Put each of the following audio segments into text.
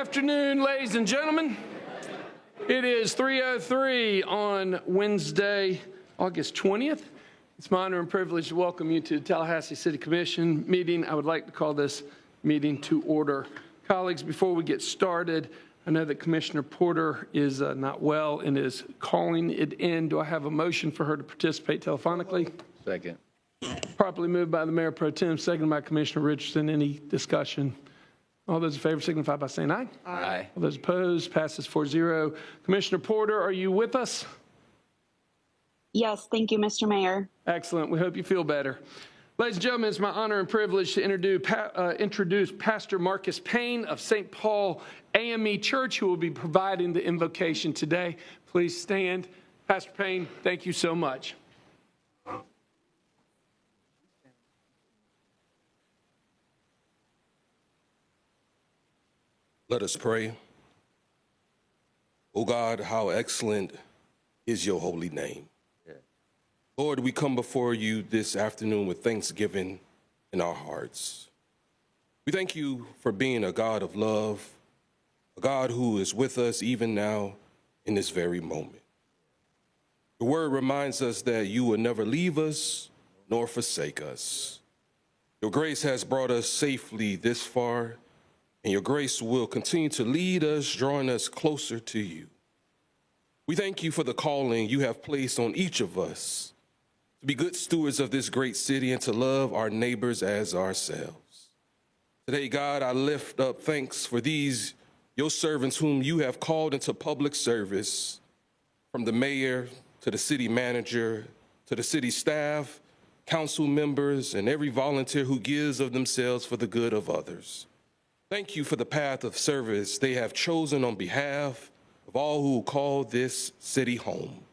afternoon, ladies and gentlemen. It is 3:03 on Wednesday, August 20th. It's my honor and privilege to welcome you to the Tallahassee City Commission meeting. I would like to call this meeting to order. Colleagues, before we get started, I know that Commissioner Porter is not well and is calling it in. Do I have a motion for her to participate telephonically? Second. Properly moved by the Mayor Pro Tem, seconded by Commissioner Richardson. Any discussion? All those in favor signify by saying aye. Aye. All those opposed, passes 4-0. Commissioner Porter, are you with us? Yes, thank you, Mr. Mayor. Excellent. We hope you feel better. Ladies and gentlemen, it's my honor and privilege to introduce Pastor Marcus Payne of St. Paul AME Church, who will be providing the invocation today. Please stand. Pastor Payne, thank you so much. Let us pray. O God, how excellent is your holy name. Yeah. Lord, we come before you this afternoon with thanksgiving in our hearts. We thank you for being a God of love, a God who is with us even now in this very moment. The word reminds us that you will never leave us nor forsake us. Your grace has brought us safely this far, and your grace will continue to lead us, drawing us closer to you. We thank you for the calling you have placed on each of us to be good stewards of this great city and to love our neighbors as ourselves. Today, God, I lift up thanks for these, your servants whom you have called into public service, from the mayor to the city manager to the city staff, council members, and every volunteer who gives of themselves for the good of others. Thank you for the path of service they have chosen on behalf of all who call this city home.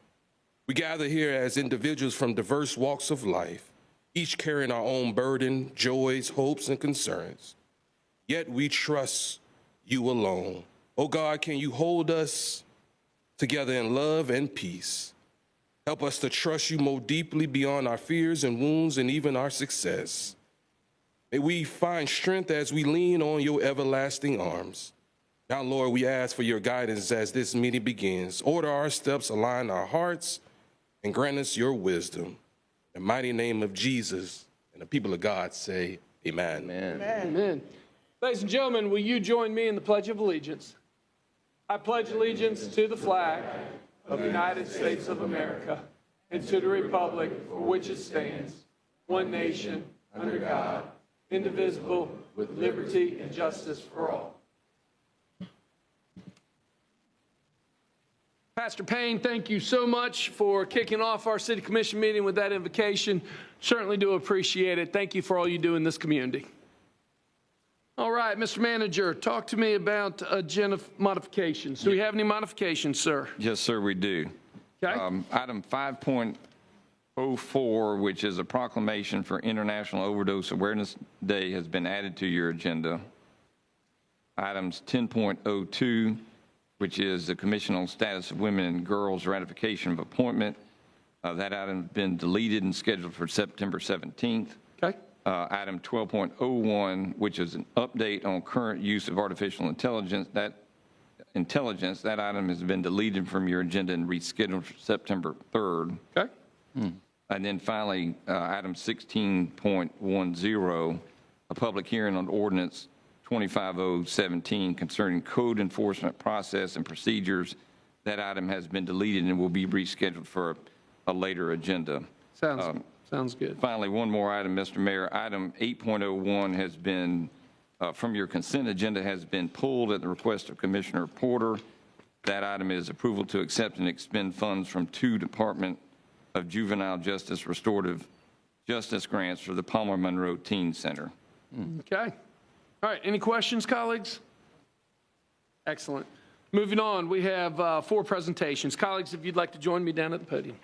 We gather here as individuals from diverse walks of life, each carrying our own burden, joys, hopes, and concerns. Yet we trust you alone. Oh God, can you hold us together in love and peace? Help us to trust you more deeply beyond our fears and wounds and even our success. May we find strength as we lean on your everlasting arms. Now, Lord, we ask for your guidance as this meeting begins. Order our steps, align our hearts, and grant us your wisdom. In the mighty name of Jesus, and the people of God say, amen. Amen. Amen. Ladies and gentlemen, will you join me in the Pledge of Allegiance? I pledge allegiance to the flag of the United States of America and to the republic for which it stands, one nation, under God, indivisible, with liberty and justice for all. Pastor Payne, thank you so much for kicking off our City Commission meeting with that invocation. Certainly do appreciate it. Thank you for all you do in this community. All right, Mr. Manager, talk to me about agenda modifications. Do we have any modifications, sir? Yes, sir, we do. Okay. Item 5.04, which is a proclamation for International Overdose Awareness Day, has been added to your agenda. Items 10.02, which is the Commission on Status of Women and Girls ratification of appointment. That item has been deleted and scheduled for September 17th. Okay. Item 12.01, which is an update on current use of artificial intelligence. That item has been deleted from your agenda and rescheduled for September 3rd. Okay. And then finally, item 16.10, a public hearing on ordinance 25017 concerning code enforcement process and procedures. That item has been deleted and will be rescheduled for a later agenda. Sounds good. Finally, one more item, Mr. Mayor. Item 8.01 has been, from your consent agenda, has been pulled at the request of Commissioner Porter. That item is approval to accept and expend funds from 2 Department of Juvenile Justice Restorative Justice grants for the Palmer Monroe Teen Center. Okay. All right. Any questions, colleagues? Excellent. Moving on, we have 4 presentations. Colleagues, if you'd like to join me down at the podium.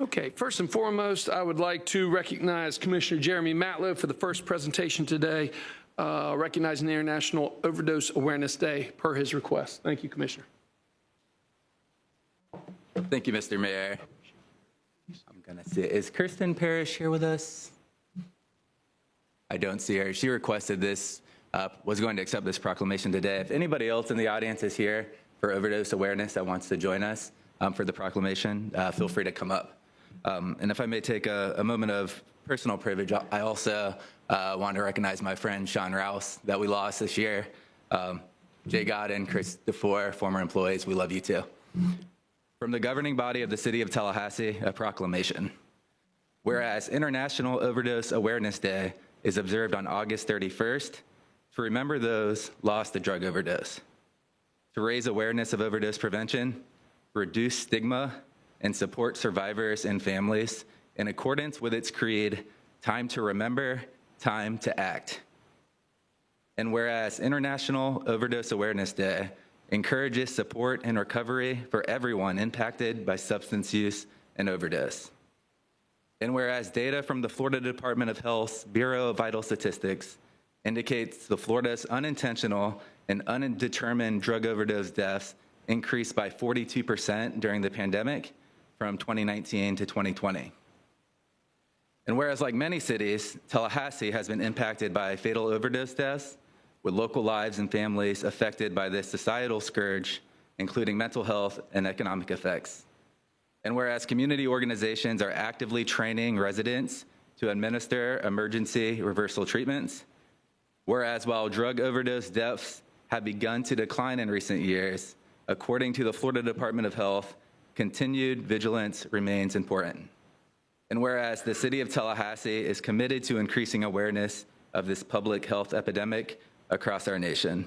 Okay, first and foremost, I would like to recognize Commissioner Jeremy Matlow for the first presentation today, recognizing the International Overdose Awareness Day per his request. Thank you, Commissioner. Thank you, Mr. Mayor. I'm going to see, is Kirsten Parrish here with us? I don't see her. She requested this, was going to accept this proclamation today. If anybody else in the audience is here for overdose awareness that wants to join us for the proclamation, feel free to come up. And if I may take a moment of personal privilege, I also want to recognize my friend Sean Rouse that we lost this year. Jay Godin, Chris DeFore, former employees, we love you too. From the governing body of the City of Tallahassee, a proclamation. Whereas International Overdose Awareness Day is observed on August 31st to remember those lost to drug overdose, to raise awareness of overdose prevention, reduce stigma, and support survivors and families in accordance with its creed, time to remember, time to act. And whereas International Overdose Awareness Day encourages support and recovery for everyone impacted by substance use and overdose. And whereas data from the Florida Department of Health's Bureau of Vital Statistics indicates the Florida's unintentional and undetermined drug overdose deaths increased by 42% during the pandemic from 2019 to 2020. And whereas like many cities, Tallahassee has been impacted by fatal overdose deaths, with local lives and families affected by this societal scourge, including mental health and economic effects. And whereas community organizations are actively training residents to administer emergency reversal treatments, whereas while drug overdose deaths have begun to decline in recent years, according to the Florida Department of Health, continued vigilance remains important. And whereas the City of Tallahassee is committed to increasing awareness of this public health epidemic across our nation.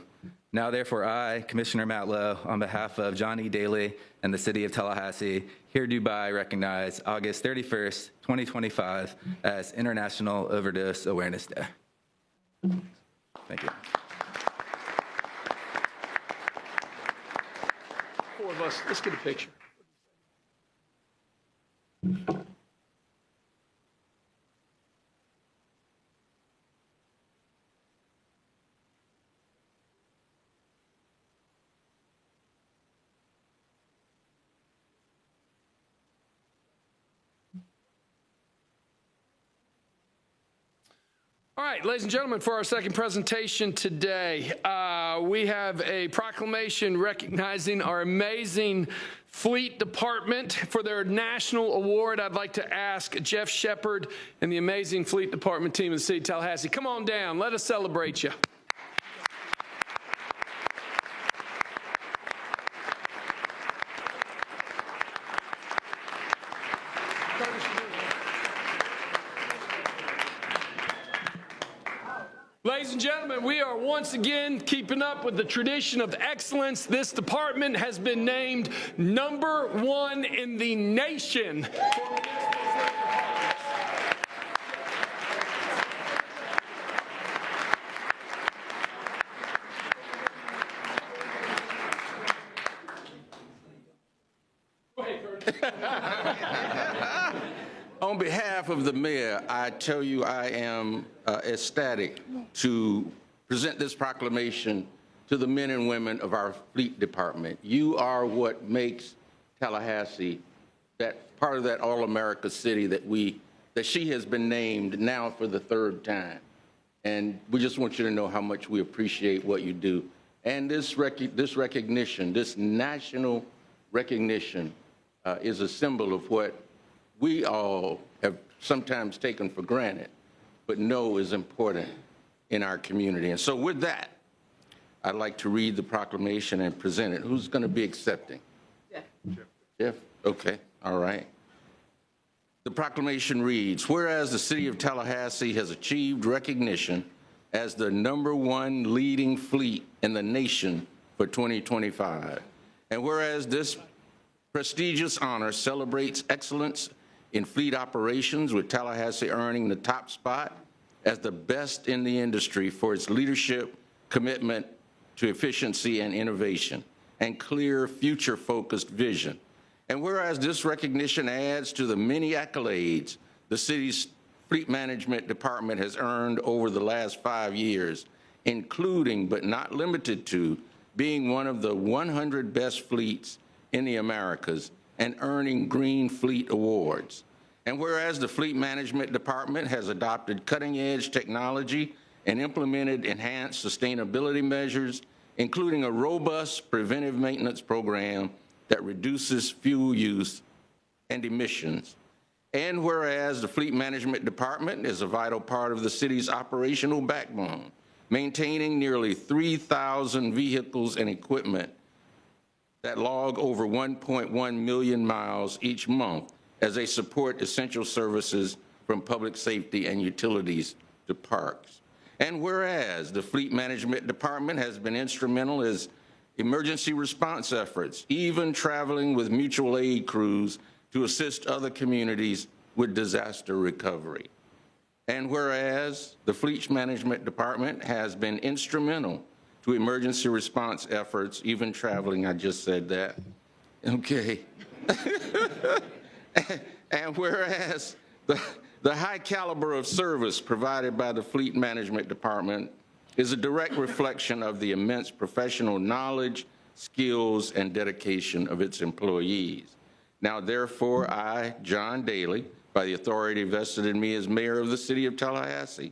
Now, therefore, I, Commissioner Matlow, on behalf of John E. Daly and the City of Tallahassee, hereby recognize August 31st, 2025 as International Overdose Awareness Day. Thank you. Four of us, let's get a picture. All right, ladies and gentlemen, for our second presentation today, we have a proclamation recognizing our amazing fleet department for their national award. I'd like to ask Jeff Shepard and the amazing fleet department team of the City of Tallahassee, come on down, let us celebrate you. Ladies and gentlemen, we are once again keeping up with the tradition of excellence. This department has been named #1 in the nation. On behalf of the mayor, I tell you I am ecstatic to present this proclamation to the men and women of our fleet department. You are what makes Tallahassee that part of that all-America city that she has been named now for the third time. And we just want you to know how much we appreciate what you do. And this recognition, this national recognition is a symbol of what we all have sometimes taken for granted, but know is important in our community. And so with that, I'd like to read the proclamation and present it. Who's going to be accepting? Jeff. Jeff? Okay, all right. The proclamation reads, whereas the City of Tallahassee has achieved recognition as the #1 leading fleet in the nation for 2025, and whereas this prestigious honor celebrates excellence in fleet operations, with Tallahassee earning the top spot as the best in the industry for its leadership, commitment to efficiency and innovation, and clear future-focused vision. And whereas this recognition adds to the many accolades the city's Fleet Management Department has earned over the last 5 years, including but not limited to being one of the 100 best fleets in the Americas and earning Green Fleet Awards. And whereas the Fleet Management Department has adopted cutting-edge technology and implemented enhanced sustainability measures, including a robust preventive maintenance program that reduces fuel use and emissions. And whereas the Fleet Management Department is a vital part of the city's operational backbone, maintaining nearly 3,000 vehicles and equipment that log over 1.1 million miles each month as they support essential services from public safety and utilities to parks. And whereas the Fleet Management Department has been instrumental as emergency response efforts, even traveling with mutual aid crews to assist other communities with disaster recovery. And whereas the Fleet Management Department has been instrumental to emergency response efforts, even traveling, I just said that, okay. And whereas the high caliber of service provided by the Fleet Management Department is a direct reflection of the immense professional knowledge, skills, and dedication of its employees. Now, therefore, I, John Daly, by the authority vested in me as mayor of the City of Tallahassee,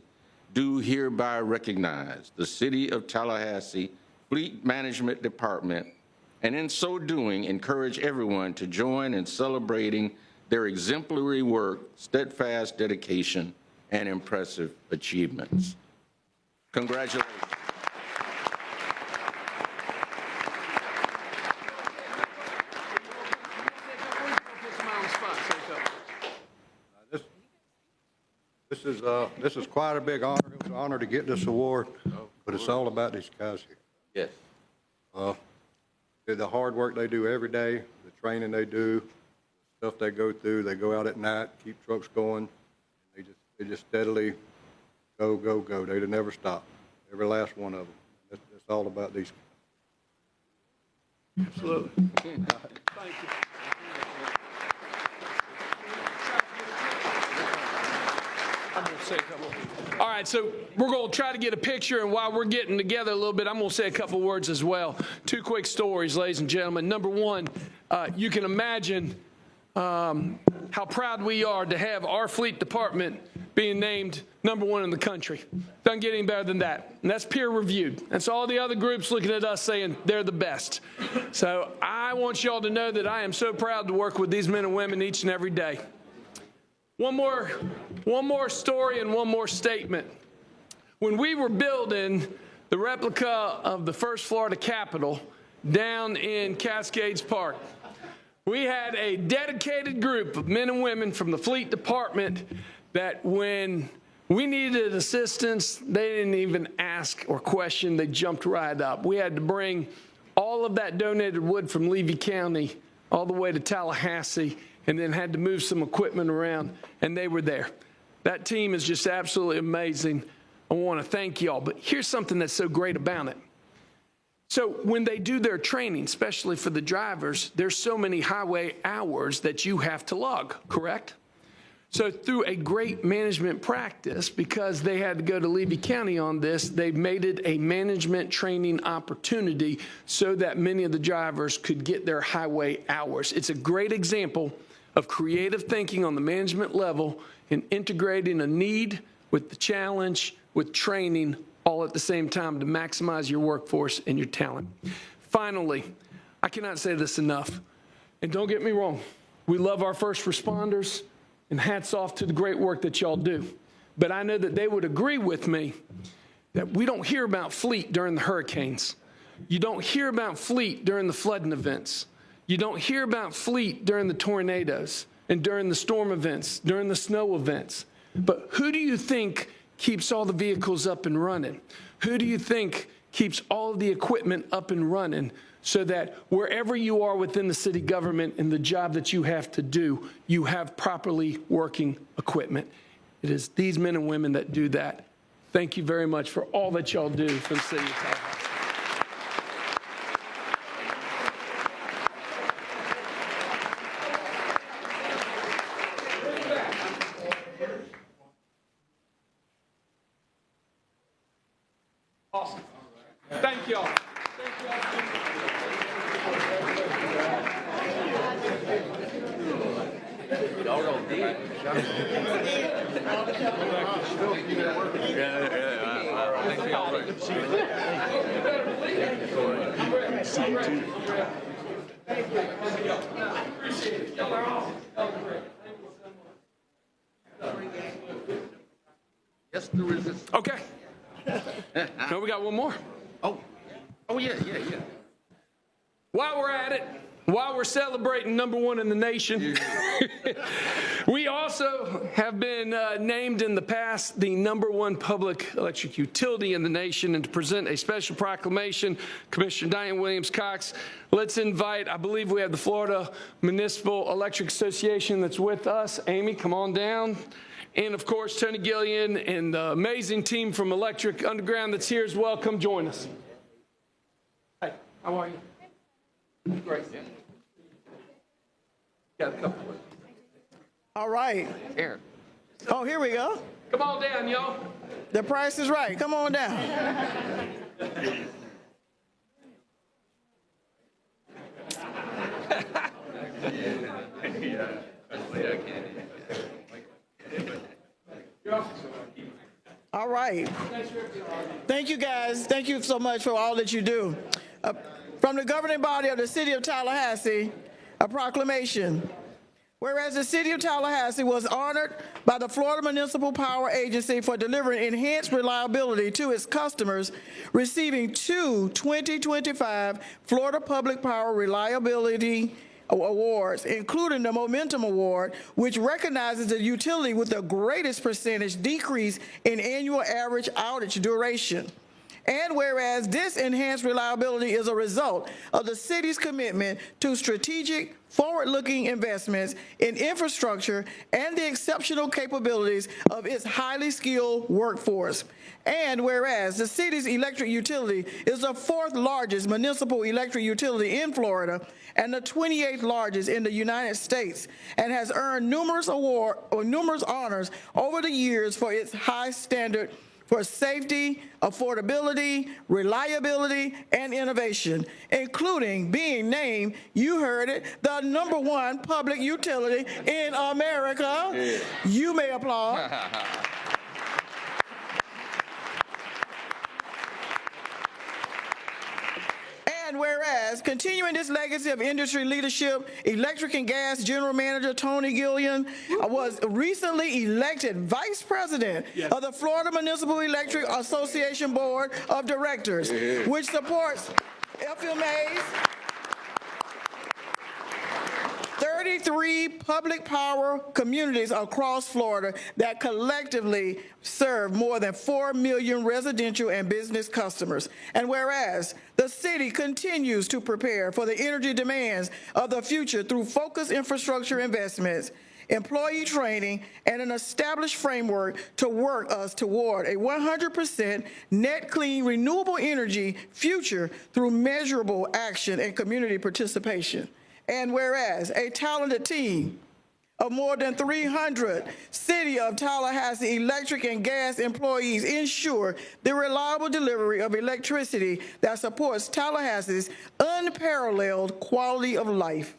do hereby recognize the City of Tallahassee Fleet Management Department, and in so doing, encourage everyone to join in celebrating their exemplary work, steadfast dedication, and impressive achievements. Congratulations. This is quite a big honor. It was an honor to get this award, but it's all about these guys here. Yes. The hard work they do every day, the training they do, the stuff they go through. They go out at night, keep trucks going. They just steadily go, go, go. They never stop. Every last one of them. That's all about these guys. Absolutely. Thank you. I'm going to say a couple. All right, so we're going to try to get a picture, and while we're getting together a little bit, I'm going to say a couple words as well. 2 quick stories, ladies and gentlemen. Number one, you can imagine how proud we are to have our fleet department being named #1 in the country. Doesn't get any better than that. And that's peer reviewed. That's all the other groups looking at us saying they're the best. So I want y'all to know that I am so proud to work with these men and women each and every day. One more story and one more statement. When we were building the replica of the first Florida Capitol down in Cascades Park, we had a dedicated group of men and women from the fleet department that when we needed assistance, they didn't even ask or question, they jumped right up. We had to bring all of that donated wood from Levy County all the way to Tallahassee, and then had to move some equipment around, and they were there. That team is just absolutely amazing. I want to thank y'all, but here's something that's so great about it. So when they do their training, especially for the drivers, there's so many highway hours that you have to log, correct? So through a great management practice, because they had to go to Levy County on this, they made it a management training opportunity so that many of the drivers could get their highway hours. It's a great example of creative thinking on the management level and integrating a need with the challenge, with training, all at the same time to maximize your workforce and your talent. Finally, I cannot say this enough, and don't get me wrong, we love our first responders, and hats off to the great work that y'all do. But I know that they would agree with me that we don't hear about fleet during the hurricanes. You don't hear about fleet during the flooding events. You don't hear about fleet during the tornadoes and during the storm events, during the snow events. But who do you think keeps all the vehicles up and running? Who do you think keeps all of the equipment up and running so that wherever you are within the city government and the job that you have to do, you have properly working equipment? It is these men and women that do that. Thank you very much for all that y'all do for the city of Tallahassee. Awesome. Thank y'all. Yes, there is. Okay. No, we got one more. Oh, yeah. While we're at it, while we're celebrating #1 in the nation, we also have been named in the past the #1 public electric utility in the nation. And to present a special proclamation, Commissioner Diane Williams-Cox, let's invite, I believe we have the Florida Municipal Electric Association that's with us. Amy, come on down. And of course, Tony Gillian and the amazing team from Electric Underground that's here as well. Come join us. Hey, how are you? Great. Got a couple. All right. Here. Oh, here we go. Come on down, y'all. The price is right. Come on down. All right. Thank you, guys. Thank you so much for all that you do. From the governing body of the City of Tallahassee, a proclamation. Whereas the City of Tallahassee was honored by the Florida Municipal Power Agency for delivering enhanced reliability to its customers, receiving 2 2025 Florida Public Power Reliability Awards, including the Momentum Award, which recognizes the utility with the greatest percentage decrease in annual average outage duration. And whereas this enhanced reliability is a result of the city's commitment to strategic, forward-looking investments in infrastructure and the exceptional capabilities of its highly skilled workforce. And whereas the city's electric utility is the 4th largest municipal electric utility in Florida and the 28th largest in the United States, and has earned numerous honors over the years for its high standard for safety, affordability, reliability, and innovation, including being named, you heard it, the #1 public utility in America. Yeah. You may applaud. And whereas, continuing this legacy of industry leadership, Electric and Gas General Manager Tony Gillian was recently elected Vice President of the Florida Municipal Electric Association Board of Directors, which supports FMA's 33 public power communities across Florida that collectively serve more than 4 million residential and business customers. And whereas the city continues to prepare for the energy demands of the future through focused infrastructure investments, employee training, and an established framework to work us toward a 100% net clean renewable energy future through measurable action and community participation. And whereas a talented team of more than 300 City of Tallahassee electric and gas employees ensure the reliable delivery of electricity that supports Tallahassee's unparalleled quality of life.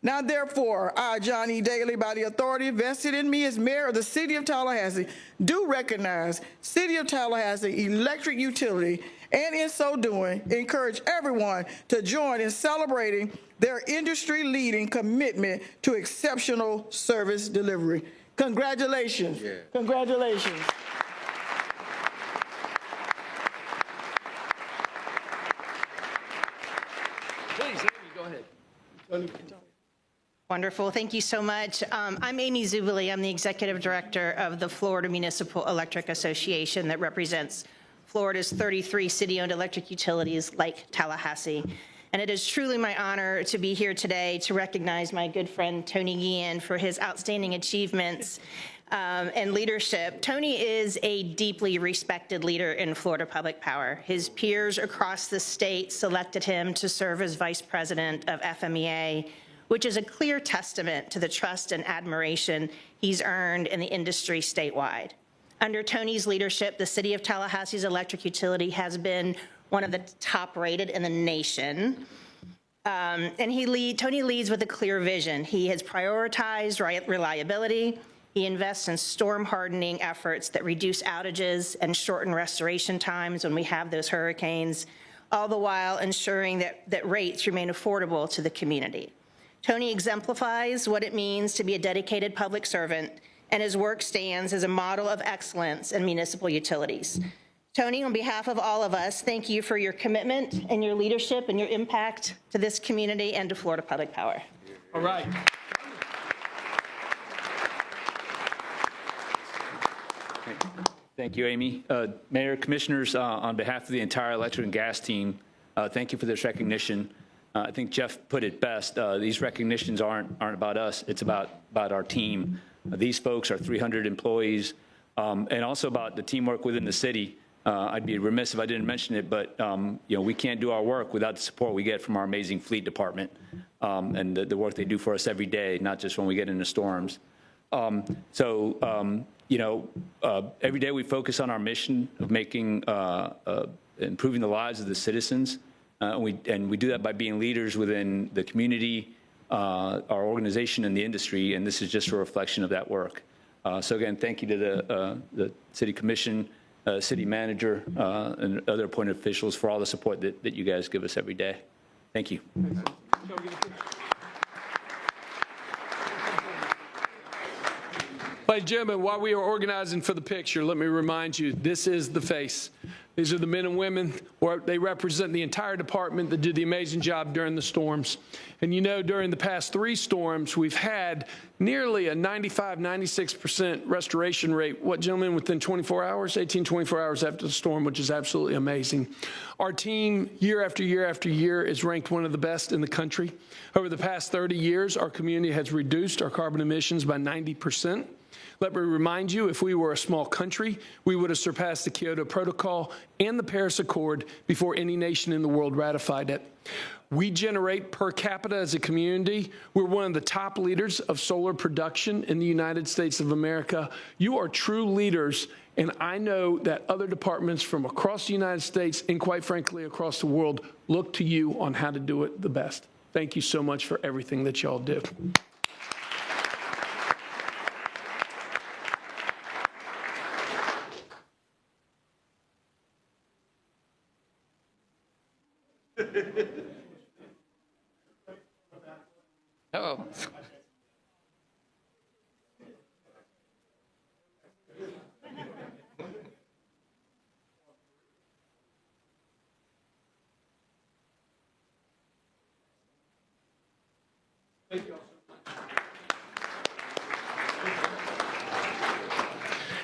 Now, therefore, I, John E. Daly, by the authority vested in me as mayor of the City of Tallahassee, do recognize City of Tallahassee electric utility, and in so doing, encourage everyone to join in celebrating their industry-leading commitment to exceptional service delivery. Congratulations. Yeah. Congratulations. Please, Amy, go ahead. Wonderful. Thank you so much. I'm Amy Zubili. I'm the Executive Director of the Florida Municipal Electric Association that represents Florida's 33 city-owned electric utilities like Tallahassee. And it is truly my honor to be here today to recognize my good friend Tony Guillen for his outstanding achievements and leadership. Tony is a deeply respected leader in Florida public power. His peers across the state selected him to serve as Vice President of FMEA, which is a clear testament to the trust and admiration he's earned in the industry statewide. Under Tony's leadership, the City of Tallahassee's electric utility has been one of the top rated in the nation. And Tony leads with a clear vision. He has prioritized reliability. He invests in storm hardening efforts that reduce outages and shorten restoration times when we have those hurricanes, all the while ensuring that rates remain affordable to the community. Tony exemplifies what it means to be a dedicated public servant, and his work stands as a model of excellence in municipal utilities. Tony, on behalf of all of us, thank you for your commitment and your leadership and your impact to this community and to Florida Public Power. All right. Thank you, Amy. Mayor, Commissioners, on behalf of the entire electric and gas team, thank you for this recognition. I think Jeff put it best. These recognitions aren't about us. It's about our team. These folks are 300 employees, and also about the teamwork within the city. I'd be remiss if I didn't mention it, but we can't do our work without the support we get from our amazing fleet department and the work they do for us every day, not just when we get into storms. Every day we focus on our mission of making improving the lives of the citizens, and we do that by being leaders within the community, our organization, and the industry. And this is just a reflection of that work. So again, thank you to the City Commission, City Manager, and other appointed officials for all the support that you guys give us every day. Thank you. Ladies and gentlemen, while we are organizing for the picture, let me remind you, this is the face. These are the men and women, or they represent the entire department that did the amazing job during the storms. And during the past 3 storms, we've had nearly a 95, 96% restoration rate. What, gentlemen, within 24 hours, 24 hours after the storm, which is absolutely amazing. Our team, year after year after year, is ranked one of the best in the country. Over the past 30 years, our community has reduced our carbon emissions by 90%. Let me remind you, if we were a small country, we would have surpassed the Kyoto Protocol and the Paris Accord before any nation in the world ratified it. We generate per capita as a community. We're one of the top leaders of solar production in the United States of America. You are true leaders, and I know that other departments from across the United States and, quite frankly, across the world look to you on how to do it the best. Thank you so much for everything that y'all do. Oh.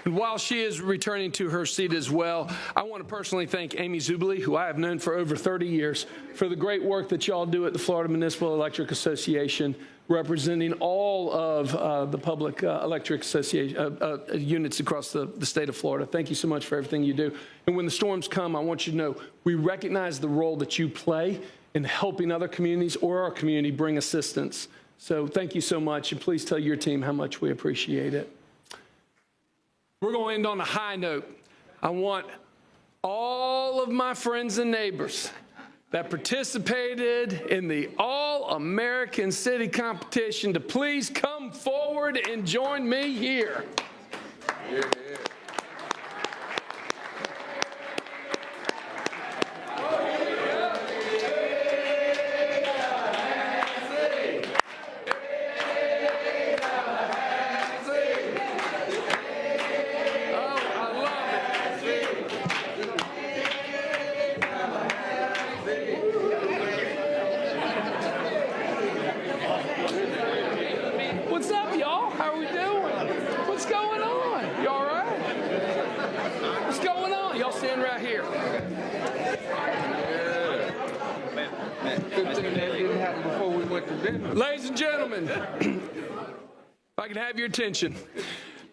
And while she is returning to her seat as well, I want to personally thank Amy Zubili, who I have known for over 30 years, for the great work that y'all do at the Florida Municipal Electric Association, representing all of the public electric association units across the state of Florida. Thank you so much for everything you do. And when the storms come, I want you to know we recognize the role that you play in helping other communities or our community bring assistance. So thank you so much, and please tell your team how much we appreciate it. We're going to end on a high note. I want all of my friends and neighbors that participated in the All-American City competition to please come forward and join me here. Yeah. What's up, y'all? How are we doing? What's going on? You all right? What's going on? Y'all stand right here. Good thing that didn't happen before we went to dinner. Ladies and gentlemen, if I can have your attention.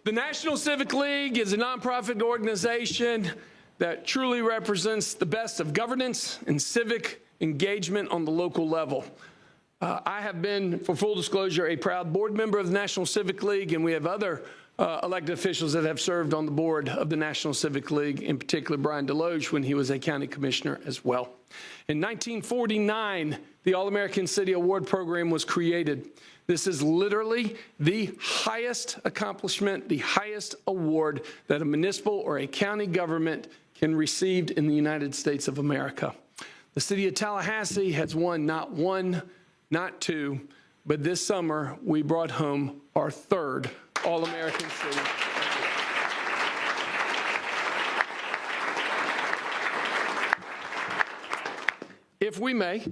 The National Civic League is a nonprofit organization that truly represents the best of governance and civic engagement on the local level. I have been, for full disclosure, a proud board member of the National Civic League, and we have other elected officials that have served on the board of the National Civic League, in particular Brian Deloge when he was a county commissioner as well. In 1949, the All-American City Award program was created. This is literally the highest accomplishment, the highest award that a municipal or a county government can receive in the United States of America. The city of Tallahassee has won not one, not two, but this summer we brought home our third All-American City. If we may,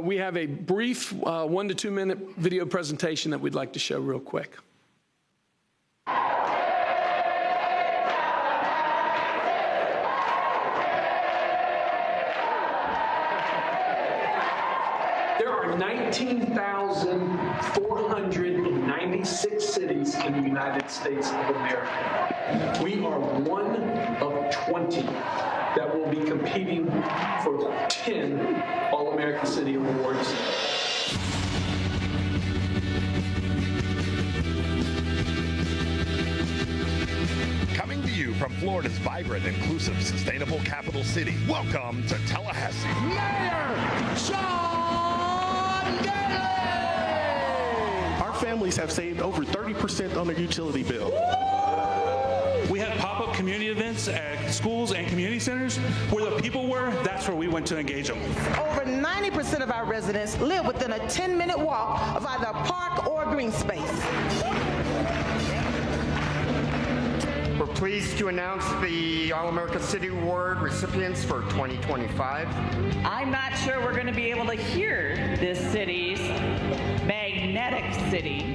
we have a brief 1 to 2 minute video presentation that we'd like to show real quick. There are 19,496 cities in the United States of America. We are one of 20 that will be competing for 10 All-American City Awards. Coming to you from Florida's vibrant, inclusive, sustainable capital city, welcome to Tallahassee. Mayor Sean Daly! Our families have saved over 30% on their utility bill. We had pop-up community events at schools and community centers. Where the people were, that's where we went to engage them. Over 90% of our residents live within a 10-minute walk of either a park or a green space. We're pleased to announce the All-America City Award recipients for 2025. I'm not sure we're going to be able to hear this city's magnetic city.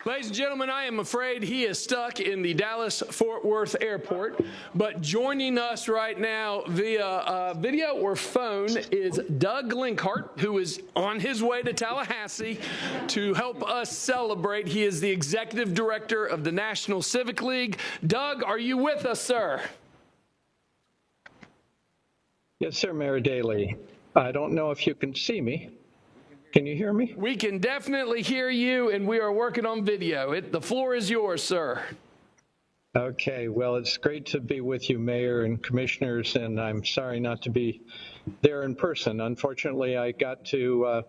Ladies and gentlemen, I am afraid he is stuck in the Dallas-Fort Worth airport, but joining us right now via video or phone is Doug Linkhart, who is on his way to Tallahassee to help us celebrate. He is the executive director of the National Civic League. Doug, are you with us, sir? Yes, sir, Mayor Daley. I don't know if you can see me. Can you hear me? We can definitely hear you, and we are working on video. The floor is yours, sir. Okay, well, it's great to be with you, Mayor and Commissioners, and I'm sorry not to be there in person. Unfortunately, I got to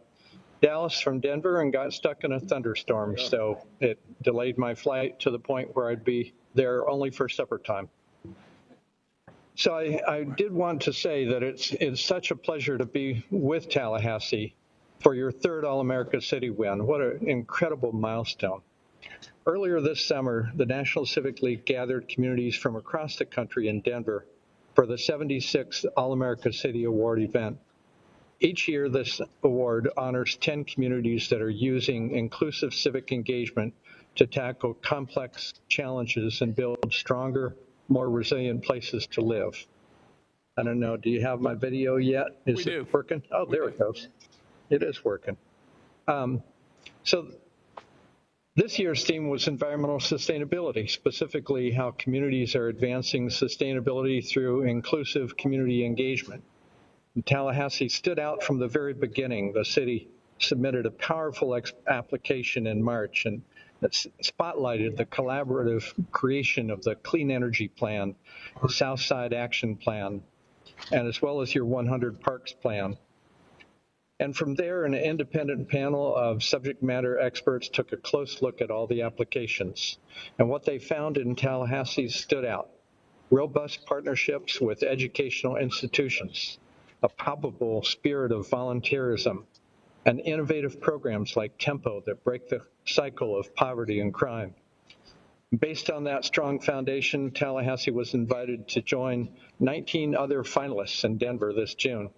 Dallas from Denver and got stuck in a thunderstorm, so it delayed my flight to the point where I'd be there only for supper time. So I did want to say that it's such a pleasure to be with Tallahassee for your third All-America City win. What an incredible milestone. Earlier this summer, the National Civic League gathered communities from across the country in Denver for the 76th All-America City Award event. Each year, this award honors 10 communities that are using inclusive civic engagement to tackle complex challenges and build stronger, more resilient places to live. I don't know, do you have my video yet? Is it working? Oh, there it goes. It is working. So this year's theme was environmental sustainability, specifically how communities are advancing sustainability through inclusive community engagement. And Tallahassee stood out from the very beginning. The city submitted a powerful application in March and that spotlighted the collaborative creation of the Clean Energy Plan, the Southside Action Plan, and as well as your 100 Parks Plan. And from there, an independent panel of subject matter experts took a close look at all the applications. And what they found in Tallahassee stood out. Robust partnerships with educational institutions, a palpable spirit of volunteerism, and innovative programs like Tempo that break the cycle of poverty and crime. Based on that strong foundation, Tallahassee was invited to join 19 other finalists in Denver this June.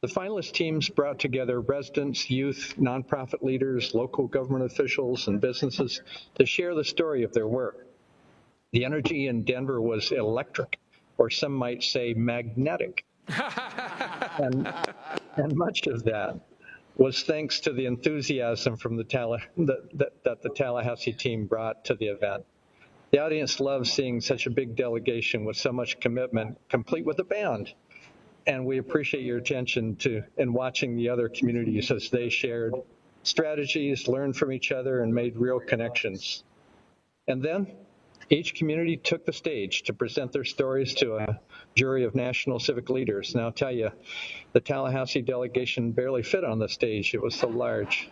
The finalist teams brought together residents, youth, nonprofit leaders, local government officials, and businesses to share the story of their work. The energy in Denver was electric, or some might say magnetic. and much of that was thanks to the enthusiasm from that the Tallahassee team brought to the event. The audience loved seeing such a big delegation with so much commitment, complete with a band. And we appreciate your attention to and watching the other communities as they shared strategies, learned from each other, and made real connections. And then each community took the stage to present their stories to a jury of national civic leaders. And I'll tell you, the Tallahassee delegation barely fit on the stage. It was so large.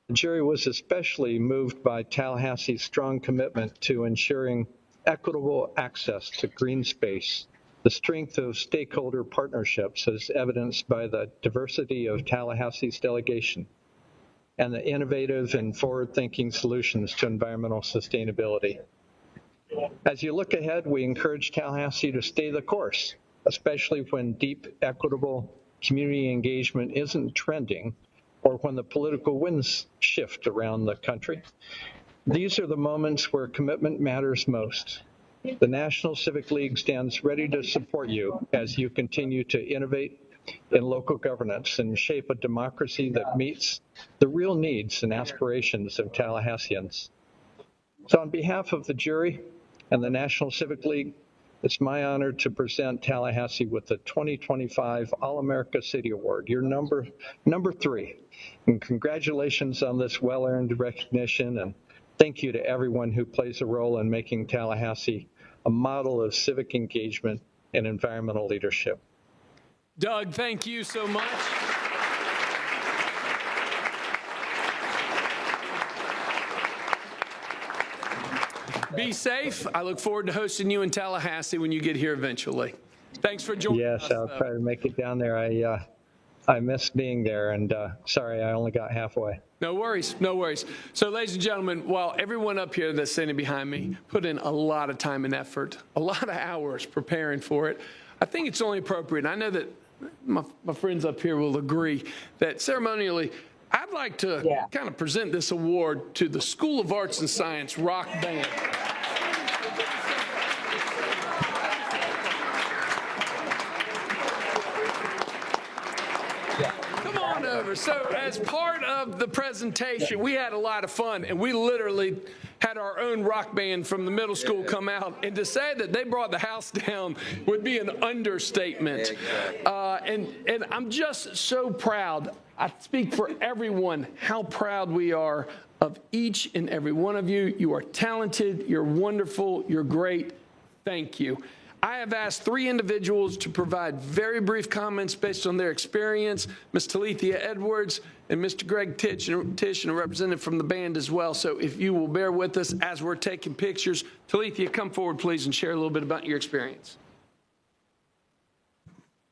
The jury was especially moved by Tallahassee's strong commitment to ensuring equitable access to green space, the strength of stakeholder partnerships as evidenced by the diversity of Tallahassee's delegation, and the innovative and forward-thinking solutions to environmental sustainability. As you look ahead, we encourage Tallahassee to stay the course, especially when deep, equitable community engagement isn't trending or when the political winds shift around the country. These are the moments where commitment matters most. The National Civic League stands ready to support you as you continue to innovate in local governance and shape a democracy that meets the real needs and aspirations of Tallahasseans. So on behalf of the jury and the National Civic League, it's my honor to present Tallahassee with the 2025 All-America City Award, your number 3. And congratulations on this well-earned recognition, and thank you to everyone who plays a role in making Tallahassee a model of civic engagement and environmental leadership. Doug, thank you so much. Be safe. I look forward to hosting you in Tallahassee when you get here eventually. Thanks for joining us. Yes, I'll try to make it down there. I miss being there, and sorry, I only got halfway. No worries, no worries. So, ladies and gentlemen, while everyone up here that's standing behind me put in a lot of time and effort, a lot of hours preparing for it, I think it's only appropriate, and I know that my friends up here will agree, that ceremonially, I'd like to kind of present this award to the School of Arts and Science Rock Band. Come on over. So as part of the presentation, we had a lot of fun, and we literally had our own rock band from the middle school come out. And to say that they brought the house down would be an understatement. And I'm just so proud. I speak for everyone how proud we are of each and every one of you. You are talented, you're wonderful, you're great. Thank you. I have asked 3 individuals to provide very brief comments based on their experience, Ms. Talithia Edwards and Mr. Greg Tish, and a representative from the band as well. So if you will bear with us as we're taking pictures. Talithia, come forward, please, and share a little bit about your experience.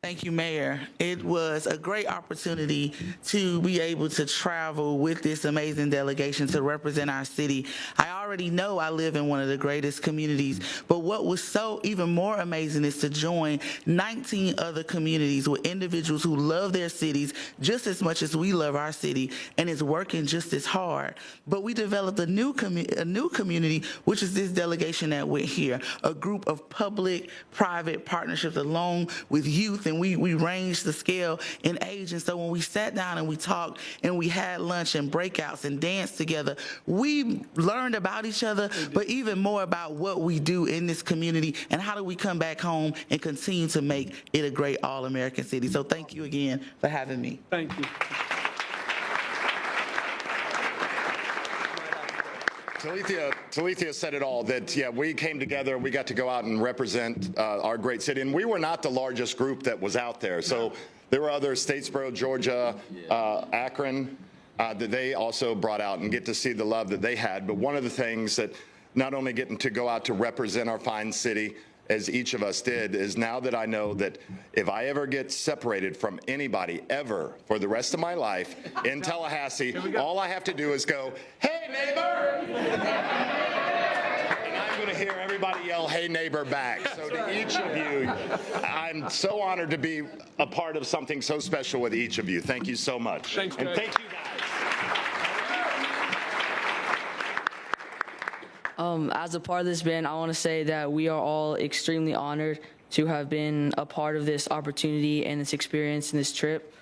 Thank you, Mayor. It was a great opportunity to be able to travel with this amazing delegation to represent our city. I already know I live in one of the greatest communities, but what was so even more amazing is to join 19 other communities with individuals who love their cities just as much as we love our city and is working just as hard. But we developed a new community, which is this delegation that we're here, a group of public-private partnerships along with youth, and we ranged the scale in age. And so when we sat down and we talked and we had lunch and breakouts and danced together, we learned about each other, but even more about what we do in this community and how do we come back home and continue to make it a great all-American city. So thank you again for having me. Thank you. Talithia said it all, that, we came together, we got to go out and represent our great city, and we were not the largest group that was out there. So there were other Statesboro, Georgia, Akron, that they also brought out and get to see the love that they had. But one of the things that not only getting to go out to represent our fine city, as each of us did, is now that I know that if I ever get separated from anybody ever for the rest of my life in Tallahassee, all I have to do is go, "Hey, neighbor!" hear everybody yell, "Hey, neighbor," back. So to each of you, I'm so honored to be a part of something so special with each of you. Thank you so much. Thanks, and Greg. thank you guys. As a part of this band, I want to say that we are all extremely honored to have been a part of this opportunity and this experience and this trip.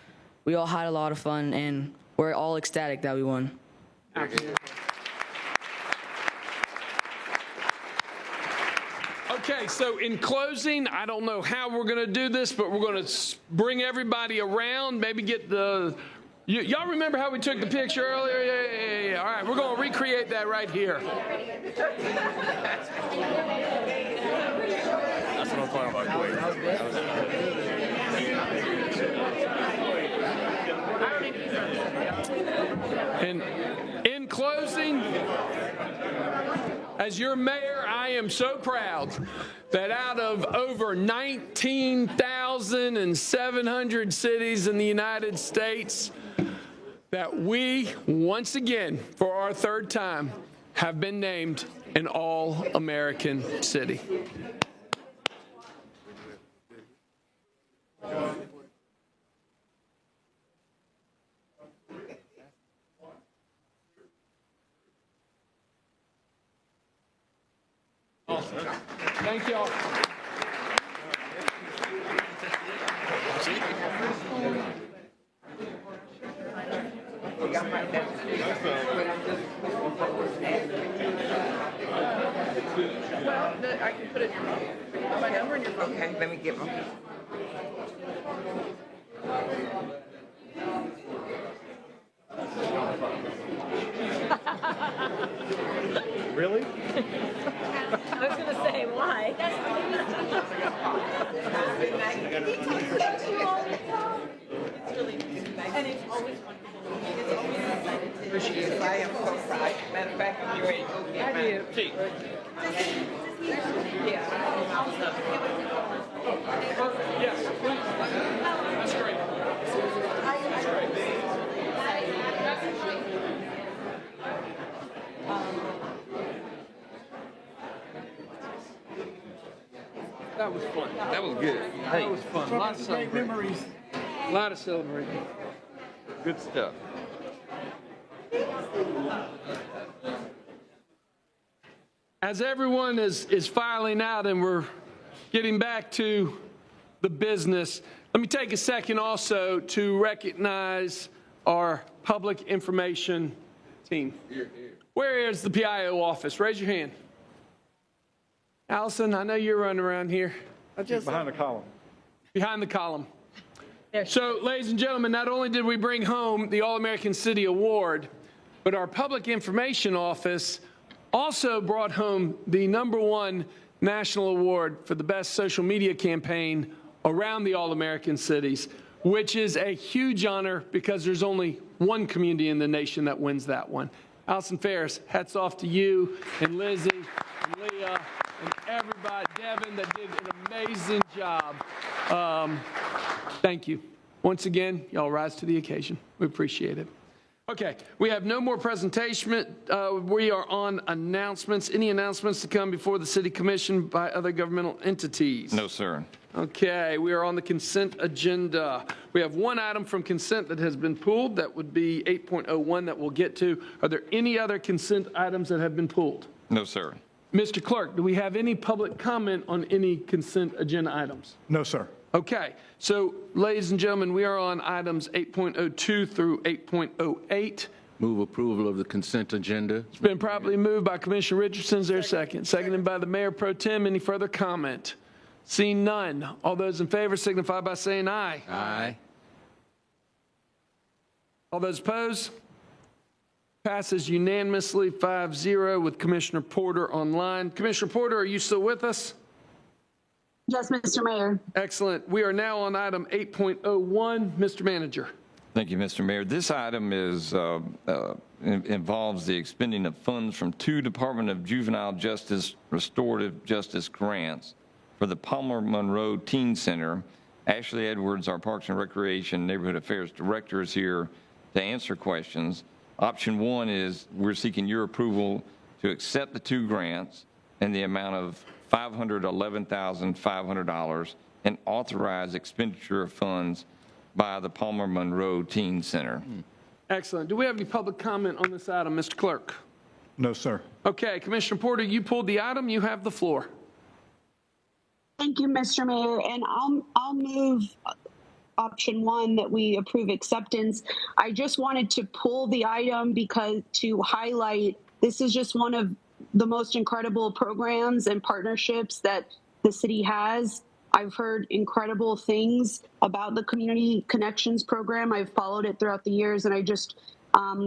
We all had a lot of fun, and we're all ecstatic that we won. Okay, so in closing, I don't know how we're going to do this, but we're going to bring everybody around, maybe get the... Y'all remember how we took the picture earlier? Yeah. All right, we're going to recreate that right here. That's what I'm talking about, And in closing, as your mayor, I am so proud that out of over 19,700 cities in the United States, that we, once again, for our third time, have been named an all-American city. Awesome. Thank y'all. Well, I can put my number in your phone. Okay, let me get my. Really? I was going to say, why? And it's always wonderful. Appreciate it. I am so proud. Matter of fact, you ain't go get mine. I do. Yeah. Yes, please. That's great. That's great. That was fun. That was good. That was fun. A lot of celebrating. A lot of celebrating. Good stuff. As everyone is filing out and we're getting back to the business, let me take a second also to recognize our public information team. Where is the PIO office? Raise your hand. Allison, I know you're running around here. Behind the column. Behind the column. So, ladies and gentlemen, not only did we bring home the All-American City Award, but our public information office also brought home the #1 national award for the best social media campaign around the All-American cities, which is a huge honor because there's only one community in the nation that wins that one. Allison Ferris, hats off to you and Lizzie and Leah and everybody, Devin, that did an amazing job. Thank you. Once again, y'all rise to the occasion. We appreciate it. Okay, we have no more presentation. We are on announcements. Any announcements to come before the City Commission by other governmental entities? No, sir. Okay, we are on the consent agenda. We have one item from consent that has been pulled. That would be 8.01 that we'll get to. Are there any other consent items that have been pulled? No, sir. Mr. Clerk, do we have any public comment on any consent agenda items? No, sir. Okay, so ladies and gentlemen, we are on items 8.02 through 8.08. Move approval of the consent agenda. It's been properly moved by Commissioner Richardson. Is there a second? Seconded by the Mayor Pro Tem. Any further comment? Seeing none. All those in favor signify by saying aye. Aye. All those opposed? Passes unanimously 5-0 with Commissioner Porter online. Commissioner Porter, are you still with us? Yes, Mr. Mayor. Excellent. We are now on item 8.01. Mr. Manager. Thank you, Mr. Mayor. This item involves the expending of funds from 2 Department of Juvenile Justice Restorative Justice grants for the Palmer Monroe Teen Center. Ashley Edwards, our Parks and Recreation Neighborhood Affairs Director, is here to answer questions. Option 1 is we're seeking your approval to accept the 2 grants. in the amount of $511,500 and authorize expenditure of funds by the Palmer Monroe Teen Center. Excellent. Do we have any public comment on this item, Mr. Clerk? No, sir. Okay, Commissioner Porter, you pulled the item. You have the floor. Thank you, Mr. Mayor, and I'll move option 1 that we approve acceptance. I just wanted to pull the item because to highlight this is just one of the most incredible programs and partnerships that the city has. I've heard incredible things about the Community Connections program. I've followed it throughout the years, and I just,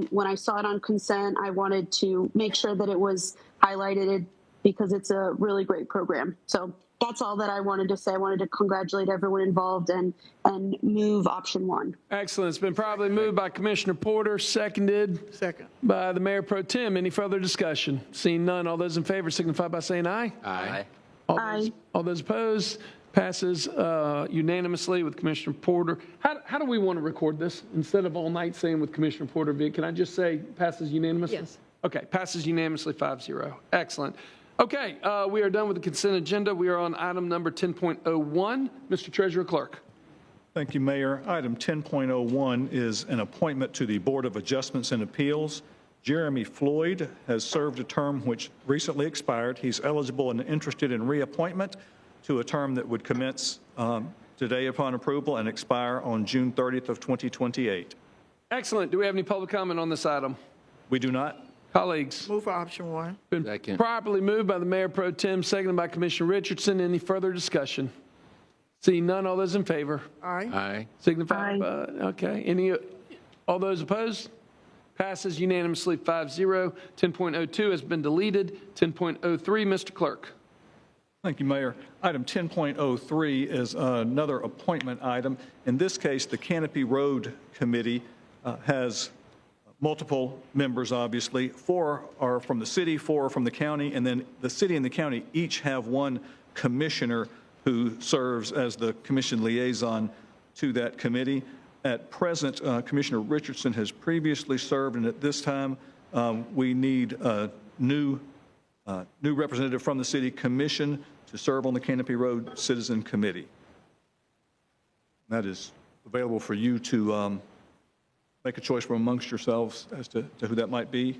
when I saw it on consent, I wanted to make sure that it was highlighted because it's a really great program. So that's all that I wanted to say. I wanted to congratulate everyone involved and move option 1. Excellent. It's been probably moved by Commissioner Porter, seconded by the Mayor Pro Tem. Any further discussion? Seeing none, all those in favor signify by saying aye. Aye. All those opposed? Passes unanimously with Commissioner Porter. How do we want to record this? Instead of all night saying with Commissioner Porter, can I just say passes unanimously? Yes. Okay, passes unanimously 5-0. Excellent. Okay, we are done with the consent agenda. We are on item number 10.01. Mr. Treasurer Clerk. Thank you, Mayor. Item 10.01 is an appointment to the Board of Adjustments and Appeals. Jeremy Floyd has served a term which recently expired. He's eligible and interested in reappointment to a term that would commence today upon approval and expire on June 30th of 2028. Excellent. Do we have any public comment on this item? We do not. Colleagues? Move for option 1. Been properly moved by the Mayor Pro Tem, seconded by Commissioner Richardson. Any further discussion? Seeing none, all those in favor? Aye. Aye. Signify by, okay. All those opposed? Passes unanimously 5-0. 10.02 has been deleted. 10.03, Mr. Clerk. Thank you, Mayor. Item 10.03 is another appointment item. In this case, the Canopy Road Committee has multiple members, obviously. 4 are from the city, 4 are from the county, and then the city and the county each have one commissioner who serves as the commission liaison to that committee. At present, Commissioner Richardson has previously served, and at this time, we need a new representative from the city commission to serve on the Canopy Road Citizen Committee. That is available for you to make a choice from amongst yourselves as to who that might be,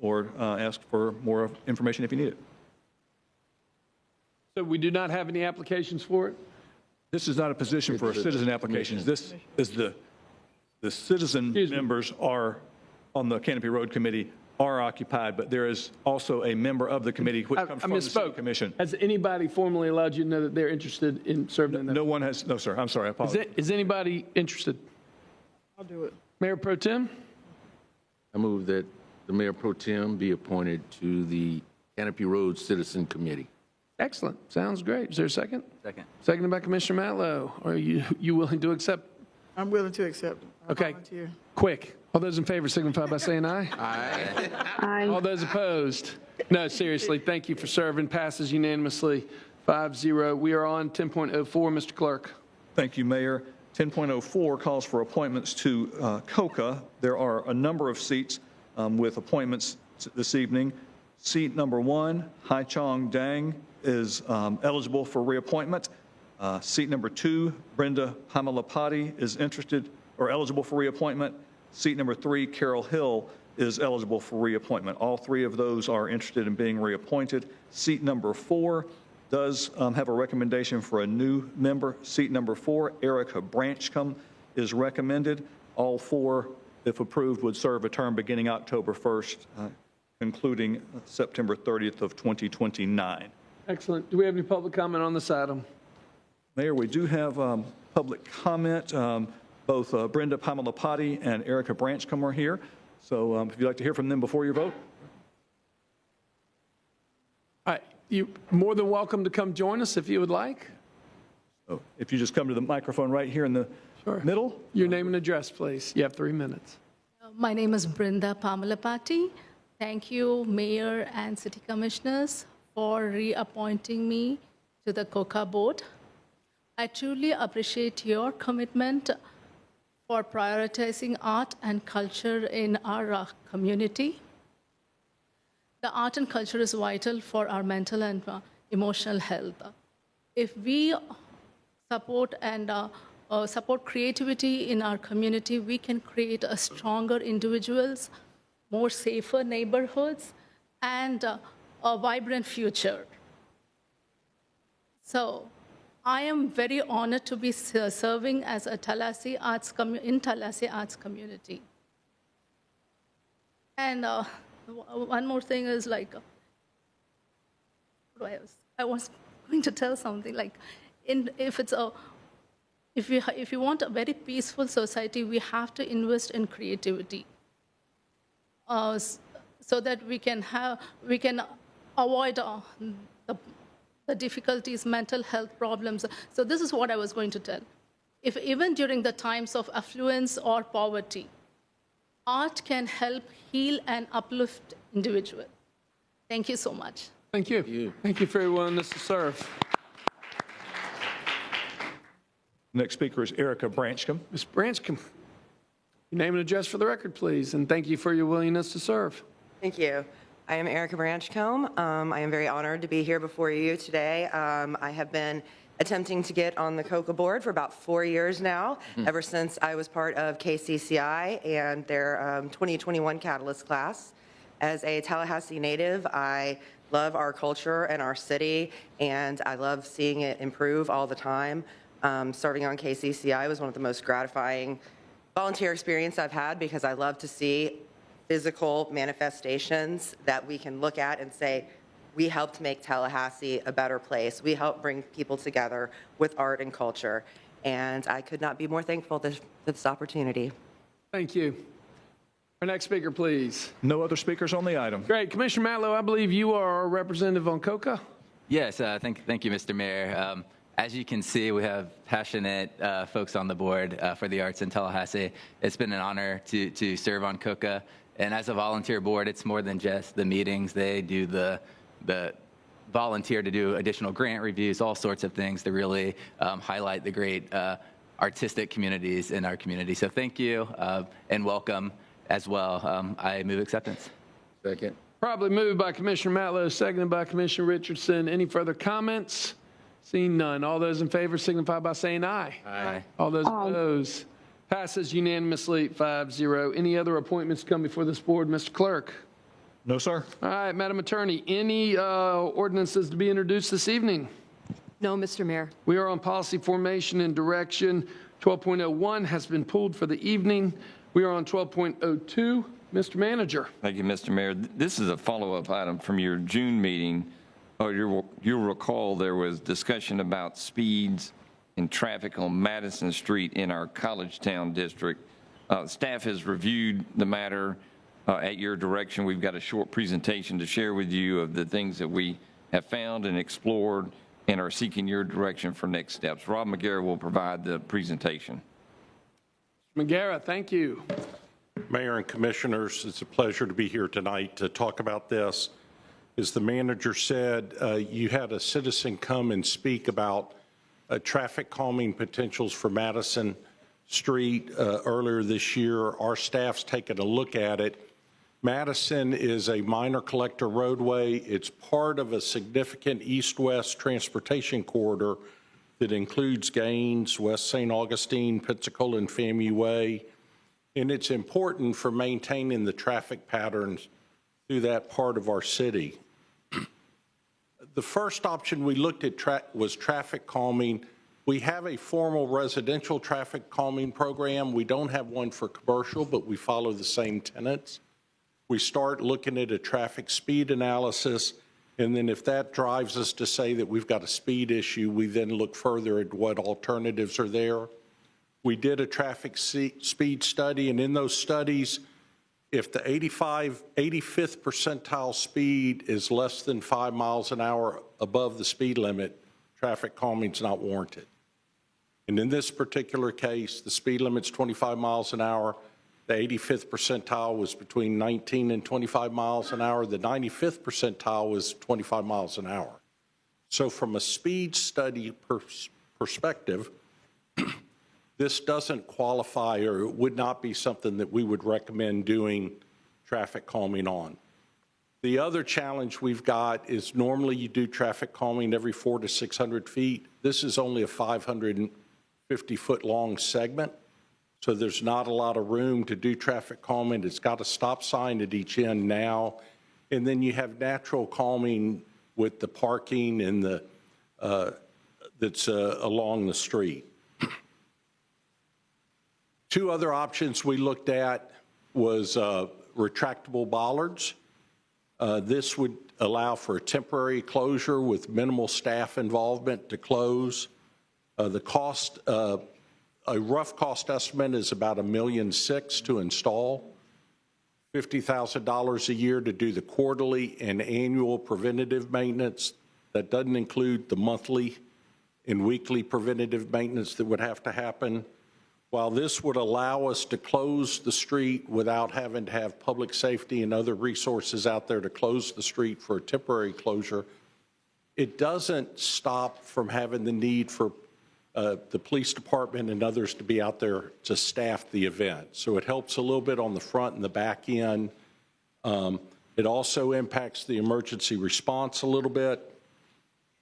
or ask for more information if you need it. So we do not have any applications for it? This is not a position for citizen applications. This is the citizen members are on the Canopy Road Committee are occupied, but there is also a member of the committee which comes from the city commission. Has anybody formally allowed you to know that they're interested in serving in that? No one has. No, sir. I'm sorry. I apologize. Is anybody interested? I'll do it. Mayor Pro Tem? I move that the Mayor Pro Tem be appointed to the Canopy Road Citizen Committee. Excellent. Sounds great. Is there a second? Second. Seconded by Commissioner Matlow. Are you willing to accept? I'm willing to accept. Okay. Quick. All those in favor signify by saying aye. Aye. Aye. All those opposed? No, seriously, thank you for serving. Passes unanimously 5-0. We are on 10.04, Mr. Clerk. Thank you, Mayor. 10.04 calls for appointments to COCA. There are a number of seats with appointments this evening. Seat number 1, Hai Chong Dang, is eligible for reappointment. Seat number 2, Brenda Hamalapati, is interested or eligible for reappointment. Seat number 3, Carol Hill, is eligible for reappointment. All 3 of those are interested in being reappointed. Seat number 4 does have a recommendation for a new member. Seat number 4, Erica Branchcombe, is recommended. All 4, if approved, would serve a term beginning October 1st, concluding September 30th of 2029. Excellent. Do we have any public comment on this item? Mayor, we do have public comment. Both Brenda Pamalapati and Erica Branchcombe are here. So if you'd like to hear from them before you vote. All right. You're more than welcome to come join us if you would like. So if you just come to the microphone right here in the middle. Your name and address, please. You have 3 minutes. My name is Brenda Pamalapati. Thank you, Mayor and City Commissioners, for reappointing me to the COCA board. I truly appreciate your commitment for prioritizing art and culture in our community. the art and culture is vital for our mental and emotional health. If we support and support creativity in our community, we can create a stronger individuals, more safer neighborhoods, and a vibrant future. So I am very honored to be serving as a Tallahassee in Tallahassee arts community. And one more thing is like, I was going to tell something like, if you want a very peaceful society, we have to invest in creativity, so that we can avoid the difficulties, mental health problems. So this is what I was going to tell. If even during the times of affluence or poverty, art can help heal and uplift individuals. Thank you so much. Thank you. Thank you for your willingness to serve. Next speaker is Erica Branchcombe. Ms. Branchcombe, your name and address for the record, please, and thank you for your willingness to serve. Thank you. I am Erica Branchcombe. I am very honored to be here before you today. I have been attempting to get on the COCA board for about 4 years now, ever since I was part of KCCI and their 2021 Catalyst class. As a Tallahassee native, I love our culture and our city, and I love seeing it improve all the time. Serving on KCCI was one of the most gratifying volunteer experience I've had, because I love to see physical manifestations that we can look at and say, we helped make Tallahassee a better place. We helped bring people together with art and culture. And I could not be more thankful for this opportunity. Thank you. Our next speaker, please. No other speakers on the item. Great. Commissioner Matlow, I believe you are our representative on COCA. Yes, thank you, Mr. Mayor. As you can see, we have passionate folks on the board for the arts in Tallahassee. It's been an honor to serve on COCA. And as a volunteer board, it's more than just the meetings. They do the volunteer to do additional grant reviews, all sorts of things to really highlight the great artistic communities in our community. So thank you and welcome as well. I move acceptance. Second. Probably moved by Commissioner Matlow, seconded by Commissioner Richardson. Any further comments? Seeing none. All those in favor signify by saying aye. Aye. All those opposed. Passes unanimously 5-0. Any other appointments come before this board, Mr. Clerk? No, sir. All right, Madam Attorney, any ordinances to be introduced this evening? No, Mr. Mayor. We are on policy formation and direction. 12.01 has been pulled for the evening. We are on 12.02. Mr. Manager. Thank you, Mr. Mayor. This is a follow-up item from your June meeting. You'll recall there was discussion about speeds and traffic on Madison Street in our College Town district. Staff has reviewed the matter at your direction. We've got a short presentation to share with you of the things that we have found and explored and are seeking your direction for next steps. Rob McGarrett will provide the presentation. McGarrett, thank you. Mayor and Commissioners, it's a pleasure to be here tonight to talk about this. As the manager said, you had a citizen come and speak about traffic calming potentials for Madison Street earlier this year. Our staff's taken a look at it. Madison is a minor collector roadway. It's part of a significant east-west transportation corridor that includes Gaines, West St. Augustine, Pensacola, and FAMU Way. And it's important for maintaining the traffic patterns through that part of our city. The first option we looked at was traffic calming. We have a formal residential traffic calming program. We don't have one for commercial, but we follow the same tenets. We start looking at a traffic speed analysis, and then if that drives us to say that we've got a speed issue, we then look further at what alternatives are there. We did a traffic speed study, and in those studies, if the 85th percentile speed is less than 5 miles an hour above the speed limit, traffic calming is not warranted. And in this particular case, the speed limit's 25 miles an hour. The 85th percentile was between 19 and 25 miles an hour. The 95th percentile was 25 miles an hour. So from a speed study perspective, this doesn't qualify, or it would not be something that we would recommend doing traffic calming on. The other challenge we've got is normally you do traffic calming every 400 to 600 feet. This is only a 550-foot long segment, so there's not a lot of room to do traffic calming. It's got a stop sign at each end now, and then you have natural calming with the parking and the that's along the street. Two other options we looked at was retractable bollards. This would allow for a temporary closure with minimal staff involvement to close. The cost, a rough cost estimate is about $1.6 million to install, $50,000 a year to do the quarterly and annual preventative maintenance. That doesn't include the monthly and weekly preventative maintenance that would have to happen. While this would allow us to close the street without having to have public safety and other resources out there to close the street for a temporary closure, it doesn't stop from having the need for the police department and others to be out there to staff the event. So it helps a little bit on the front and the back end. It also impacts the emergency response a little bit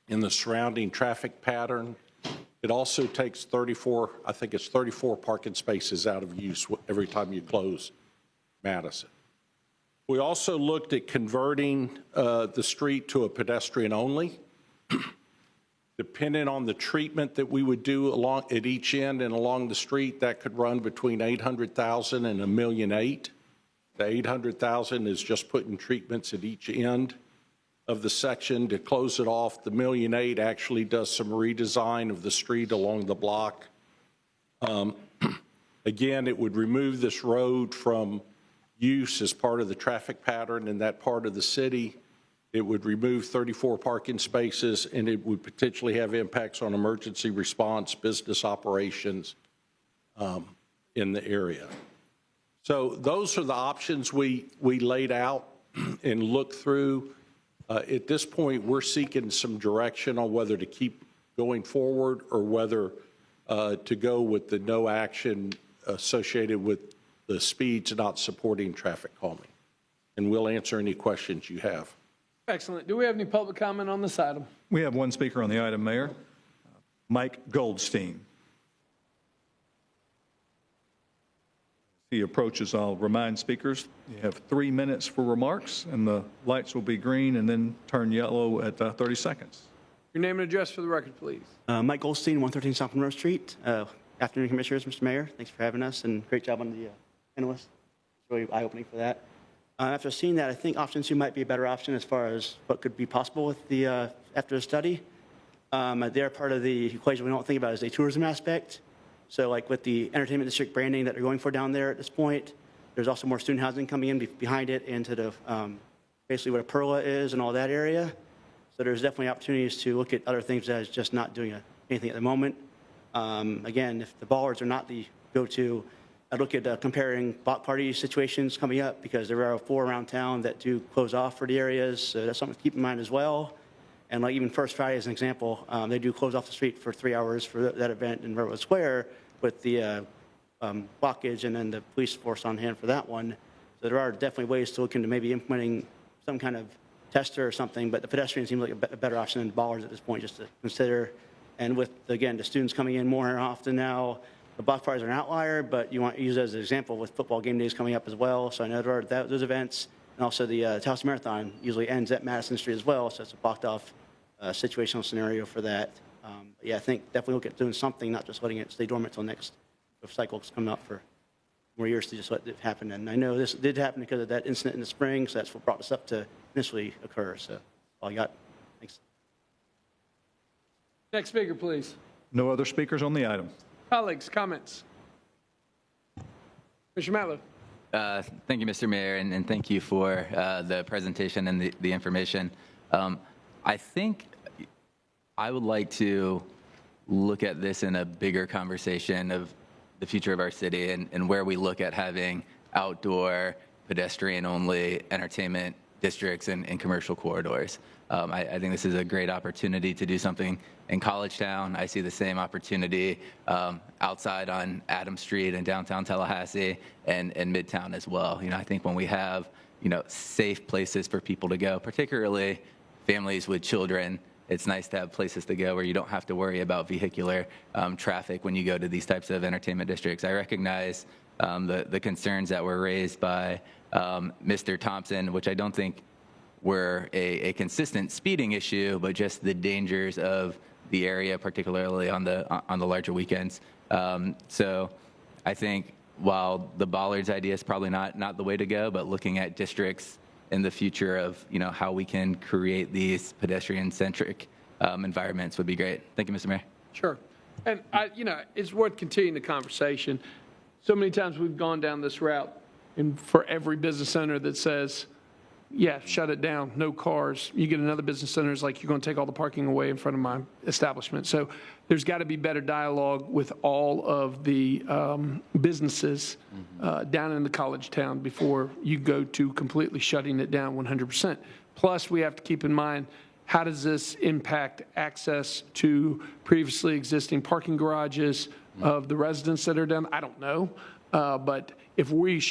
in the surrounding traffic pattern. It also takes 34 parking spaces out of use every time you close Madison. We also looked at converting the street to a pedestrian only. Depending on the treatment that we would do along at each end and along the street, that could run between $800,000 and $1.8 million. The $800,000 is just putting treatments at each end of the section to close it off. The $1.8 million actually does some redesign of the street along the block. Again, it would remove this road from use as part of the traffic pattern in that part of the city. It would remove 34 parking spaces, and it would potentially have impacts on emergency response, business operations in the area. So those are the options we laid out and looked through. At this point, we're seeking some direction on whether to keep going forward or whether to go with the no action associated with the speeds not supporting traffic calming. And we'll answer any questions you have. Excellent. Do we have any public comment on this item? We have one speaker on the item, Mayor. Mike Goldstein. He approaches, I'll remind speakers, you have 3 minutes for remarks, and the lights will be green and then turn yellow at 30 seconds. Your name and address for the record, please. Mike Goldstein, 113 South Monroe Street. Afternoon, Commissioners, Mr. Mayor. Thanks for having us, and great job on the panelists. It's really eye-opening for that. After seeing that, I think option 2 might be a better option as far as what could be possible with the after the study. They're part of the equation we don't think about is the tourism aspect. So like with the entertainment district branding that they're going for down there at this point, there's also more student housing coming in behind it into the basically what a perla is and all that area. So there's definitely opportunities to look at other things as just not doing anything at the moment. Again, if the bollards are not the go-to, I'd look at comparing block party situations coming up because there are 4 around town that do close off for the areas. So that's something to keep in mind as well. And like even First Friday as an example, they do close off the street for 3 hours for that event in Railroad Square with the blockage and then the police force on hand for that one. So there are definitely ways to look into maybe implementing some kind of tester or something, but the pedestrian seems like a better option than bollards at this point just to consider. And with, again, the students coming in more often now, the block parties are an outlier, but you want to use it as an example with football game days coming up as well. So I know there are those events. And also the Tallahassee Marathon usually ends at Madison Street as well, so it's a blocked off situational scenario for that. Yeah, I think definitely look at doing something, not just letting it stay dormant until next cycle's coming up for more years to just let it happen. And I know this did happen because of that incident in the spring, so that's what brought us up to initially occur. So all I got. Thanks. Next speaker, please. No other speakers on the item. Colleagues, comments? Mr. Matlow. Thank you, Mr. Mayor, and thank you for the presentation and the information. I think I would like to look at this in a bigger conversation of the future of our city and where we look at having outdoor, pedestrian-only entertainment districts and commercial corridors. I think this is a great opportunity to do something in College Town. I see the same opportunity outside on Adams Street in downtown Tallahassee and Midtown as well. You know, I think when we have safe places for people to go, particularly families with children. It's nice to have places to go where you don't have to worry about vehicular traffic when you go to these types of entertainment districts. I recognize the concerns that were raised by Mr. Thompson, which I don't think were a consistent speeding issue, but just the dangers of the area, particularly on the larger weekends. So I think while the bollards idea is probably not the way to go, but looking at districts in the future of how we can create these pedestrian-centric environments would be great. Thank you, Mr. Mayor. Sure. And, it's worth continuing the conversation. So many times we've gone down this route, and for every business owner that says, yeah, shut it down, no cars, you get another business owner who's like, you're going to take all the parking away in front of my establishment. So there's got to be better dialogue with all of the businesses down in the college town before you go to completely shutting it down 100%. Plus, we have to keep in mind, how does this impact access to previously existing parking garages of the residents that are down? I don't know. But if we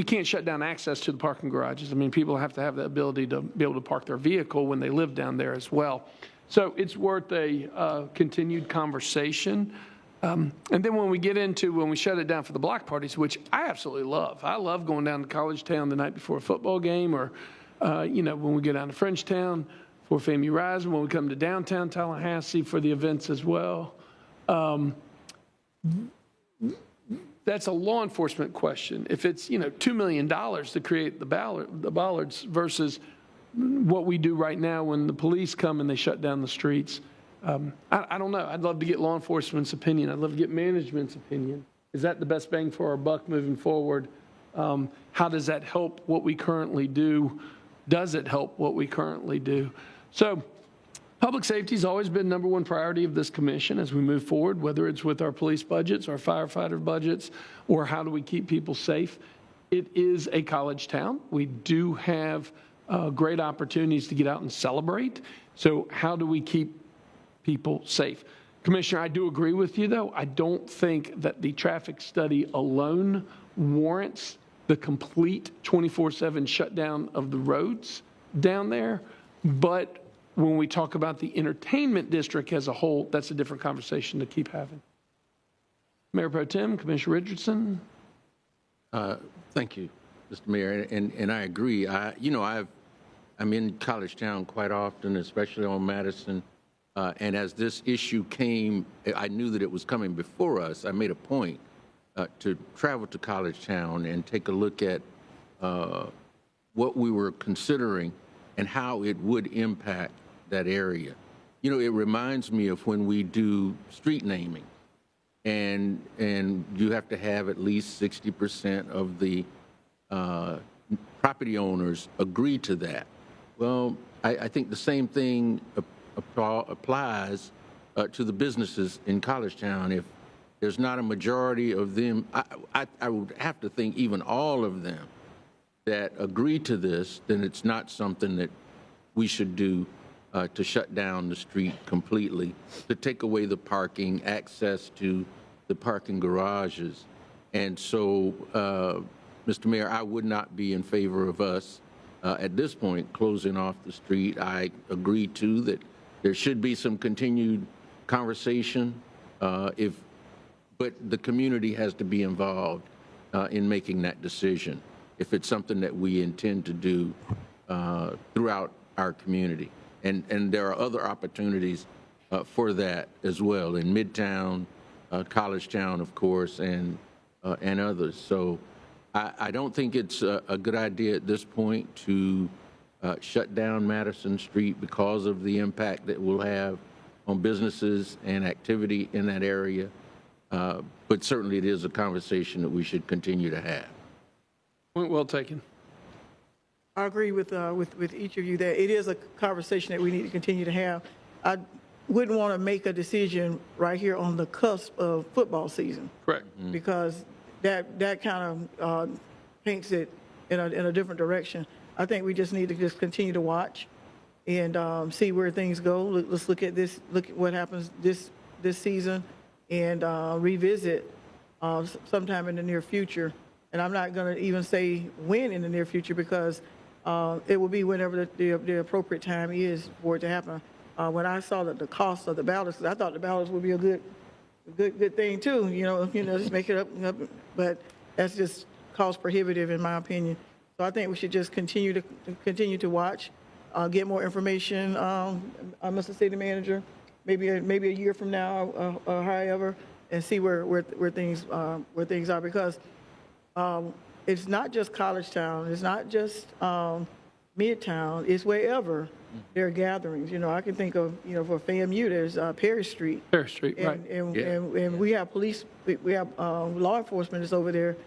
can't shut down access to the parking garages. I mean, people have to have the ability to be able to park their vehicle when they live down there as well. So it's worth a continued conversation. And then when we shut it down for the block parties, which I absolutely love. I love going down to College Town the night before a football game, or, when we go down to Frenchtown for FAMU Rising, when we come to downtown Tallahassee for the events as well. That's a law enforcement question. If it's, $2 million to create the bollards versus what we do right now when the police come and they shut down the streets, I don't know. I'd love to get law enforcement's opinion. I'd love to get management's opinion. Is that the best bang for our buck moving forward? How does that help what we currently do? Does it help what we currently do? So public safety has always been number one priority of this commission as we move forward, whether it's with our police budgets, our firefighter budgets, or how do we keep people safe. It is a college town. We do have great opportunities to get out and celebrate. So how do we keep people safe? Commissioner, I do agree with you, though. I don't think that the traffic study alone warrants the complete 24/7 shutdown of the roads down there. But when we talk about the entertainment district as a whole, that's a different conversation to keep having. Mayor Pro Tem, Commissioner Richardson. Thank you, Mr. Mayor, and I agree. I'm in College Town quite often, especially on Madison, and as this issue came, I knew that it was coming before us. I made a point to travel to College Town and take a look at what we were considering and how it would impact that area. It reminds me of when we do street naming, and you have to have at least 60% of the property owners agree to that. Well, I think the same thing applies to the businesses in College Town. If there's not a majority of them, I would have to think even all of them that agree to this, then it's not something that we should do to shut down the street completely, to take away the parking, access to the parking garages. And so, Mr. Mayor, I would not be in favor of us, at this point, closing off the street. I agree, too, that there should be some continued conversation, but the community has to be involved in making that decision if it's something that we intend to do throughout our community. And there are other opportunities for that as well in Midtown, College Town, of course, and others. So I don't think it's a good idea at this point to shut down Madison Street because of the impact that we'll have on businesses and activity in that area. But certainly it is a conversation that we should continue to have. Point well taken. I agree with each of you that it is a conversation that we need to continue to have. I wouldn't want to make a decision right here on the cusp of football season. Correct. Because that kind of paints it in a different direction. I think we just need to just continue to watch and see where things go. Let's look at this. Look at what happens this season, and revisit sometime in the near future and I'm not going to even say when in the near future because it will be whenever the appropriate time is for it to happen. When I saw that the cost of the ballots, 'cause I thought the ballots would be a good thing too, just make it up, but that's just cost prohibitive in my opinion. So I think we should just continue to watch, get more information, Mr. City Manager, maybe a year from now, or however, and see where things are because it's not just College Town, it's not just Midtown, it's wherever there are gatherings. I can think of, for FAMU, there's Parish Street. Parish Street, right. And we have police, we have law enforcement is over there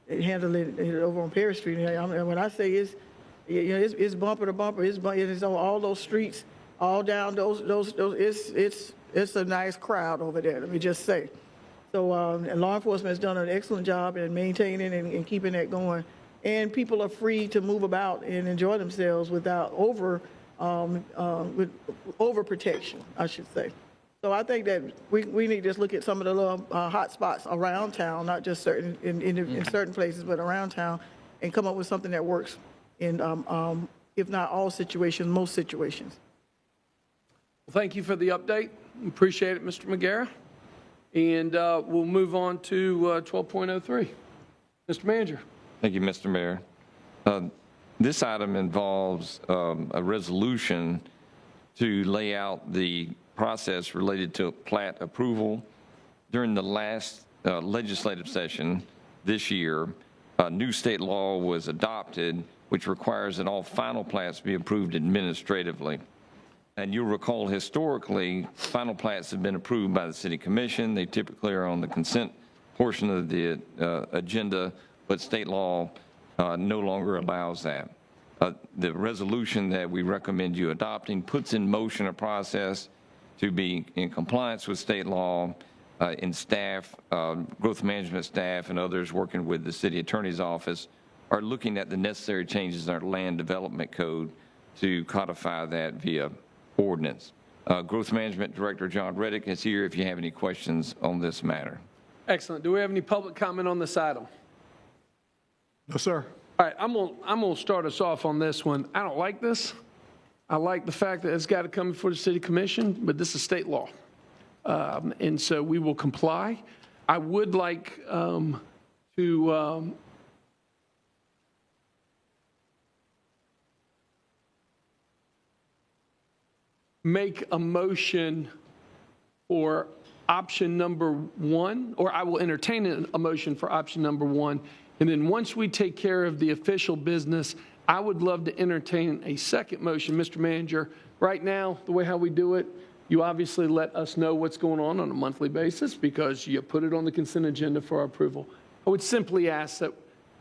handling it over on Parish Street. And when I say it's bumper to bumper, it's on all those streets, all down those it's a nice crowd over there, let me just say. So and law enforcement has done an excellent job in maintaining and keeping that going. And people are free to move about and enjoy themselves without with overprotection, I should say. So I think that we need to just look at some of the little hot spots around town, not just in certain places, but around town, and come up with something that works in, if not all situations, most situations. Well, thank you for the update. Appreciate it, Mr. McGarrett. And we'll move on to 12.03. Mr. Manager. Thank you, Mr. Mayor. This item involves a resolution to lay out the process related to plat approval. During the last legislative session this year, a new state law was adopted which requires that all final plats be approved administratively. And you'll recall historically, final plats have been approved by the City Commission. They typically are on the consent portion of the agenda, but state law no longer allows that. The resolution that we recommend you adopting puts in motion a process to be in compliance with state law, in staff, growth management staff and others working with the city attorney's office are looking at the necessary changes in our land development code to codify that via ordinance. Growth Management Director John Reddick is here if you have any questions on this matter. Excellent. Do we have any public comment on this item? No, sir. All right, I'm gonna start us off on this one. I don't like this. I like the fact that it's got to come before the City Commission, but this is state law. And so we will comply. I would like to make a motion for option number 1, or I will entertain a motion for option number 1. And then once we take care of the official business, I would love to entertain a second motion, Mr. Manager. Right now, the way how we do it, you obviously let us know what's going on a monthly basis because you put it on the consent agenda for our approval. I would simply ask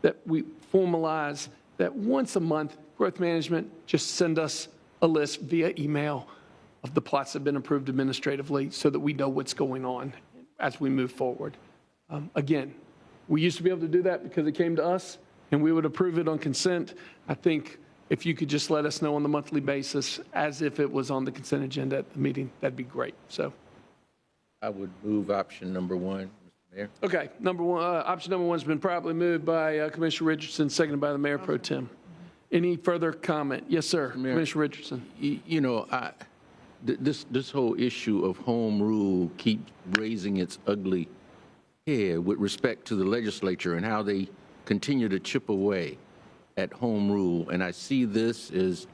that we formalize that once a month, Growth Management just send us a list via email of the plots that have been approved administratively so that we know what's going on as we move forward. Again, we used to be able to do that because it came to us and we would approve it on consent. I think if you could just let us know on the monthly basis as if it was on the consent agenda at the meeting, that'd be great. So I would move option number 1, Mr. Mayor. Okay, option number 1 has been properly moved by Commissioner Richardson, seconded by the Mayor Pro Tem. Any further comment? Yes, sir. Commissioner Richardson. This whole issue of home rule keeps raising its ugly head with respect to the legislature and how they continue to chip away at home rule. And I see this as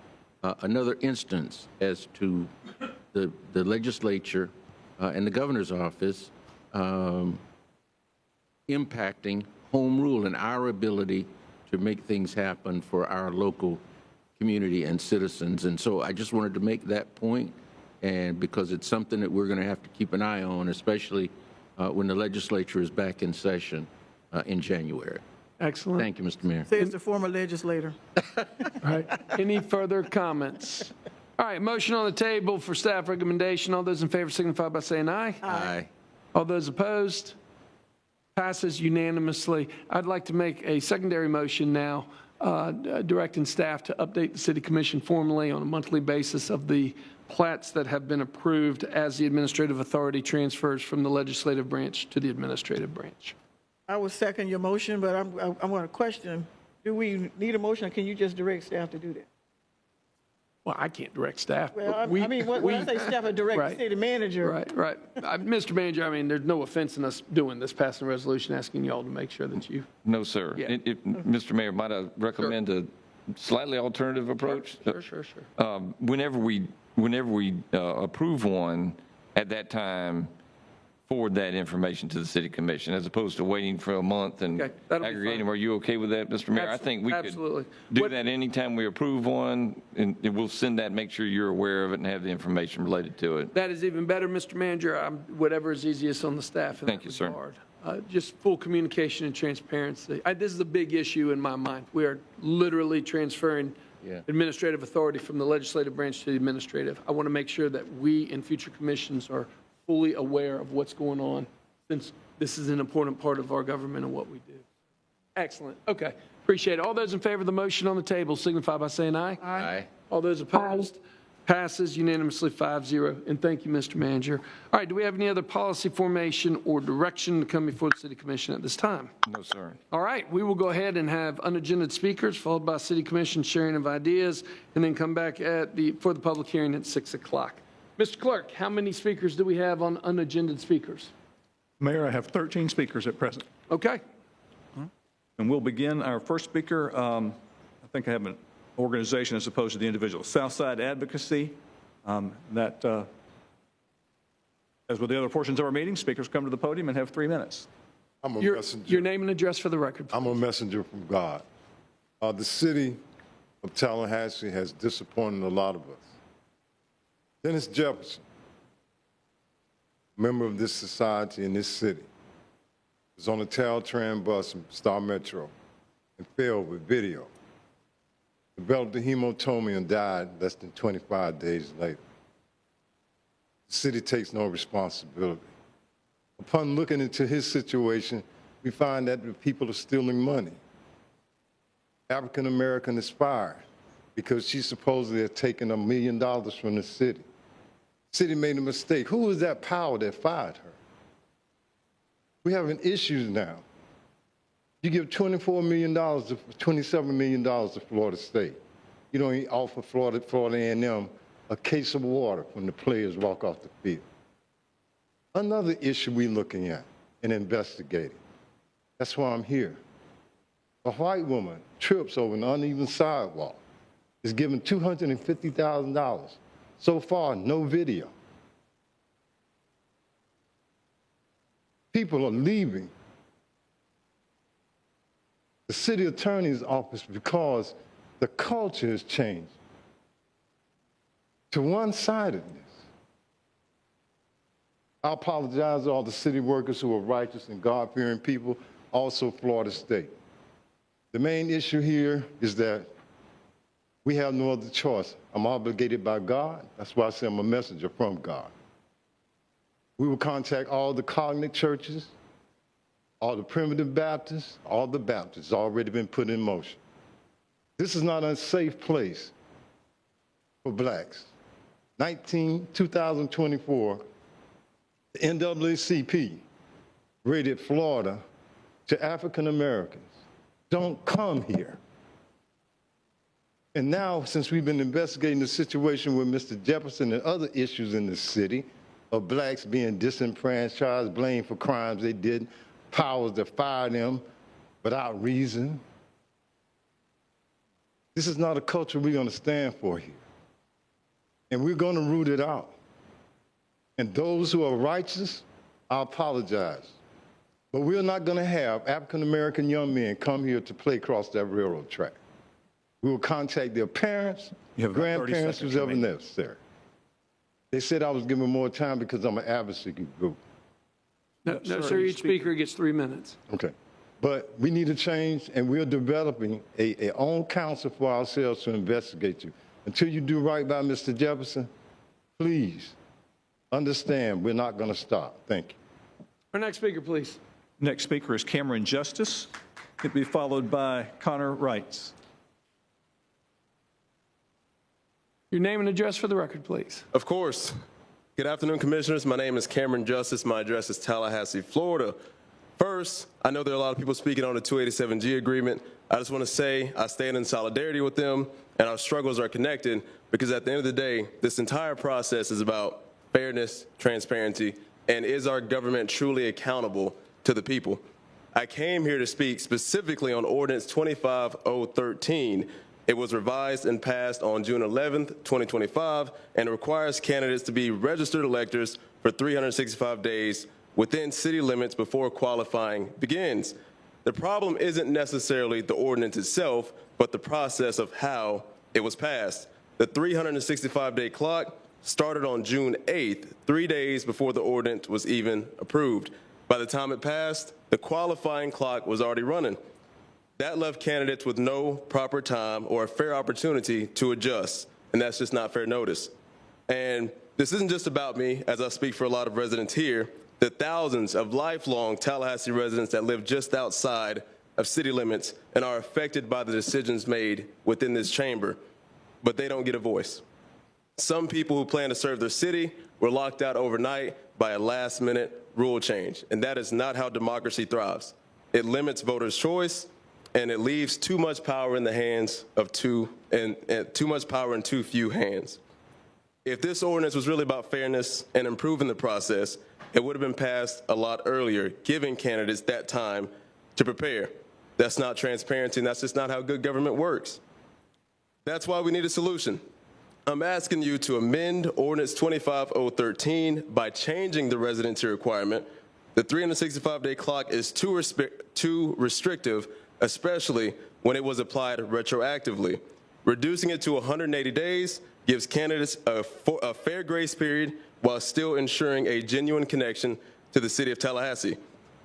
another instance as to the legislature and the governor's office impacting home rule and our ability to make things happen for our local community and citizens. And so I just wanted to make that point, and because it's something that we're going to have to keep an eye on, especially when the legislature is back in session in January. Excellent. Thank you, Mr. Mayor. Says the former legislator. All right. Any further comments? All right. Motion on the table for staff recommendation. All those in favor signify by saying aye. Aye. All those opposed? Passes unanimously. I'd like to make a secondary motion now directing staff to update the City Commission formally on a monthly basis of the plats that have been approved as the administrative authority transfers from the legislative branch to the administrative branch. I will second your motion, but I'm going to question, do we need a motion, or can you just direct staff to do that? Well, I can't direct staff. Well, but I mean, when I say staff, I direct the city manager. Right. Mr. Manager, I mean, there's no offense in us doing this, passing a resolution, asking y'all to make sure that you. No, sir. Yeah. Mr. Mayor, might I recommend a slightly alternative approach? Sure. Whenever we approve one, at that time, forward that information to the city commission, as opposed to waiting for a month and Okay, that'll be aggregating. fine. Are you okay with that, Mr. Mayor? I think we Absolutely. could do that anytime we approve one, and we'll send that, make sure you're aware of it and have the information related to it. That is even better, Mr. Manager. Whatever is easiest on the staff in Thank that you, sir. regard. Just full communication and transparency. This is a big issue in my mind. We are literally transferring administrative authority from the legislative branch to the administrative. I want to make sure that we in future commissions are fully aware of what's going on, since this is an important part of our government and what we do. Excellent. Okay. Appreciate it. All those in favor of the motion on the table signify by saying aye. Aye. All those opposed? Passes unanimously 5-0. And thank you, Mr. Manager. All right. Do we have any other policy formation or direction to come before the City Commission at this time? No, sir. All right. We will go ahead and have unagended speakers, followed by City Commission sharing of ideas, and then come back for the public hearing at 6 o'clock. Mr. Clerk, how many speakers do we have on unagended speakers? Mayor, I have 13 speakers at present. Okay. And we'll begin our first speaker. I think I have an organization as opposed to the individual. Southside Advocacy. As with the other portions of our meeting, speakers come to the podium and have 3 minutes. I'm a messenger. Your name and address for the record, please. I'm a messenger from God. The city of Tallahassee has disappointed a lot of us. Dennis Jefferson, member of this society in this city, was on a Caltran bus in Star Metro and fell with video. Developed a hematoma and died less than 25 days later. The city takes no responsibility. Upon looking into his situation, we find that the people are stealing money. African American is fired because she supposedly had taken $1 million from the city. City made a mistake. Who was that power that fired her? We're having issues now. You give $24 million, $27 million to Florida State. You don't offer Florida A&M a case of water when the players walk off the field. Another issue we're looking at and investigating. That's why I'm here. A white woman trips over an uneven sidewalk, is given $250,000. So far, no video. People are leaving the city attorney's office because the culture has changed to one-sidedness. I apologize to all the city workers who are righteous and God-fearing people, also Florida State. The main issue here is that we have no other choice. I'm obligated by God. That's why I say I'm a messenger from God. We will contact all the cognate churches, all the primitive Baptists, all the Baptists already been put in motion. This is not a safe place for blacks. 2024, the NAACP rated Florida to African Americans. Don't come here. And now, since we've been investigating the situation with Mr. Jefferson and other issues in the city of blacks being disenfranchised, blamed for crimes they did, powers that fire them without reason. This is not a culture we're going to stand for here. And we're going to root it out. And those who are righteous, I apologize. But we're not going to have African-American young men come here to play across that railroad track. We will contact their parents, grandparents, who's ever necessary. They said I was given more time because I'm an advocacy group. No, sir, each speaker gets 3 minutes. Okay. But we need to change, and we're developing a own council for ourselves to investigate you. Until you do right by Mr. Jefferson, please understand we're not going to stop. Thank you. Our next speaker, please. Next speaker is Cameron Justice. He'll be followed by Connor Wrights. Your name and address for the record, please. Of course. Good afternoon, Commissioners. My name is Cameron Justice. My address is Tallahassee, Florida, First, I know there are a lot of people speaking on the 287G agreement. I just want to say I stand in solidarity with them, and our struggles are connected because at the end of the day, this entire process is about fairness, transparency, and is our government truly accountable to the people? I came here to speak specifically on Ordinance 25013. It was revised and passed on June 11th, 2025, and it requires candidates to be registered electors for 365 days within city limits before qualifying begins. The problem isn't necessarily the ordinance itself, but the process of how it was passed. The 365-day clock started on June 8th, 3 days before the ordinance was even approved. By the time it passed, the qualifying clock was already running. That left candidates with no proper time or a fair opportunity to adjust, and that's just not fair notice. And this isn't just about me, as I speak for a lot of residents here. The thousands of lifelong Tallahassee residents that live just outside of city limits and are affected by the decisions made within this chamber, but they don't get a voice. Some people who plan to serve their city were locked out overnight by a last-minute rule change, and that is not how democracy thrives. It limits voters' choice, and it leaves too much power in the hands of too much power in too few hands. If this ordinance was really about fairness and improving the process, it would have been passed a lot earlier, giving candidates that time to prepare. That's not transparency, and that's just not how good government works. That's why we need a solution. I'm asking you to amend Ordinance 25013 by changing the residency requirement. The 365-day clock is too restrictive, especially when it was applied retroactively. Reducing it to 180 days gives candidates a fair grace period while still ensuring a genuine connection to the city of Tallahassee.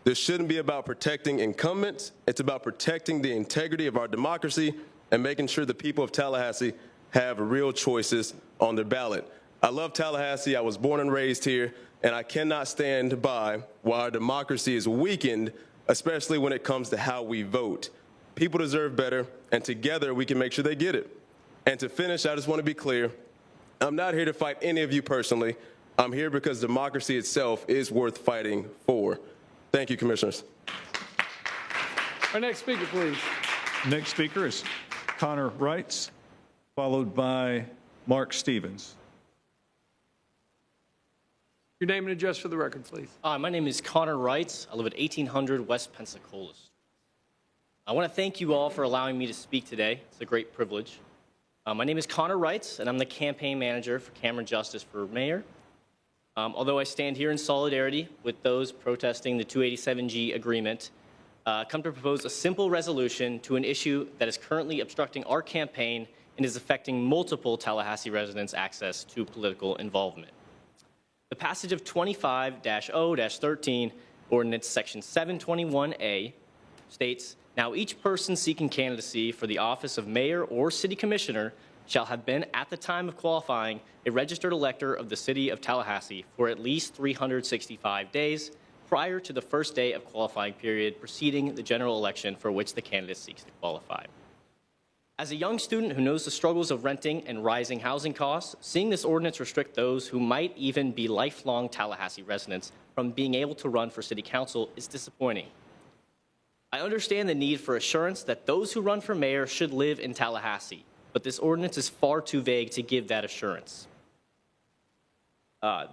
This shouldn't be about protecting incumbents. It's about protecting the integrity of our democracy and making sure the people of Tallahassee have real choices on their ballot. I love Tallahassee. I was born and raised here, and I cannot stand by while our democracy is weakened, especially when it comes to how we vote. People deserve better, and together we can make sure they get it. And to finish, I just want to be clear. I'm not here to fight any of you personally. I'm here because democracy itself is worth fighting for. Thank you, Commissioners. Our next speaker, please. Next speaker is Connor Wrights, followed by Mark Stevens. Your name and address for the record, please. My name is Connor Wrights. I live at 1800 West Pensacola Street. I want to thank you all for allowing me to speak today. It's a great privilege. My name is Connor Wrights, and I'm the campaign manager for Cameron Justice for mayor. Although I stand here in solidarity with those protesting the 287G agreement, come to propose a simple resolution to an issue that is currently obstructing our campaign and is affecting multiple Tallahassee residents' access to political involvement. The passage of 25-0-13, Ordinance Section 721A, states, "Now each person seeking candidacy for the office of mayor or city commissioner shall have been, at the time of qualifying, a registered elector of the city of Tallahassee for at least 365 days prior to the first day of qualifying period preceding the general election for which the candidate seeks to qualify." As a young student who knows the struggles of renting and rising housing costs, seeing this ordinance restrict those who might even be lifelong Tallahassee residents from being able to run for city council is disappointing. I understand the need for assurance that those who run for mayor should live in Tallahassee, but this ordinance is far too vague to give that assurance.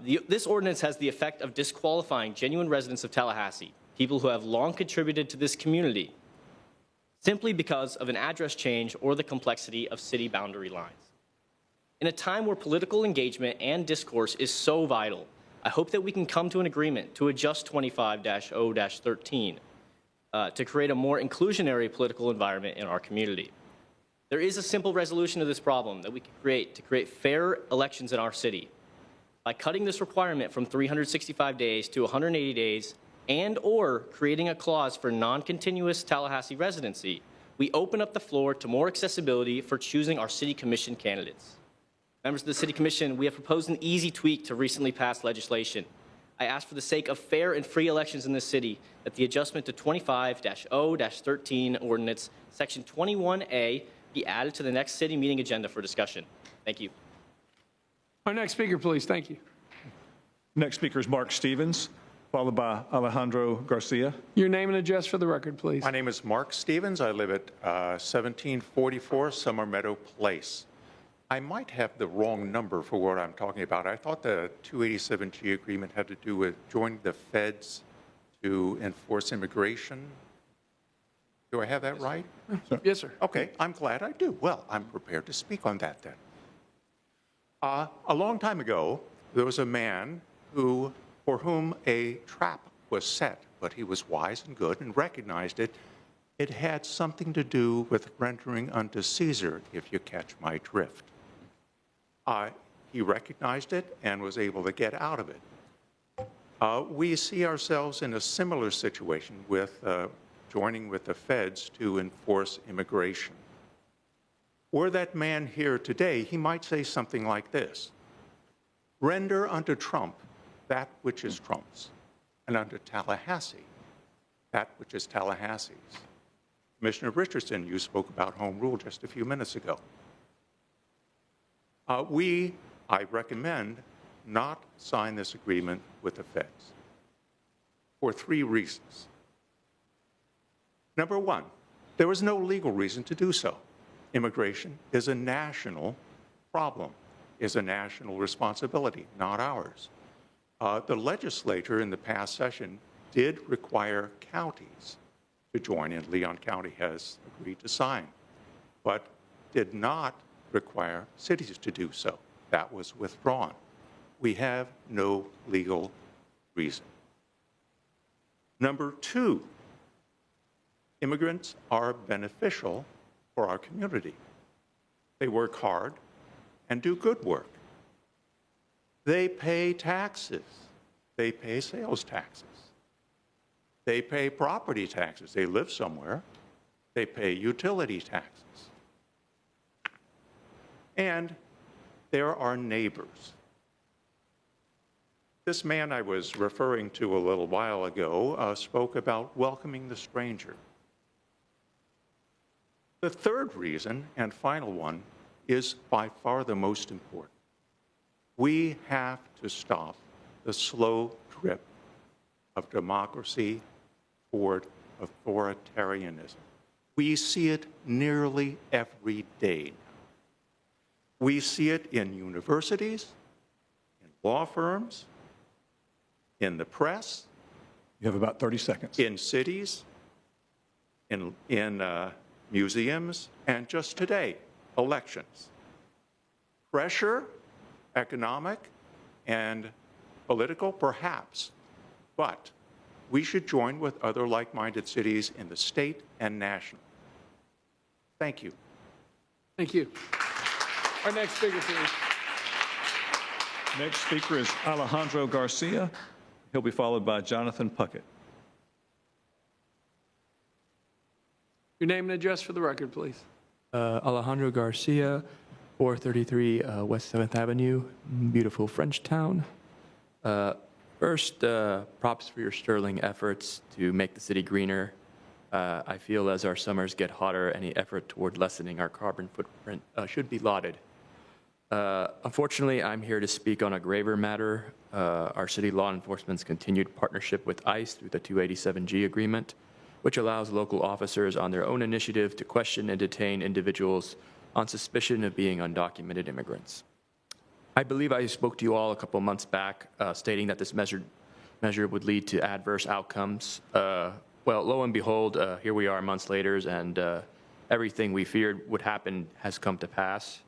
This ordinance has the effect of disqualifying genuine residents of Tallahassee, people who have long contributed to this community, simply because of an address change or the complexity of city boundary lines. In a time where political engagement and discourse is so vital, I hope that we can come to an agreement to adjust 25-0-13 to create a more inclusionary political environment in our community. There is a simple resolution to this problem that we can create to create fair elections in our city. By cutting this requirement from 365 days to 180 days and or creating a clause for non-continuous Tallahassee residency, we open up the floor to more accessibility for choosing our city commission candidates. Members of the city commission, we have proposed an easy tweak to recently passed legislation. I ask for the sake of fair and free elections in this city that the adjustment to 25-0-13 ordinance section 21A be added to the next city meeting agenda for discussion. Thank you. Our next speaker, please. Thank you. Next speaker is Mark Stevens, followed by Alejandro Garcia. Your name and address for the record, please. My name is Mark Stevens. I live at 1744 Summer Meadow Place. I might have the wrong number for what I'm talking about. I thought the 287G agreement had to do with joining the feds to enforce immigration. Do I have that right? Yes, sir. Okay, I'm glad I do. Well, I'm prepared to speak on that then. A long time ago, there was a man for whom a trap was set, but he was wise and good and recognized it. It had something to do with rendering unto Caesar, if you catch my drift. He recognized it and was able to get out of it. We see ourselves in a similar situation with joining with the feds to enforce immigration. Were that man here today, he might say something like this: render unto Trump that which is Trump's, and unto Tallahassee that which is Tallahassee's. Commissioner Richardson, you spoke about home rule just a few minutes ago. I recommend not sign this agreement with the feds for 3 reasons. Number 1, there was no legal reason to do so. Immigration is a national problem, is a national responsibility, not ours. The legislature in the past session did require counties to join in. Leon County has agreed to sign, but did not require cities to do so. That was withdrawn. We have no legal reason. Number 2, immigrants are beneficial for our community. They work hard and do good work. They pay taxes. They pay sales taxes. They pay property taxes. They live somewhere. They pay utility taxes. And they're our neighbors. This man I was referring to a little while ago spoke about welcoming the stranger. The third reason, and final one, is by far the most important. We have to stop the slow drip of democracy toward authoritarianism. We see it nearly every day now. We see it in universities, in law firms, in the press. You have about 30 seconds. In cities, in museums, and just today, elections. Pressure, economic and political, perhaps, but we should join with other like-minded cities in the state and national. Thank you. Thank you. Our next speaker, please. Next speaker is Alejandro Garcia. He'll be followed by Jonathan Puckett. Your name and address for the record, please. Alejandro Garcia, 433 West 7th Avenue, beautiful French town. First, props for your sterling efforts to make the city greener. I feel as our summers get hotter, any effort toward lessening our carbon footprint should be lauded. Unfortunately, I'm here to speak on a graver matter. Our city law enforcement's continued partnership with ICE through the 287G agreement, which allows local officers on their own initiative to question and detain individuals on suspicion of being undocumented immigrants. I believe I spoke to you all a couple months back stating that this measure would lead to adverse outcomes. Well, lo and behold, here we are months later, and everything we feared would happen has come to pass.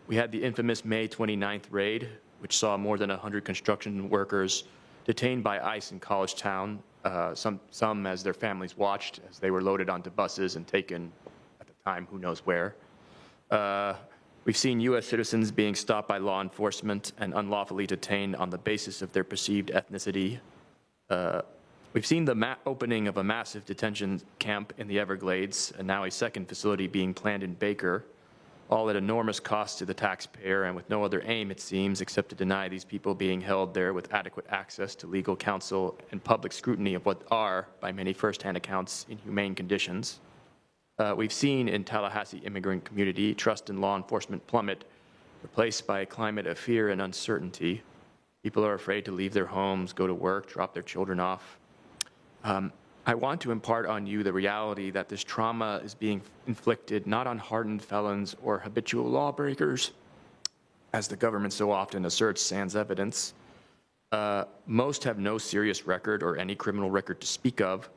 We had the infamous May 29th raid, which saw more than 100 construction workers detained by ICE in College Town, some as their families watched as they were loaded onto buses and taken, at the time, who knows where. We've seen U.S. citizens being stopped by law enforcement and unlawfully detained on the basis of their perceived ethnicity. We've seen the opening of a massive detention camp in the Everglades, and now a second facility being planned in Baker, all at enormous cost to the taxpayer and with no other aim, it seems, except to deny these people being held there with adequate access to legal counsel and public scrutiny of what are, by many firsthand accounts, inhumane conditions. We've seen in Tallahassee immigrant community trust in law enforcement plummet, replaced by a climate of fear and uncertainty. People are afraid to leave their homes, go to work, drop their children off. I want to impart on you the reality that this trauma is being inflicted not on hardened felons or habitual lawbreakers, as the government so often asserts sans evidence. Most have no serious record or any criminal record to speak of.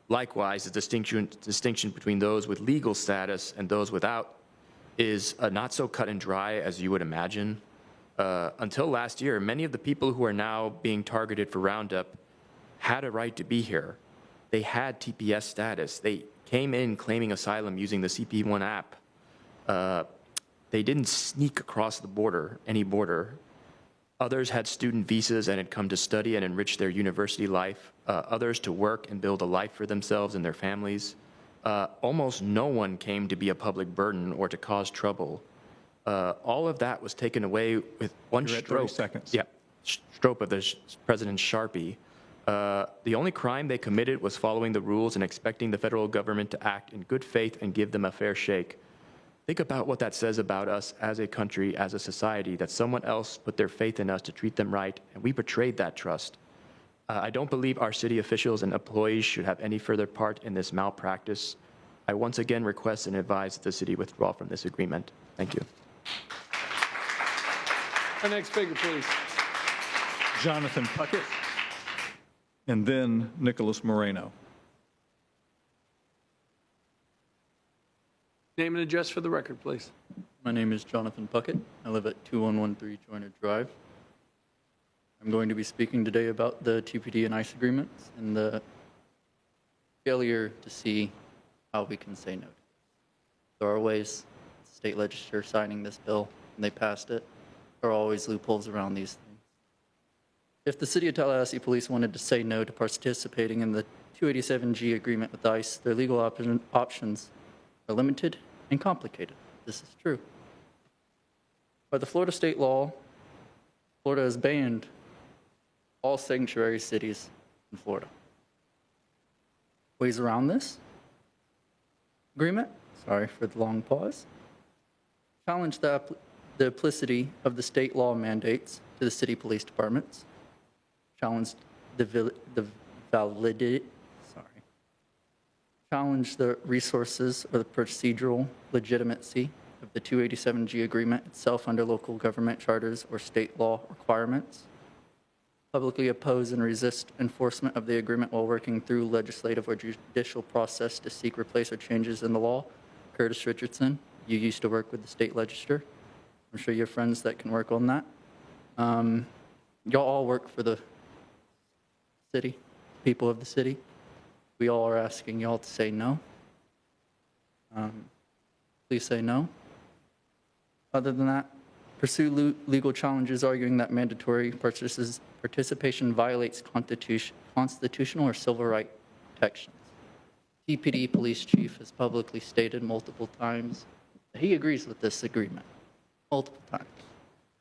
Likewise, the distinction between those with legal status and those without is not so cut and dry as you would imagine. Until last year, many of the people who are now being targeted for Roundup had a right to be here. They had TPS status. They came in claiming asylum using the CP1 app. They didn't sneak across the border, any border. Others had student visas and had come to study and enrich their university life. Others to work and build a life for themselves and their families. Almost no one came to be a public burden or to cause trouble. All of that was taken away with one You're at stroke. 30 seconds. Yeah, stroke of the President's Sharpie. The only crime they committed was following the rules and expecting the federal government to act in good faith and give them a fair shake. Think about what that says about us as a country, as a society, that someone else put their faith in us to treat them right, and we betrayed that trust. I don't believe our city officials and employees should have any further part in this malpractice. I once again request and advise that the city withdraw from this agreement. Thank you. Our next speaker, please. Jonathan Puckett, and then Nicholas Moreno. Name and address for the record, please. My name is Jonathan Puckett. I live at 2113 Joyner Drive. I'm going to be speaking today about the TPD and ICE agreements and the failure to see how we can say no. There are ways, the state legislature signing this bill, and they passed it. There are always loopholes around these things. If the City of Tallahassee Police wanted to say no to participating in the 287G agreement with ICE, their legal options are limited and complicated. This is true. By the Florida state law, Florida has banned all sanctuary cities in Florida. Ways around this agreement, sorry for the long pause, challenge the applicity of the state law mandates to the city police departments, challenge the validity, challenge the resources or the procedural legitimacy of the 287G agreement itself under local government charters or state law requirements, publicly oppose and resist enforcement of the agreement while working through legislative or judicial process to seek replace or changes in the law. Curtis Richardson, you used to work with the state legislature. I'm sure you have friends that can work on that. Y'all all work for the city, people of the city. We all are asking y'all to say no. Please say no. Other than that, pursue legal challenges arguing that mandatory participation violates constitutional or civil right protections. TPD police chief has publicly stated multiple times that he agrees with this agreement, multiple times.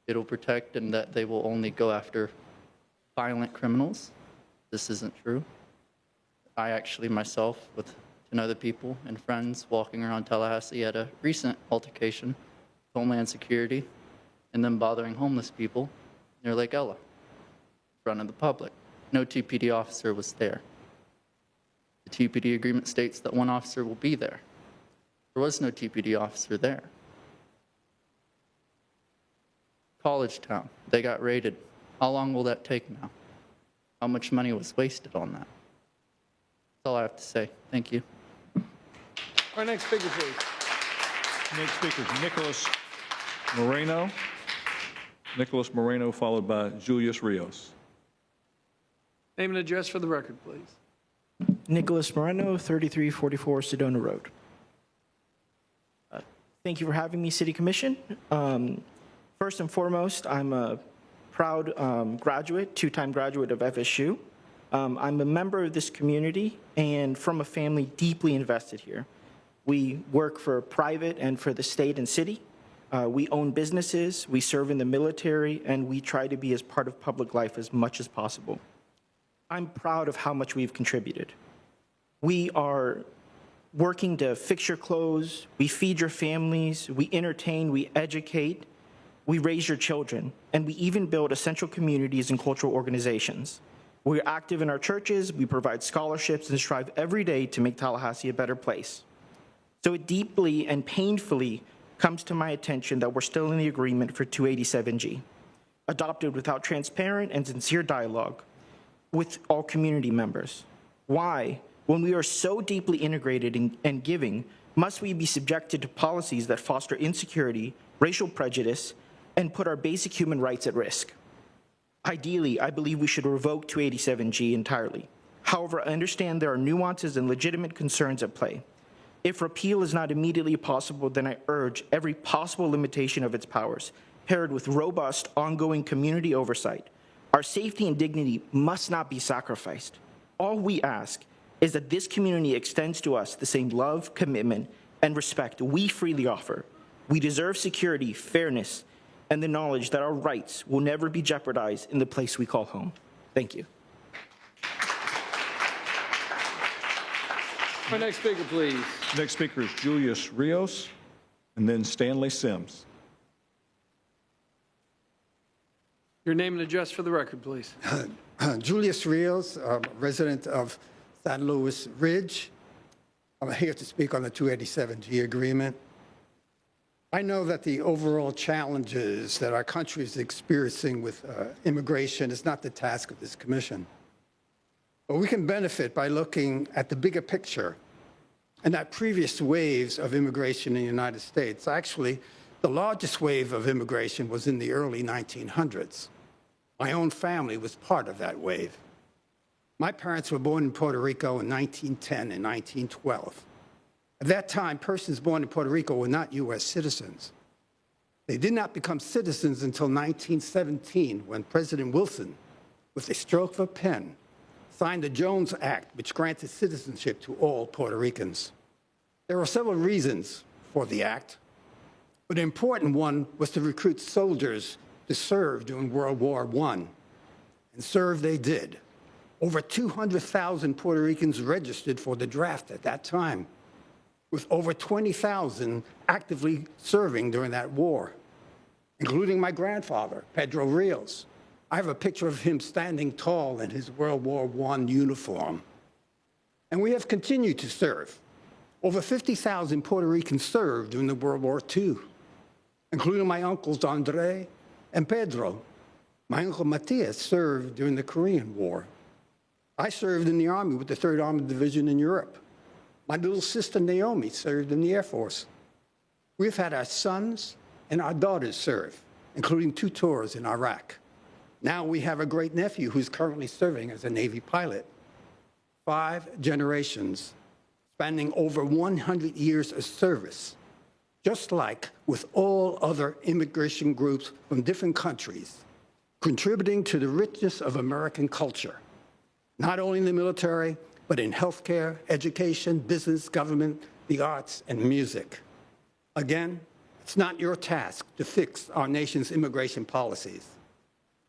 It'll protect and that they will only go after violent criminals. This isn't true. I actually myself, with 10 other people and friends walking around Tallahassee, had a recent altercation with Homeland Security and them bothering homeless people near Lake Ella in front of the public. No TPD officer was there. The TPD agreement states that one officer will be there. There was no TPD officer there. College Town, they got raided. How long will that take now? How much money was wasted on that? That's all I have to say. Thank you. Our next speaker, please. Next speaker is Nicholas Moreno. Nicholas Moreno, followed by Julius Rios. Name and address for the record, please. Nicholas Moreno, 3344 Sedona Road. Thank you for having me, City Commission. First and foremost, I'm a proud graduate, two-time graduate of FSU. I'm a member of this community and from a family deeply invested here. We work for private and for the state and city. We own businesses, we serve in the military, and we try to be as part of public life as much as possible. I'm proud of how much we've contributed. We are working to fix your clothes, we feed your families, we entertain, we educate. We raise your children, and we even build essential communities and cultural organizations. We're active in our churches, we provide scholarships, and strive every day to make Tallahassee a better place. So it deeply and painfully comes to my attention that we're still in the agreement for 287G, adopted without transparent and sincere dialogue with all community members. Why, when we are so deeply integrated and giving, must we be subjected to policies that foster insecurity, racial prejudice, and put our basic human rights at risk? Ideally, I believe we should revoke 287G entirely. However, I understand there are nuances and legitimate concerns at play. If repeal is not immediately possible, then I urge every possible limitation of its powers, paired with robust, ongoing community oversight. Our safety and dignity must not be sacrificed. All we ask is that this community extends to us the same love, commitment, and respect we freely offer. We deserve security, fairness, and the knowledge that our rights will never be jeopardized in the place we call home. Thank you. Our next speaker, please. Next speaker is Julius Rios, and then Stanley Sims. Your name and address for the record, please. Julius Rios, resident of San Luis Ridge. I'm here to speak on the 287G agreement. I know that the overall challenges that our country is experiencing with immigration is not the task of this commission. But we can benefit by looking at the bigger picture and at previous waves of immigration in the United States. Actually, the largest wave of immigration was in the early 1900s. My own family was part of that wave. My parents were born in Puerto Rico in 1910 and 1912. At that time, persons born in Puerto Rico were not U.S. citizens. They did not become citizens until 1917, when President Wilson, with a stroke of a pen, signed the Jones Act, which granted citizenship to all Puerto Ricans. There were several reasons for the act, but an important one was to recruit soldiers to serve during World War I, and serve they did. Over 200,000 Puerto Ricans registered for the draft at that time, with over 20,000 actively serving during that war, including my grandfather, Pedro Rios. I have a picture of him standing tall in his World War I uniform. And we have continued to serve. Over 50,000 Puerto Ricans served during the World War II, including my uncles Andre and Pedro. My uncle Matias served during the Korean War. I served in the Army with the 3rd Armored Division in Europe. My little sister Naomi served in the Air Force. We've had our sons and our daughters serve, including 2 tours in Iraq. Now we have a great nephew who's currently serving as a Navy pilot. 5 generations spanning over 100 years of service, just like with all other immigration groups from different countries, contributing to the richness of American culture, not only in the military, but in healthcare, education, business, government, the arts, and music. Again, it's not your task to fix our nation's immigration policies.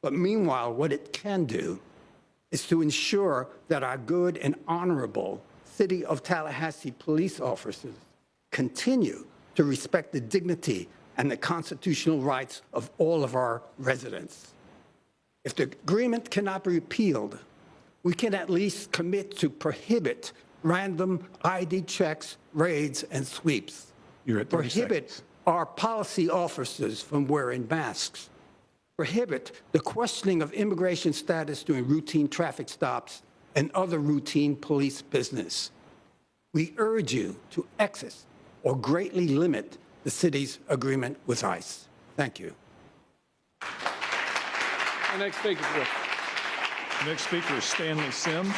But meanwhile, what it can do is to ensure that our good and honorable City of Tallahassee police officers continue to respect the dignity and the constitutional rights of all of our residents. If the agreement cannot be repealed, we can at least commit to prohibit random ID checks, raids, and sweeps. You're at 30 prohibit seconds. Our policy officers from wearing masks. Prohibit the questioning of immigration status during routine traffic stops and other routine police business. We urge you to exit or greatly limit the city's agreement with ICE. Thank you. Our next speaker, please. Next speaker is Stanley Sims.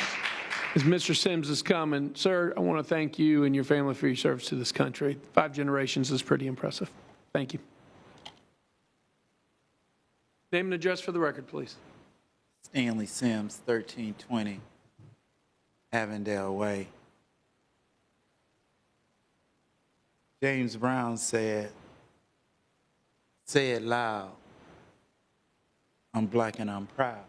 As Mr. Sims is coming, sir, I want to thank you and your family for your service to this country. 5 generations is pretty impressive. Thank you. Name and address for the record, please. Stanley Sims, 1320 Avondale Way. James Brown said, "Say it loud. I'm black and I'm proud."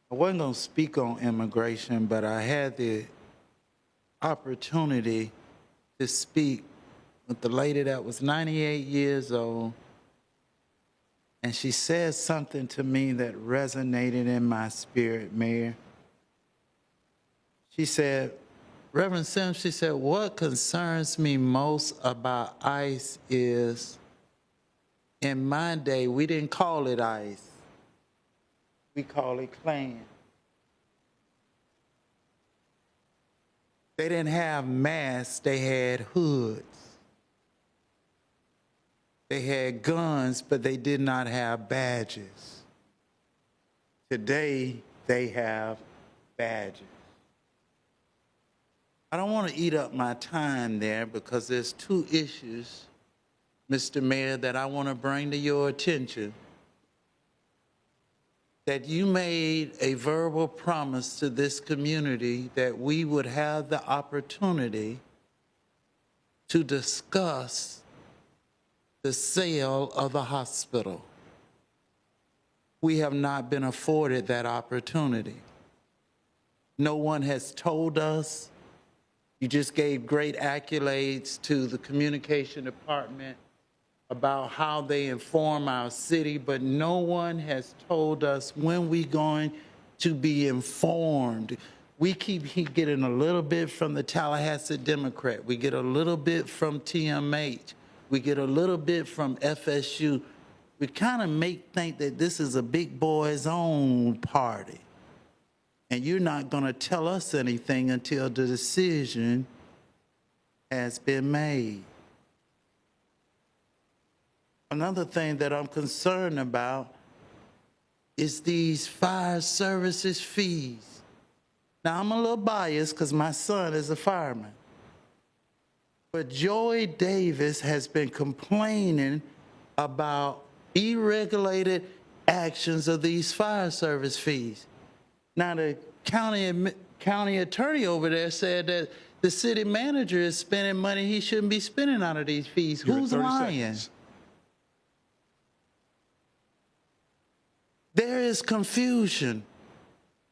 I wasn't going to speak on immigration, but I had the opportunity to speak with the lady that was 98 years old, and she said something to me that resonated in my spirit, Mayor. She said, Reverend Sims, she said, what concerns me most about ICE is, in my day, we didn't call it ICE. We call it Klan. They didn't have masks, they had hoods. They had guns, but they did not have badges. Today, they have badges. I don't want to eat up my time there because there's two issues, Mr. Mayor, that I want to bring to your attention. That you made a verbal promise to this community that we would have the opportunity to discuss the sale of the hospital. We have not been afforded that opportunity. No one has told us. You just gave great accolades to the communication department about how they inform our city, but no one has told us when we're going to be informed. We keep getting a little bit from the Tallahassee Democrat. We get a little bit from TMH. We get a little bit from FSU. We kind of think that this is a big boys own party. And you're not going to tell us anything until the decision has been made. Another thing that I'm concerned about is these fire services fees. Now, I'm a little biased because my son is a fireman. But Joy Davis has been complaining about deregulated actions of these fire service fees. Now, the county attorney over there said that the city manager is spending money he shouldn't be spending out of these fees. Who's lying? Seconds. There is confusion.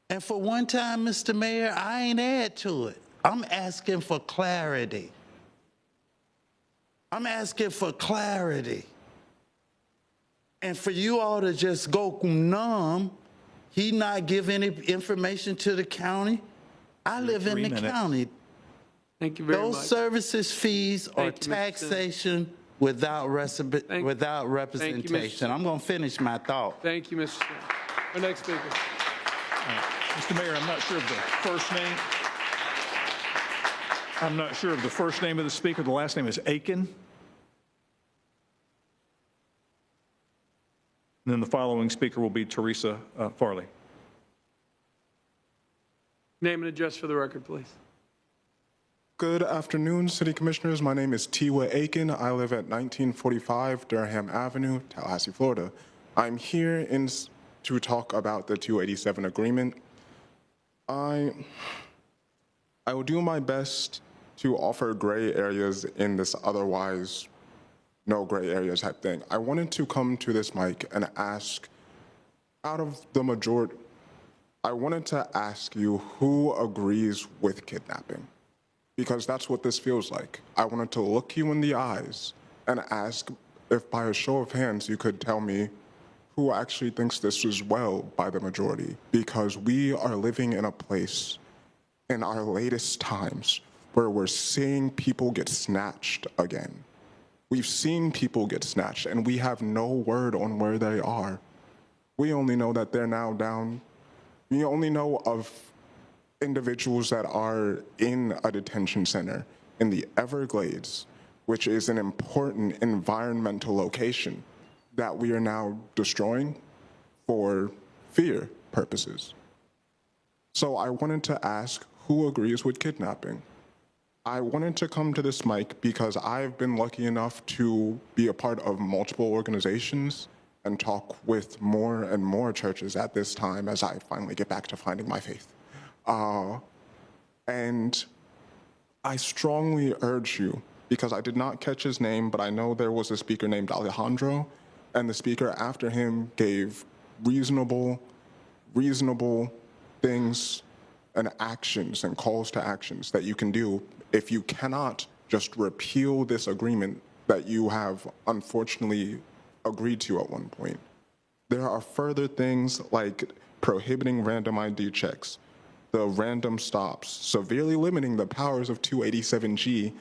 And for one time, Mr. Mayor, I ain't add to it. I'm asking for clarity. I'm asking for clarity. And for you all to just go numb, he not give any information to the county. I live in the county. Thank you very much. Those services fees are taxation without representation. I'm going to finish my thought. Thank you, Mr. Chair. Our next speaker. Mr. Mayor, I'm not sure of the first name. I'm not sure of the first name of the speaker. The last name is Aiken. And then the following speaker will be Teresa Farley. Name and address for the record, please. Good afternoon, City Commissioners. My name is Tiwa Aiken. I live at 1945 Durham Avenue, Tallahassee, Florida. I'm here to talk about the 287 agreement. I will do my best to offer gray areas in this otherwise no gray areas type thing. I wanted to come to this mic and ask, out of the majority, I wanted to ask you who agrees with kidnapping, because that's what this feels like. I wanted to look you in the eyes and ask if by a show of hands you could tell me who actually thinks this is well by the majority, because we are living in a place in our latest times where we're seeing people get snatched again. We've seen people get snatched, and we have no word on where they are. We only know that they're now down. We only know of individuals that are in a detention center in the Everglades, which is an important environmental location that we are now destroying for fear purposes. So I wanted to ask, who agrees with kidnapping? I wanted to come to this mic because I've been lucky enough to be a part of multiple organizations and talk with more and more churches at this time as I finally get back to finding my faith. And I strongly urge you, because I did not catch his name, but I know there was a speaker named Alejandro, and the speaker after him gave reasonable things and actions and calls to actions that you can do if you cannot just repeal this agreement that you have unfortunately agreed to at one point. There are further things like prohibiting random ID checks, the random stops, severely limiting the powers of 287G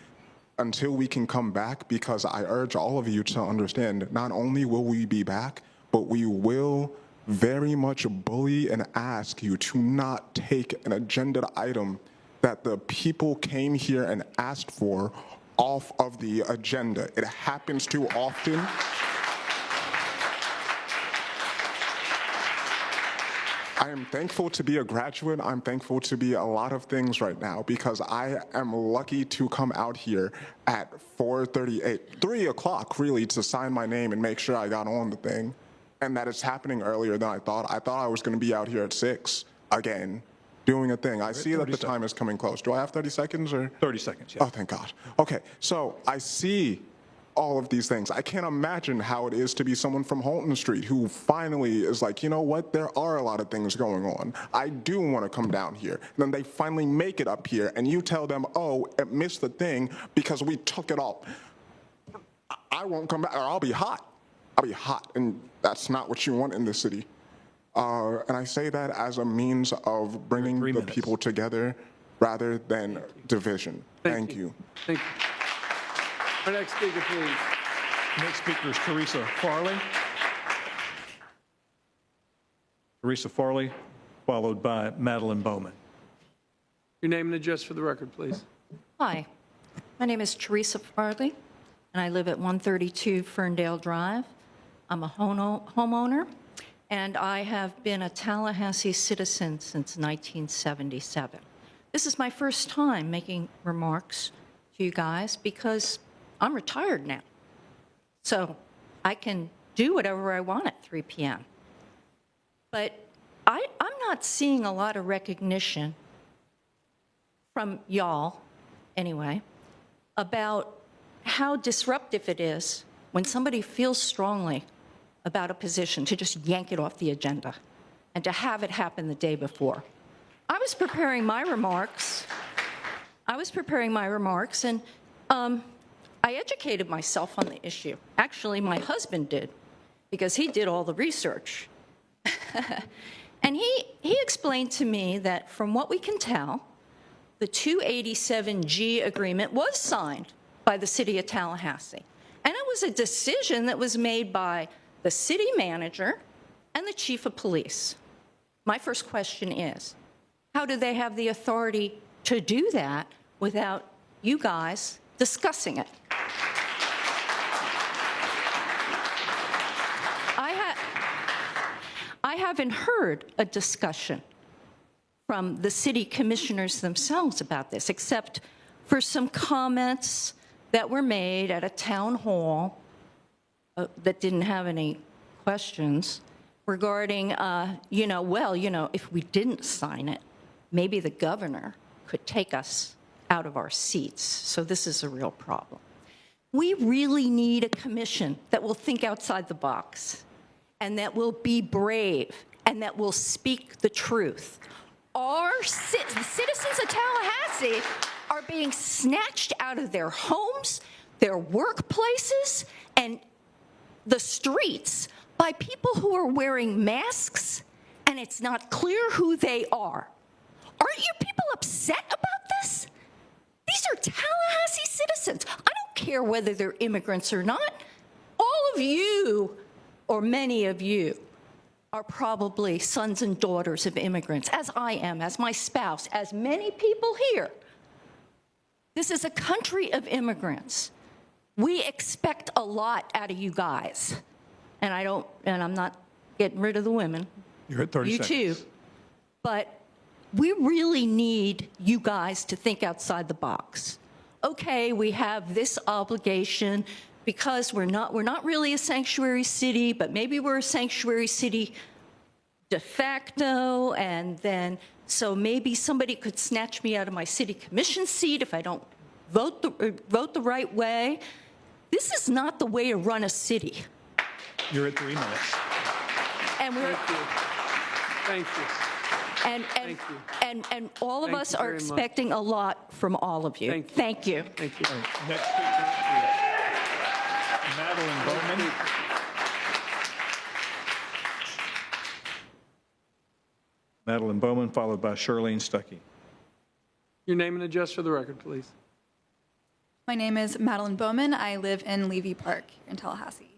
until we can come back, because I urge all of you to understand, not only will we be back, but we will very much bully and ask you to not take an agenda item that the people came here and asked for off of the agenda. It happens too often. I am thankful to be a graduate. I'm thankful to be a lot of things right now, because I am lucky to come out here at 4:38, 3 o'clock really, to sign my name and make sure I got on the thing, and that it's happening earlier than I thought. I thought I was going to be out here at 6 again doing a thing. I see that the time is coming close. Do I have 30 seconds or? 30 seconds, yeah. Oh, thank God. Okay, so I see all of these things. I can't imagine how it is to be someone from Holton Street who finally is like, you know what, there are a lot of things going on. I do want to come down here. And then they finally make it up here, and you tell them, oh, it missed the thing because we took it off. I won't come back, or I'll be hot. I'll be hot, and that's not what you want in this city. And I say that as a means of bringing the people together rather than division. Thank you. Thank you. Our next speaker, please. Next speaker is Teresa Farley. Teresa Farley, followed by Madeline Bowman. Your name and address for the record, please. Hi, my name is Teresa Farley, and I live at 132 Ferndale Drive. I'm a homeowner, and I have been a Tallahassee citizen since 1977. This is my first time making remarks to you guys because I'm retired now. So I can do whatever I want at 3 p.m. But I'm not seeing a lot of recognition from y'all, anyway, about how disruptive it is when somebody feels strongly about a position to just yank it off the agenda and to have it happen the day before. I was preparing my remarks, and I educated myself on the issue. Actually, my husband did, because he did all the research. And he explained to me that from what we can tell, the 287G agreement was signed by the City of Tallahassee. And it was a decision that was made by the city manager and the chief of police. My first question is, how do they have the authority to do that without you guys discussing it? I haven't heard a discussion from the city commissioners themselves about this, except for some comments that were made at a town hall that didn't have any questions regarding, if we didn't sign it, maybe the governor could take us out of our seats. So this is a real problem. We really need a commission that will think outside the box and that will be brave and that will speak the truth. The citizens of Tallahassee are being snatched out of their homes, their workplaces, and the streets by people who are wearing masks, and it's not clear who they are. Aren't you people upset about this? These are Tallahassee citizens. I don't care whether they're immigrants or not. All of you, or many of you, are probably sons and daughters of immigrants, as I am, as my spouse, as many people here. This is a country of immigrants. We expect a lot out of you guys. And I'm not getting rid of the women. You're at 30 seconds. You too. But we really need you guys to think outside the box. Okay, we have this obligation because we're not really a sanctuary city, but maybe we're a sanctuary city de facto, and then so maybe somebody could snatch me out of my city commission seat if I don't vote the right way. This is not the way to run a city. You're at 3 minutes. And we're Thank you. and And all of Thank us you are very much. expecting a lot from all of you. Thank you. Thank you. Next speaker is Madeline Bowman. Madeline Bowman, followed by Charlene Stuckey. Your name and address for the record, please. My name is Madeline Bowman. I live in Levy Park here in Tallahassee.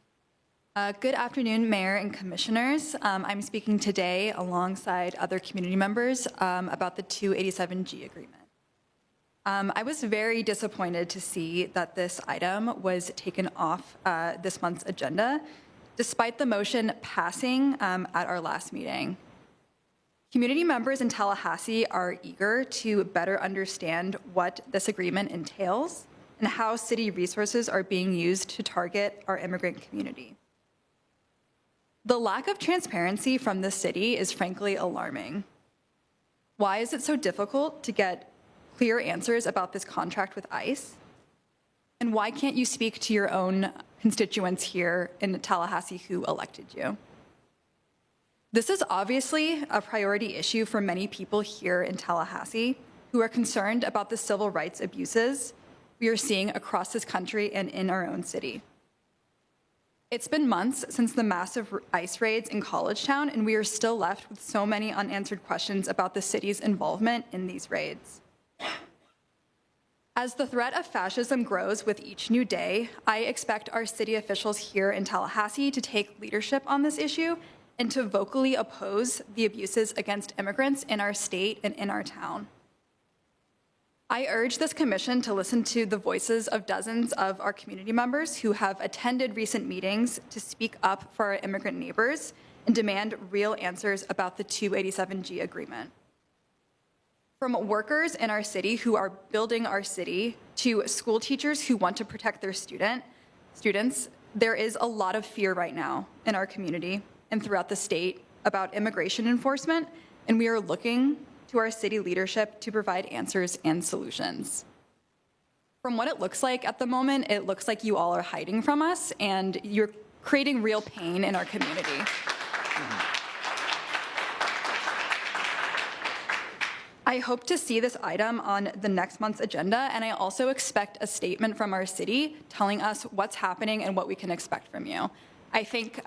Good afternoon, Mayor and Commissioners. I'm speaking today alongside other community members about the 287G agreement. I was very disappointed to see that this item was taken off this month's agenda, despite the motion passing at our last meeting. Community members in Tallahassee are eager to better understand what this agreement entails and how city resources are being used to target our immigrant community. The lack of transparency from the city is frankly alarming. Why is it so difficult to get clear answers about this contract with ICE? And why can't you speak to your own constituents here in Tallahassee who elected you? This is obviously a priority issue for many people here in Tallahassee who are concerned about the civil rights abuses we are seeing across this country and in our own city. It's been months since the massive ICE raids in College Town, and we are still left with so many unanswered questions about the city's involvement in these raids. As the threat of fascism grows with each new day, I expect our city officials here in Tallahassee to take leadership on this issue and to vocally oppose the abuses against immigrants in our state and in our town. I urge this commission to listen to the voices of dozens of our community members who have attended recent meetings to speak up for our immigrant neighbors and demand real answers about the 287G agreement. From workers in our city who are building our city to school teachers who want to protect their students, there is a lot of fear right now in our community and throughout the state about immigration enforcement, and we are looking to our city leadership to provide answers and solutions. From what it looks like at the moment, it looks like you all are hiding from us, and you're creating real pain in our community. I hope to see this item on the next month's agenda, and I also expect a statement from our city telling us what's happening and what we can expect from you. I think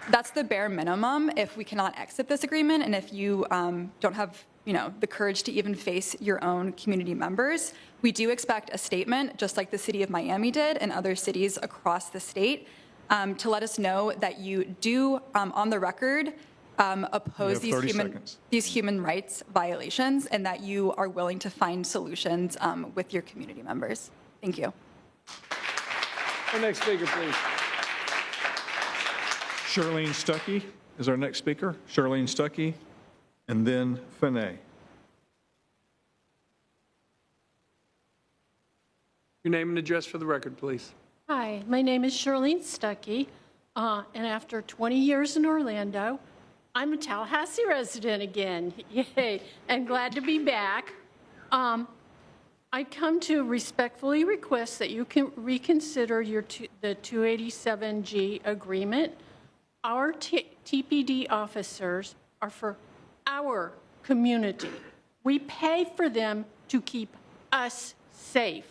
that's the bare minimum if we cannot exit this agreement, and if you don't have the courage to even face your own community members. We do expect a statement, just like the city of Miami did and other cities across the state, to let us know that you do, on the record, oppose these human rights violations, and that you are willing to find solutions with your community members. Thank you. Our next speaker, please. Charlene Stuckey is our next speaker. Charlene Stuckey, and then Finney. Your name and address for the record, please. Hi, my name is Charlene Stuckey, and after 20 years in Orlando, I'm a Tallahassee resident again. Yay, and glad to be back. I come to respectfully request that you can reconsider the 287G agreement. Our TPD officers are for our community. We pay for them to keep us safe.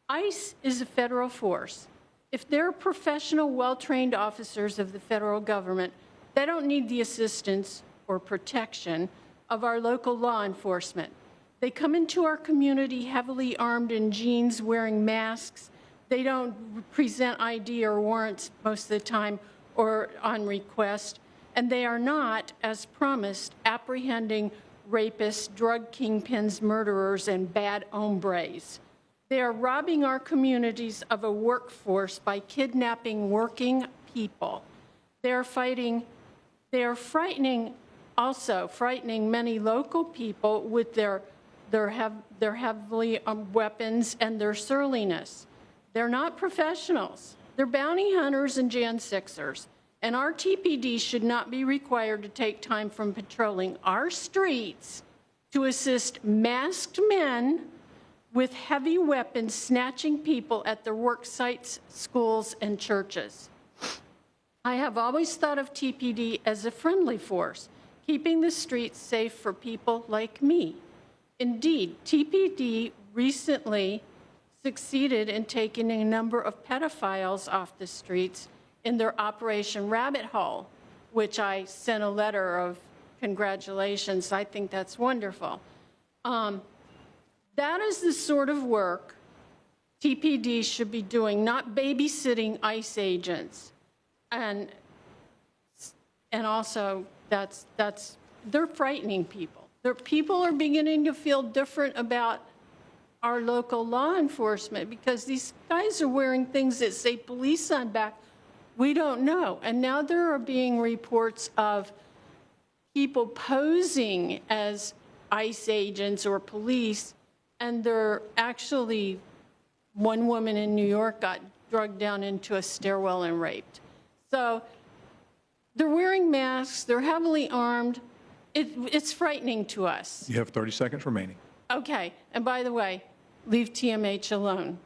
ICE is a federal force. If they're professional, well-trained officers of the federal government, they don't need the assistance or protection of our local law enforcement. They come into our community heavily armed in jeans, wearing masks. They don't present ID or warrants most of the time or on request, and they are not, as promised, apprehending rapists, drug kingpins, murderers, and bad hombres. They are robbing our communities of a workforce by kidnapping working people. They are frightening many local people with their heavily weapons and their surliness. They're not professionals. They're bounty hunters and Jan 6ers, and our TPD should not be required to take time from patrolling our streets to assist masked men with heavy weapons snatching people at their work sites, schools, and churches. I have always thought of TPD as a friendly force, keeping the streets safe for people like me. Indeed, TPD recently succeeded in taking a number of pedophiles off the streets in their Operation Rabbit Hole, which I sent a letter of congratulations. I think that's wonderful. That is the sort of work TPD should be doing, not babysitting ICE agents. And also, they're frightening people. People are beginning to feel different about our local law enforcement because these guys are wearing things that say police on back. We don't know. And now there are being reports of people posing as ICE agents or police, and they're actually, one woman in New York got drugged down into a stairwell and raped. So they're wearing masks, they're heavily armed. It's frightening to us. You have 30 seconds remaining. Okay, and by the way, leave TMH alone.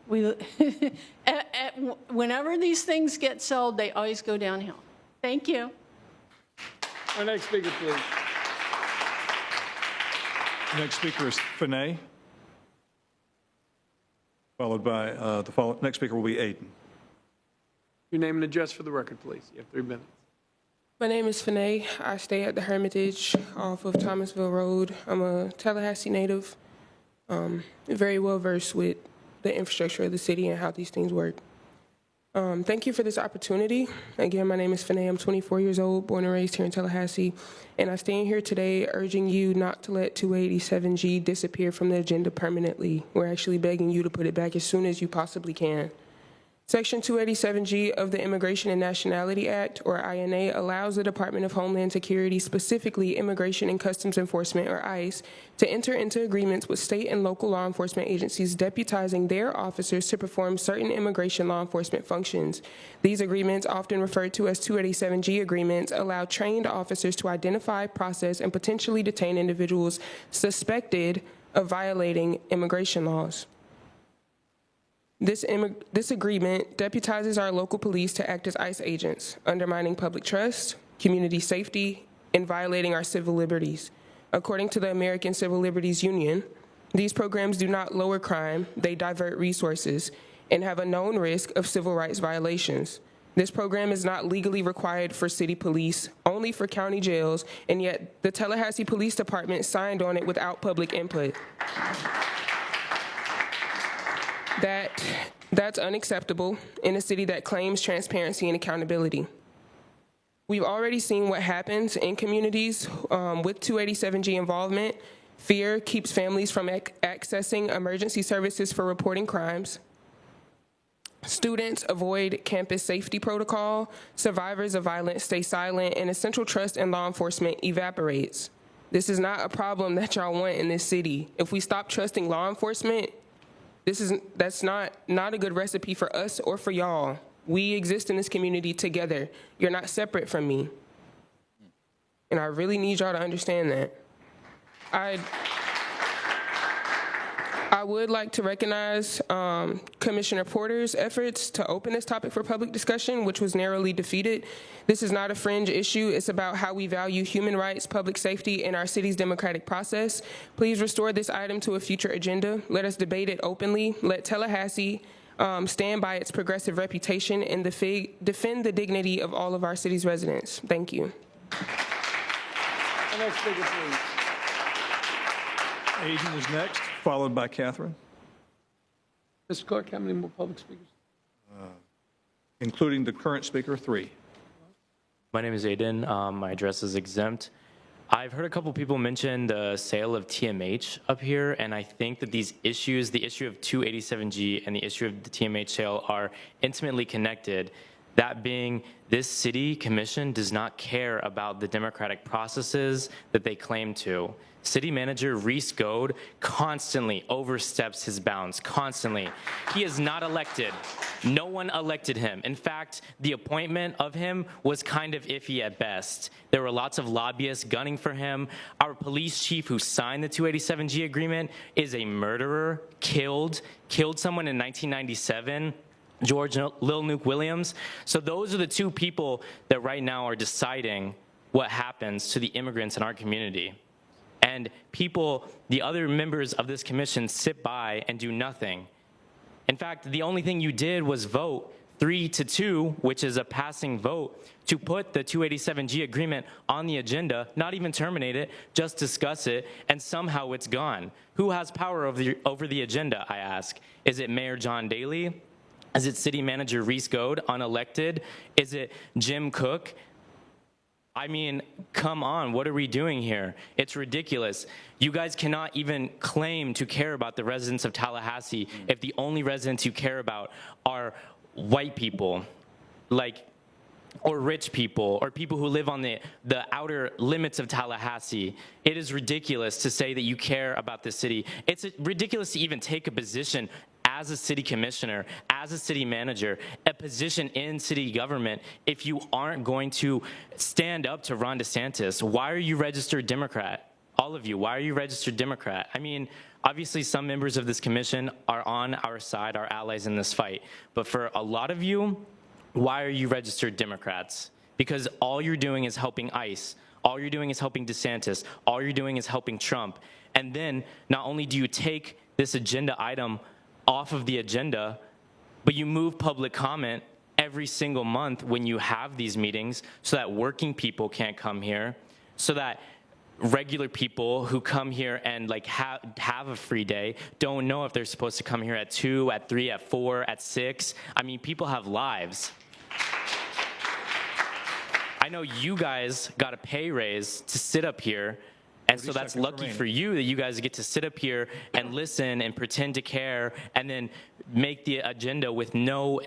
Whenever these things get sold, they always go downhill. Thank you. Our next speaker, please. Next speaker is Finney, followed by next speaker will be Aiden. Your name and address for the record, please. You have 3 minutes. My name is Finney. I stay at the Hermitage off of Thomasville Road. I'm a Tallahassee native, very well versed with the infrastructure of the city and how these things work. Thank you for this opportunity. Again, my name is Finney. I'm 24 years old, born and raised here in Tallahassee, and I stand here today urging you not to let 287G disappear from the agenda permanently. We're actually begging you to put it back as soon as you possibly can. Section 287G of the Immigration and Nationality Act, or INA, allows the Department of Homeland Security, specifically Immigration and Customs Enforcement, or ICE, to enter into agreements with state and local law enforcement agencies deputizing their officers to perform certain immigration law enforcement functions. These agreements, often referred to as 287G agreements, allow trained officers to identify, process, and potentially detain individuals suspected of violating immigration laws. This agreement deputizes our local police to act as ICE agents, undermining public trust, community safety, and violating our civil liberties. According to the American Civil Liberties Union, these programs do not lower crime, they divert resources, and have a known risk of civil rights violations. This program is not legally required for city police, only for county jails, and yet the Tallahassee Police Department signed on it without public input. That's unacceptable in a city that claims transparency and accountability. We've already seen what happens in communities with 287G involvement. Fear keeps families from accessing emergency services for reporting crimes. Students avoid campus safety protocol. Survivors of violence stay silent, and essential trust in law enforcement evaporates. This is not a problem that y'all want in this city. If we stop trusting law enforcement, that's not a good recipe for us or for y'all. We exist in this community together. You're not separate from me. And I really need y'all to understand that. I would like to recognize Commissioner Porter's efforts to open this topic for public discussion, which was narrowly defeated. This is not a fringe issue. It's about how we value human rights, public safety, and our city's democratic process. Please restore this item to a future agenda. Let us debate it openly. Let Tallahassee stand by its progressive reputation and defend the dignity of all of our city's residents. Thank you. Our next speaker, please. Aiden is next, followed by Catherine. Mr. Clerk, how many more public speakers? Including the current speaker, 3. My name is Aiden. My address is exempt. I've heard a couple people mention the sale of TMH up here, and I think that these issues, the issue of 287G and the issue of the TMH sale, are intimately connected. That being, this city commission does not care about the democratic processes that they claim to. City manager Reese Goad constantly oversteps his bounds, constantly. He is not elected. No one elected him. In fact, the appointment of him was kind of iffy at best. There were lots of lobbyists gunning for him. Our police chief who signed the 287G agreement is a murderer, killed someone in 1997. George Lil Nuke Williams. So those are the 2 people that right now are deciding what happens to the immigrants in our community. And people, the other members of this commission, sit by and do nothing. In fact, the only thing you did was vote 3-2, which is a passing vote, to put the 287G agreement on the agenda, not even terminate it, just discuss it, and somehow it's gone. Who has power over the agenda, I ask? Is it Mayor John Daly? Is it City Manager Reese Goad, unelected? Is it Jim Cook? I mean, come on, what are we doing here? It's ridiculous. You guys cannot even claim to care about the residents of Tallahassee if the only residents you care about are white people, or rich people, or people who live on the outer limits of Tallahassee. It is ridiculous to say that you care about the city. It's ridiculous to even take a position as a city commissioner, as a city manager, a position in city government, if you aren't going to stand up to Ron DeSantis. Why are you registered Democrat? All of you, why are you registered Democrat? I mean, obviously some members of this commission are on our side, our allies in this fight. But for a lot of you, why are you registered Democrats? Because all you're doing is helping ICE. All you're doing is helping DeSantis. All you're doing is helping Trump. And then not only do you take this agenda item off of the agenda, but you move public comment every single month when you have these meetings so that working people can't come here, so that regular people who come here and have a free day don't know if they're supposed to come here at 2, at 3, at 4, at 6. I mean, people have lives. I know you guys got a pay raise to sit up here, and so that's lucky for you that you guys get to sit up here and listen and pretend to care and then make the agenda with no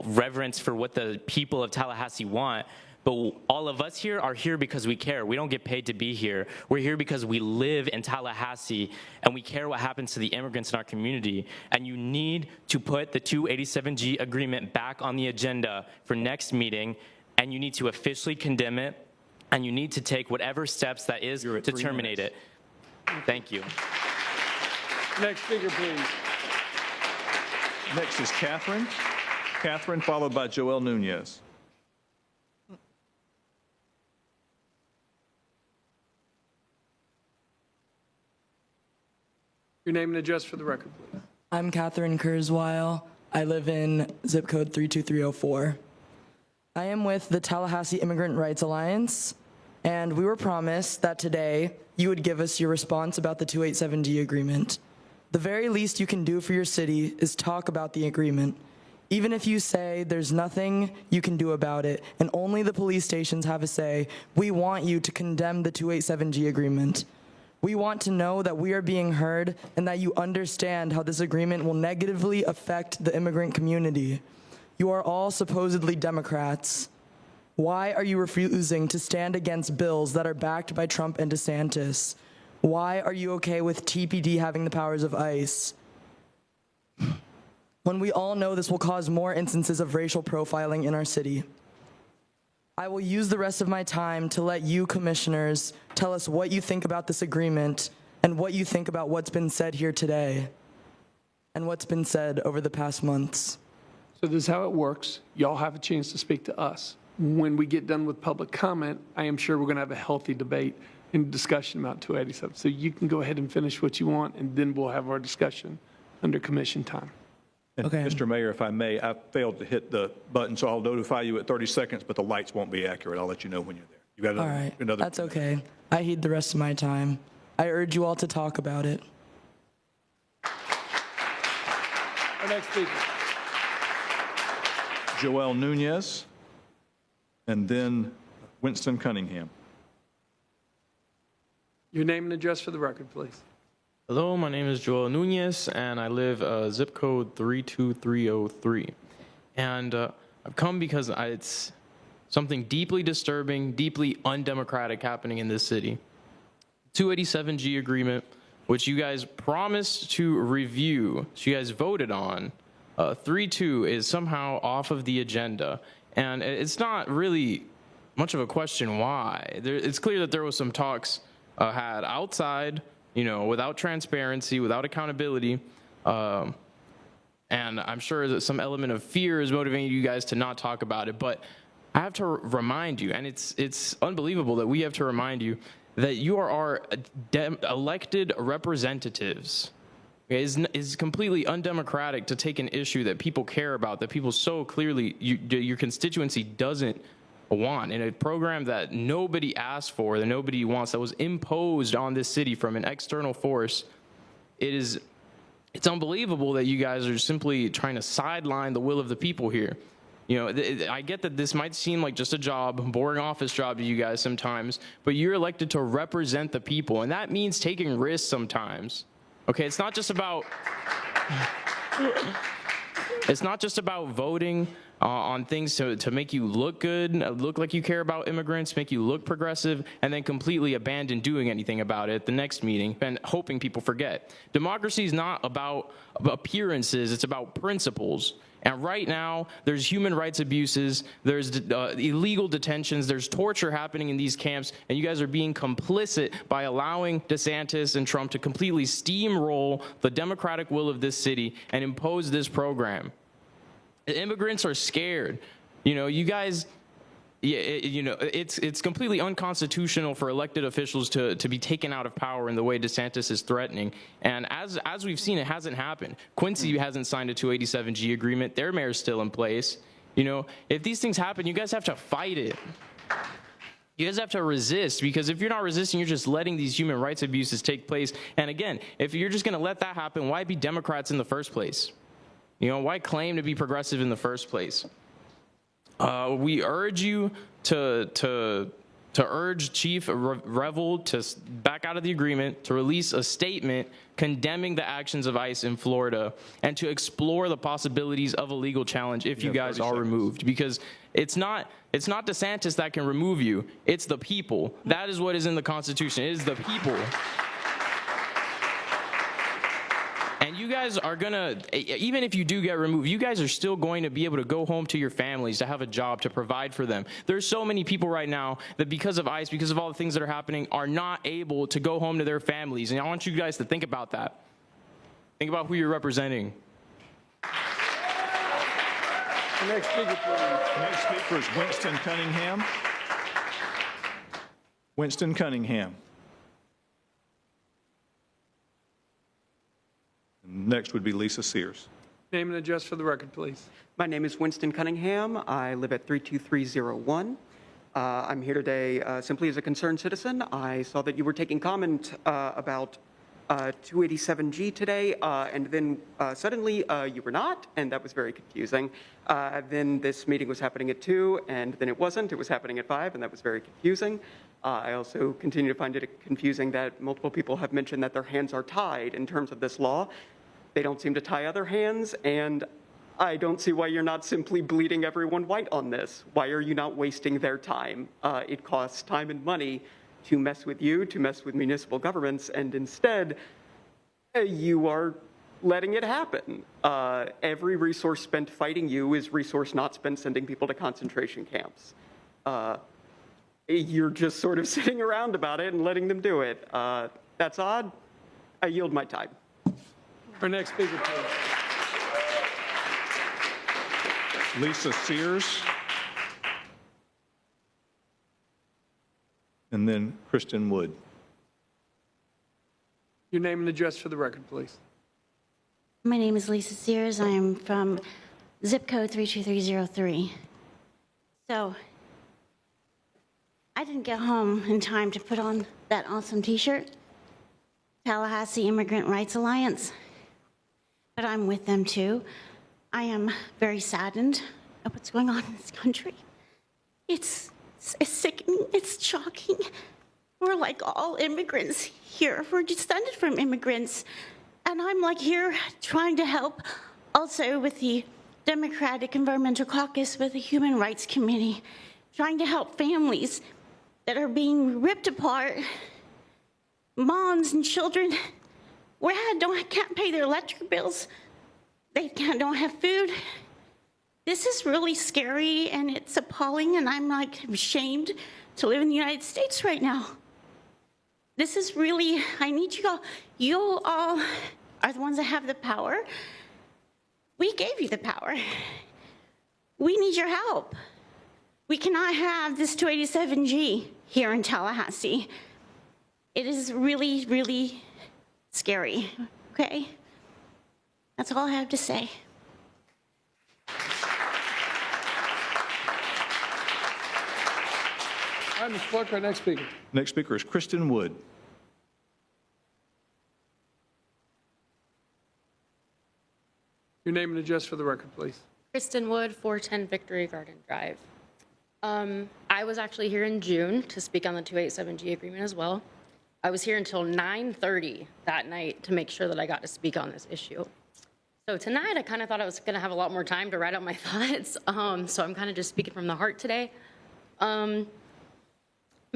reverence for what the people of Tallahassee want. But all of us here are here because we care. We don't get paid to be here. We're here because we live in Tallahassee and we care what happens to the immigrants in our community. And you need to put the 287G agreement back on the agenda for next meeting, and you need to officially condemn it, and you need to take whatever steps that is to terminate it. Thank you. Next speaker, please. Next is Catherine. Catherine, followed by Joel Nunez. Your name and address for the record, please. I'm Catherine Kurzweil. I live in zip code 32304. I am with the Tallahassee Immigrant Rights Alliance, and we were promised that today you would give us your response about the 287G agreement. The very least you can do for your city is talk about the agreement. Even if you say there's nothing you can do about it and only the police stations have a say, we want you to condemn the 287G agreement. We want to know that we are being heard and that you understand how this agreement will negatively affect the immigrant community. You are all supposedly Democrats. Why are you refusing to stand against bills that are backed by Trump and DeSantis? Why are you okay with TPD having the powers of ICE? When we all know this will cause more instances of racial profiling in our city. I will use the rest of my time to let you commissioners tell us what you think about this agreement and what you think about what's been said here today and what's been said over the past months. So this is how it works. Y'all have a chance to speak to us. When we get done with public comment, I am sure we're going to have a healthy debate and discussion about 287. So you can go ahead and finish what you want, and then we'll have our discussion under commission time. And Okay. Mr. Mayor, if I may, I failed to hit the button, so I'll notify you at 30 seconds, but the lights won't be accurate. I'll let you know when you're there. You got All right, that's okay. I heed the rest of my time. I urge you all to talk about it. Our next speaker. Joel Nunez, and then Winston Cunningham. Your name and address for the record, please. Hello, my name is Joel Nunez, and I live zip code 32303. And I've come because it's something deeply disturbing, deeply undemocratic happening in this city. 287G agreement, which you guys promised to review, so you guys voted on, 3-2 is somehow off of the agenda. And it's not really much of a question why. It's clear that there was some talks had outside, without transparency, without accountability. And I'm sure that some element of fear is motivating you guys to not talk about it. But I have to remind you, and it's unbelievable that we have to remind you that you are our elected representatives. Okay, is completely undemocratic to take an issue that people care about, that people so clearly, your constituency doesn't want, in a program that nobody asked for, that nobody wants, that was imposed on this city from an external force. It's unbelievable that you guys are simply trying to sideline the will of the people here. You know, I get that this might seem like just a job, boring office job to you guys sometimes, but you're elected to represent the people, and that means taking risks sometimes. Okay, it's not just about voting on things to make you look good, look like you care about immigrants, make you look progressive, and then completely abandon doing anything about it at the next meeting and hoping people forget. Democracy is not about appearances, it's about principles. And right now, there's human rights abuses, there's illegal detentions, there's torture happening in these camps, and you guys are being complicit by allowing DeSantis and Trump to completely steamroll the democratic will of this city and impose this program. Immigrants are scared. You know, you guys, it's completely unconstitutional for elected officials to be taken out of power in the way DeSantis is threatening. And as we've seen, it hasn't happened. Quincy hasn't signed a 287G agreement. Their mayor's still in place. You know, if these things happen, you guys have to fight it. You guys have to resist, because if you're not resisting, you're just letting these human rights abuses take place. And again, if you're just going to let that happen, why be Democrats in the first place? You know, why claim to be progressive in the first place? We urge you to urge Chief Revel to back out of the agreement, to release a statement condemning the actions of ICE in Florida, and to explore the possibilities of a legal challenge if you guys are removed. Because it's not DeSantis that can remove you, it's the people. That is what is in the Constitution. It is the people. And you guys are gonna, even if you do get removed, you guys are still going to be able to go home to your families, to have a job, to provide for them. There's so many people right now that because of ICE, because of all the things that are happening, are not able to go home to their families. And I want you guys to think about that. Think about who you're representing. The next speaker, please. Next speaker is Winston Cunningham. Winston Cunningham. Next would be Lisa Sears. Name and address for the record, please. My name is Winston Cunningham. I live at 32301. I'm here today simply as a concerned citizen. I saw that you were taking comment about 287G today, and then suddenly you were not, and that was very confusing. Then this meeting was happening at 2, and then it wasn't. It was happening at 5, and that was very confusing. I also continue to find it confusing that multiple people have mentioned that their hands are tied in terms of this law. They don't seem to tie other hands, and I don't see why you're not simply bleeding everyone white on this. Why are you not wasting their time? It costs time and money to mess with you, to mess with municipal governments, and instead, you are letting it happen. Every resource spent fighting you is resource not spent sending people to concentration camps. You're just sort of sitting around about it and letting them do it. That's odd. I yield my time. Our next speaker, please. Lisa Sears. And then Kristen Wood. Your name and address for the record, please. My name is Lisa Sears. I am from zip code 32303. So, I didn't get home in time to put on that awesome t-shirt, Tallahassee Immigrant Rights Alliance, but I'm with them too. I am very saddened at what's going on in this country. It's sickening, it's shocking. We're like all immigrants here. We're descended from immigrants. And I'm like here trying to help also with the Democratic Environmental Caucus, with the Human Rights Committee, trying to help families that are being ripped apart, moms and children can't pay their electric bills, they don't have food. This is really scary and it's appalling, and I'm like ashamed to live in the United States right now. This is really, I need you all. You all are the ones that have the power. We gave you the power. We need your help. We cannot have this 287G here in Tallahassee. It is really, really scary, okay? That's all I have to say. All right, Mr. Clerk, our next speaker. Next speaker is Kristen Wood. Your name and address for the record, please. Kristen Wood, 410 Victory Garden Drive. I was actually here in June to speak on the 287G agreement as well. I was here until 9:30 that night to make sure that I got to speak on this issue. So tonight, I kind of thought I was going to have a lot more time to write out my thoughts. So I'm kind of just speaking from the heart today. I'm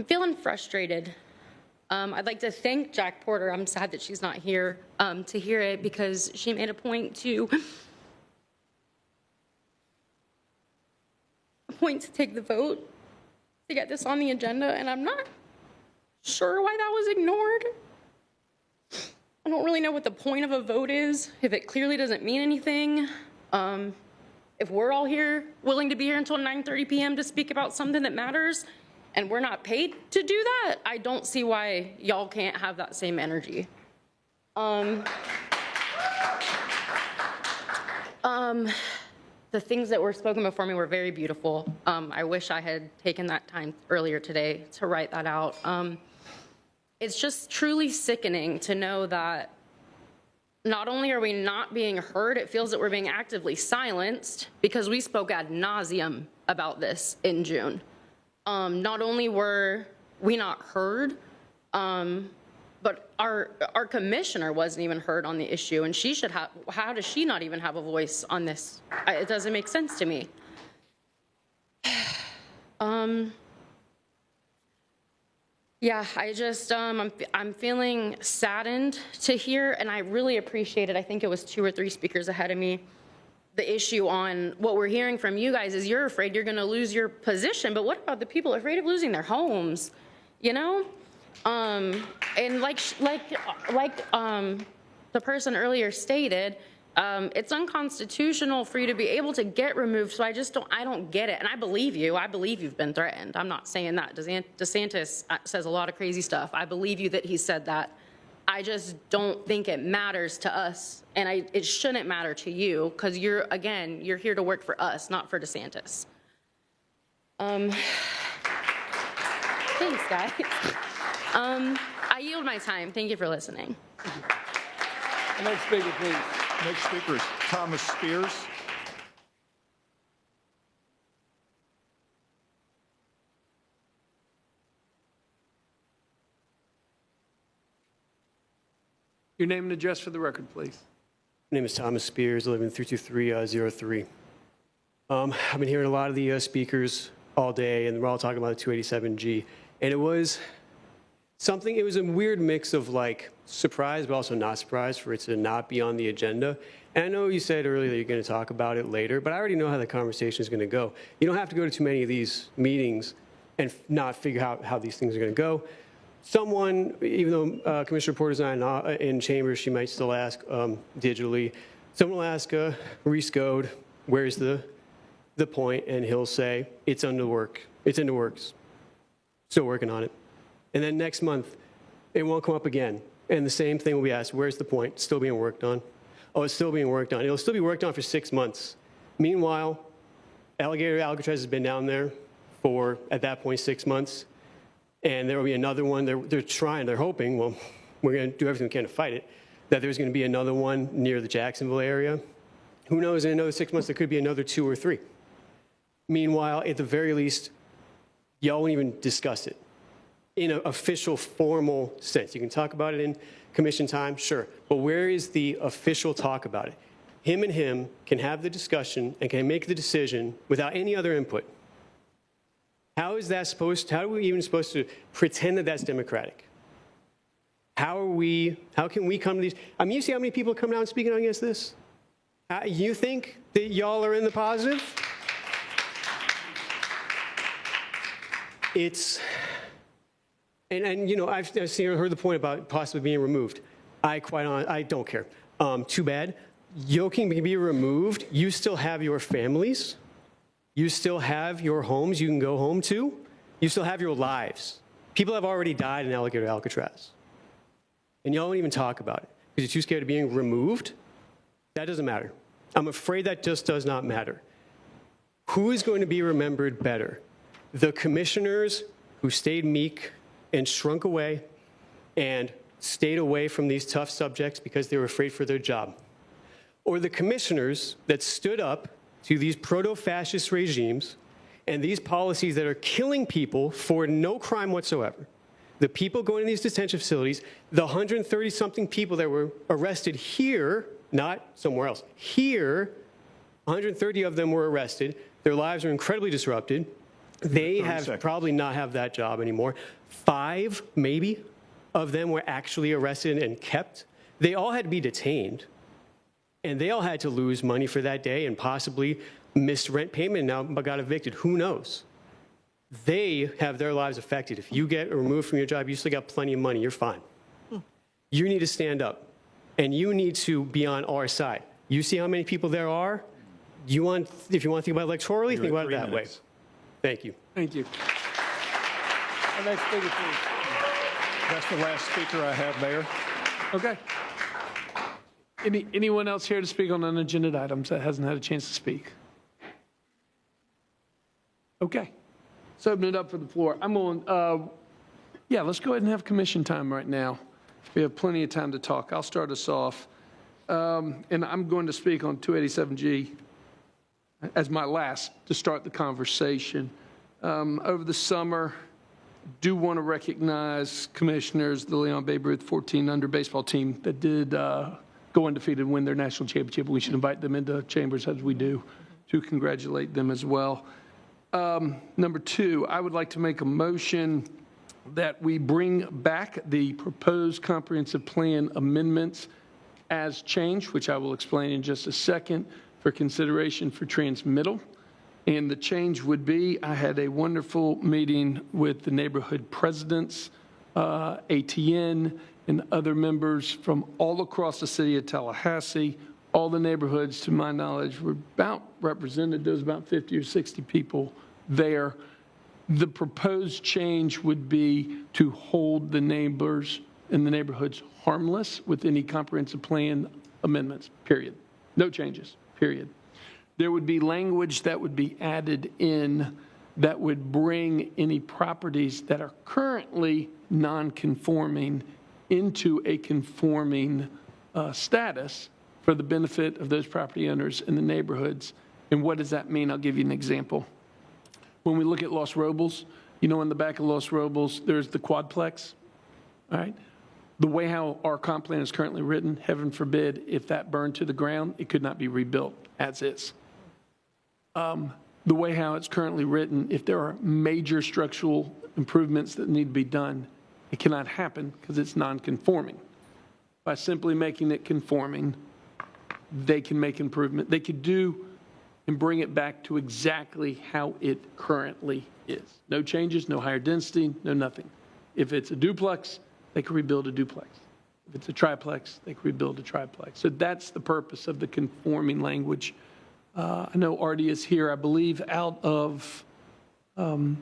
feeling frustrated. I'd like to thank Jack Porter. I'm sad that she's not here to hear it because she made a point to take the vote to get this on the agenda, and I'm not sure why that was ignored. I don't really know what the point of a vote is, if it clearly doesn't mean anything. If we're all here, willing to be here until 9:30 p.m. to speak about something that matters, and we're not paid to do that, I don't see why y'all can't have that same energy. The things that were spoken before me were very beautiful. I wish I had taken that time earlier today to write that out. It's just truly sickening to know that not only are we not being heard, it feels that we're being actively silenced because we spoke ad nauseum about this in June. Not only were we not heard, but our commissioner wasn't even heard on the issue, and she should have. How does she not even have a voice on this? It doesn't make sense to me. Yeah, I just I'm feeling saddened to hear, and I really appreciate it. I think it was 2 or 3 speakers ahead of me. The issue on what we're hearing from you guys is you're afraid you're going to lose your position, but what about the people afraid of losing their homes? You know. And like the person earlier stated, it's unconstitutional for you to be able to get removed. So I don't get it. And I believe you. I believe you've been threatened. I'm not saying that. DeSantis says a lot of crazy stuff. I believe you that he said that. I just don't think it matters to us, and it shouldn't matter to you because you're here to work for us, not for DeSantis. Thanks, guys. I yield my time. Thank you for listening. Next speaker, please. Next speaker is Thomas Spears. Your name and address for the record, please. My name is Thomas Spears. I live in 32303. I've been hearing a lot of the speakers all day, and we're all talking about the 287G. And it was a weird mix of like surprise, but also not surprised for it to not be on the agenda. And I know you said earlier that you're going to talk about it later, but I already know how the conversation is going to go. You don't have to go to too many of these meetings and not figure out how these things are going to go. Someone, even though Commissioner Porter's not in chambers, she might still ask digitally. Someone will ask Reese Goad, where's the point? And he'll say, it's in the works. Still working on it. And then next month, it won't come up again. And the same thing will be asked, where's the point? Still being worked on. Oh, it's still being worked on. It'll still be worked on for 6 months. Meanwhile, Alligator Alcatraz has been down there for, at that point, 6 months. And there will be another one. They're hoping, well, we're going to do everything we can to fight it, that there's going to be another one near the Jacksonville area. Who knows, in another 6 months, there could be another 2 or 3. Meanwhile, at the very least, y'all won't even discuss it in an official, formal sense. You can talk about it in commission time, sure. But where is the official talk about it? Him and him can have the discussion and can make the decision without any other input. How are we even supposed to pretend that that's democratic? How can we come to these? I mean, you see how many people come down speaking against this? You think that y'all are in the positive? And you know, I've heard the point about possibly being removed. I don't care. Too bad. You can be removed. You still have your families. You still have your homes you can go home to. You still have your lives. People have already died in Alcatraz. And y'all don't even talk about it because you're too scared of being removed. That doesn't matter. I'm afraid that just does not matter. Who is going to be remembered better? The commissioners who stayed meek and shrunk away and stayed away from these tough subjects because they were afraid for their job? Or the commissioners that stood up to these proto-fascist regimes and these policies that are killing people for no crime whatsoever? The people going to these detention facilities, the 130-something people that were arrested here, not somewhere else, here, 130 of them were arrested. Their lives are incredibly disrupted. They have probably not have that job anymore. 5, maybe, of them were actually arrested and kept. They all had to be detained. And they all had to lose money for that day and possibly missed rent payment and now got evicted. Who knows? They have their lives affected. If you get removed from your job, you still got plenty of money. You're fine. You need to stand up. And you need to be on our side. You see how many people there are? If you want to think about it electorally, think about it that way. Thank you. Thank you. Our next speaker, please. That's the last speaker I have, Mayor. Okay. Anyone else here to speak on unagenda items that hasn't had a chance to speak? Okay. Let's open it up for the floor. I'm on, let's go ahead and have commission time right now. We have plenty of time to talk. I'll start us off. And I'm going to speak on 287G as my last to start the conversation. Over the summer, do want to recognize commissioners, the Leon Babe Ruth 14 under baseball team that did go undefeated and win their national championship. We should invite them into chambers as we do to congratulate them as well. Number 2, I would like to make a motion that we bring back the proposed comprehensive plan amendments as changed, which I will explain in just a second, for consideration for transmittal. And the change would be, I had a wonderful meeting with the neighborhood presidents, ATN, and other members from all across the city of Tallahassee. All the neighborhoods, to my knowledge, were about represented. There was about 50 or 60 people there. The proposed change would be to hold the neighbors in the neighborhoods harmless with any comprehensive plan amendments, period. No changes, period. There would be language that would be added in that would bring any properties that are currently non-conforming into a conforming status for the benefit of those property owners in the neighborhoods. And what does that mean? I'll give you an example. When we look at Los Robles, you know, in the back of Los Robles, there's the quadplex, all right? The way how our comp plan is currently written, heaven forbid, if that burned to the ground, it could not be rebuilt as is. The way how it's currently written, if there are major structural improvements that need to be done, it cannot happen because it's non-conforming. By simply making it conforming, they can make improvement. They could do and bring it back to exactly how it currently is. No changes, no higher density, no nothing. If it's a duplex, they can rebuild a duplex. If it's a triplex, they can rebuild a triplex. So that's the purpose of the conforming language. I know Artie is here, I believe, out of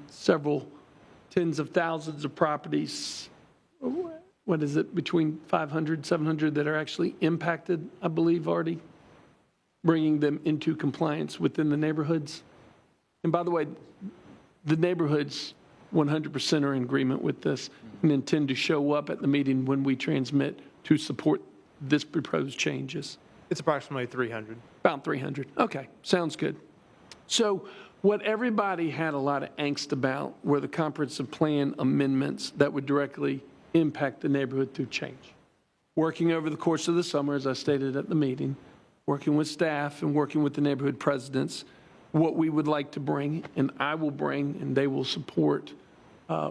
several tens of thousands of properties. What is it, between 500, 700 that are actually impacted, I believe, Artie? Bringing them into compliance within the neighborhoods. And by the way, the neighborhoods 100% are in agreement with this and intend to show up at the meeting when we transmit to support this proposed changes. It's approximately 300. About 300. Okay, sounds good. So what everybody had a lot of angst about were the comprehensive plan amendments that would directly impact the neighborhood through change. Working over the course of the summer, as I stated at the meeting, working with staff and working with the neighborhood presidents, what we would like to bring, and I will bring, and they will support,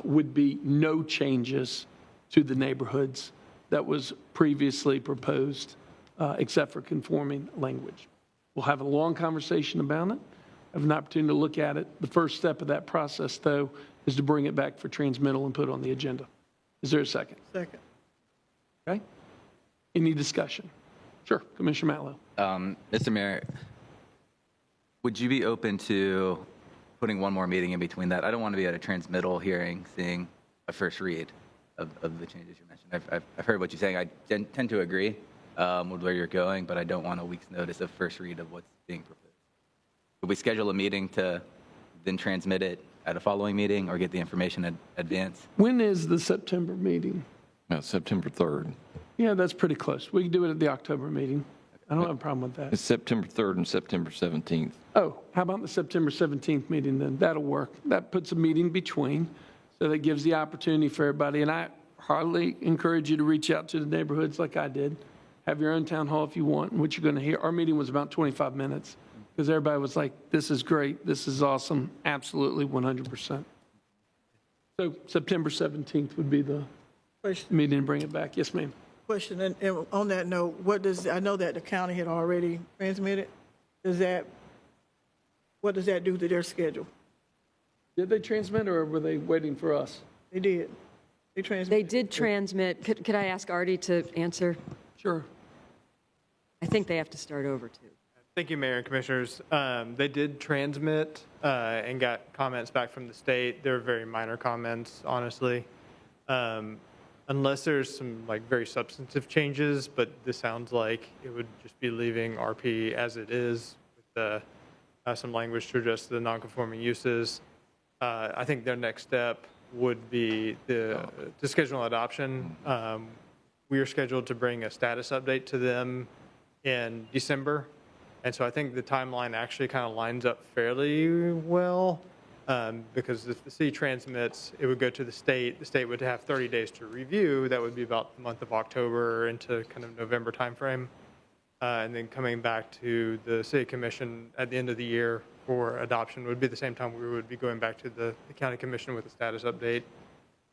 would be no changes to the neighborhoods that was previously proposed, except for conforming language. We'll have a long conversation about it, have an opportunity to look at it. The first step of that process, though, is to bring it back for transmittal and put on the agenda. Is there a second? Second. Okay. Any discussion? Sure, Commissioner Matlow. Mr. Mayor, would you be open to putting one more meeting in between that. I don't want to be at a transmittal hearing seeing a first read of the changes you mentioned. I've heard what you're saying. I tend to agree with where you're going, but I don't want a week's notice of first read of what's being proposed. Could we schedule a meeting to then transmit it at a following meeting or get the information in advance? When is the September meeting? September 3rd. Yeah, that's pretty close. We can do it at the October meeting. I don't have a problem with that. It's September 3rd and September 17th. Oh, how about the September 17th meeting then? That'll work. That puts a meeting between, so that gives the opportunity for everybody. And I heartily encourage you to reach out to the neighborhoods like I did. Have your own town hall if you want, and what you're going to hear. Our meeting was about 25 minutes because everybody was like, this is great, this is awesome, absolutely 100%. So September 17th would be the meeting to bring it back. Yes, ma'am. Question, and on that note, I know that the county had already transmitted. What does that do to their schedule? Did they transmit or were they waiting for us? They did. They did transmit. Could I ask Artie to answer? Sure. I think they have to start over, too. Thank you, Mayor and Commissioners. They did transmit and got comments back from the state. They're very minor comments, honestly. Unless there's some very substantive changes, but this sounds like it would just be leaving RP as it is with some language to address the non-conforming uses. I think their next step would be to schedule adoption. We are scheduled to bring a status update to them in December. And so I think the timeline actually kind of lines up fairly well because if the city transmits, it would go to the state. The state would have 30 days to review. That would be about the month of October into kind of November timeframe. And then coming back to the city commission at the end of the year for adoption would be the same time we would be going back to the county commission with a status update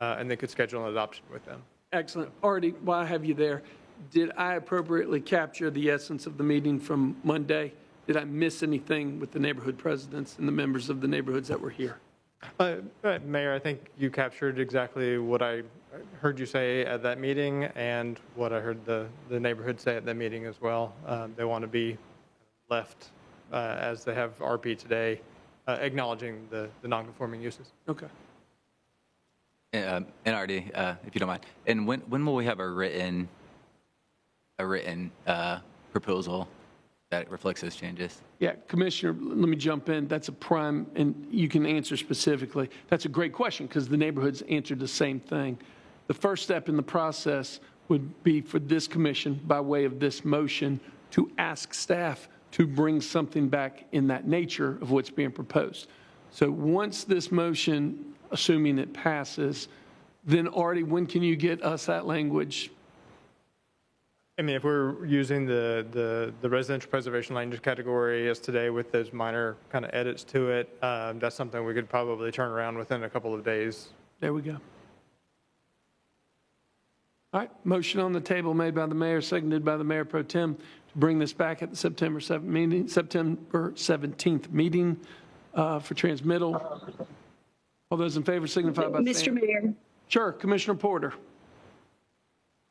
and they could schedule an adoption with them. Excellent. Artie, while I have you there, did I appropriately capture the essence of the meeting from Monday? Did I miss anything with the neighborhood presidents and the members of the neighborhoods that were here? Mayor, I think you captured exactly what I heard you say at that meeting and what I heard the neighborhood say at that meeting as well. They want to be left as they have RP today, acknowledging the non-conforming uses. Okay. And Artie, if you don't mind, and when will we have a written proposal that reflects those changes? Yeah, Commissioner, let me jump in. That's a prime, and you can answer specifically. That's a great question because the neighborhoods answered the same thing. The first step in the process would be for this commission, by way of this motion, to ask staff to bring something back in that nature of what's being proposed. So once this motion, assuming it passes, then Artie, when can you get us that language? I mean, if we're using the residential preservation language category as today with those minor kind of edits to it, that's something we could probably turn around within a couple of days. There we go. All right, motion on the table made by the mayor, seconded by the mayor pro tem to bring this back at the September 17th meeting for transmittal. All those in favor signify by saying. Mr. Mayor. Sure, Commissioner Porter.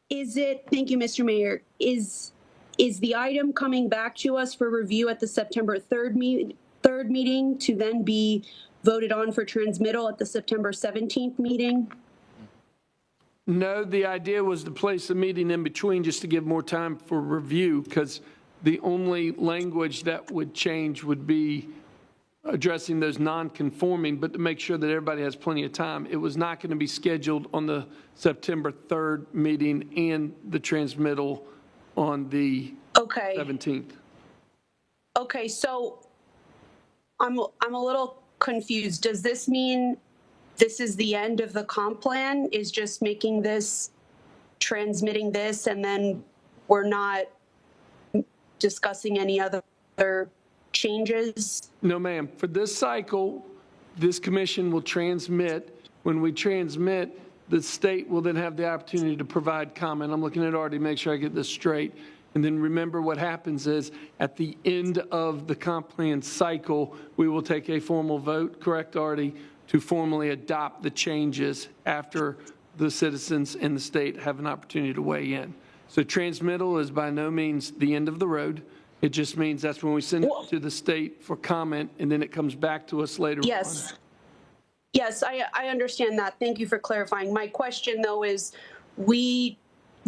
Thank you, Mr. Mayor. Is the item coming back to us for review at the September 3rd meeting to then be voted on for transmittal at the September 17th meeting? No, the idea was to place a meeting in between just to give more time for review because the only language that would change would be addressing those non-conforming, but to make sure that everybody has plenty of time. It was not going to be scheduled on the September 3rd meeting and the transmittal on the 17th. Okay, so I'm a little confused. Does this mean this is the end of the comp plan, is just making this, transmitting this, and then we're not discussing any other changes? No, ma'am. For this cycle, this commission will transmit. When we transmit, the state will then have the opportunity to provide comment. I'm looking at Artie to make sure I get this straight. And then remember what happens is at the end of the comp plan cycle, we will take a formal vote, correct, Artie, to formally adopt the changes after the citizens in the state have an opportunity to weigh in. So transmittal is by no means the end of the road. It just means that's when we send it to the state for comment, and then it comes back to us later on. Yes, I understand that. Thank you for clarifying. My question, though, is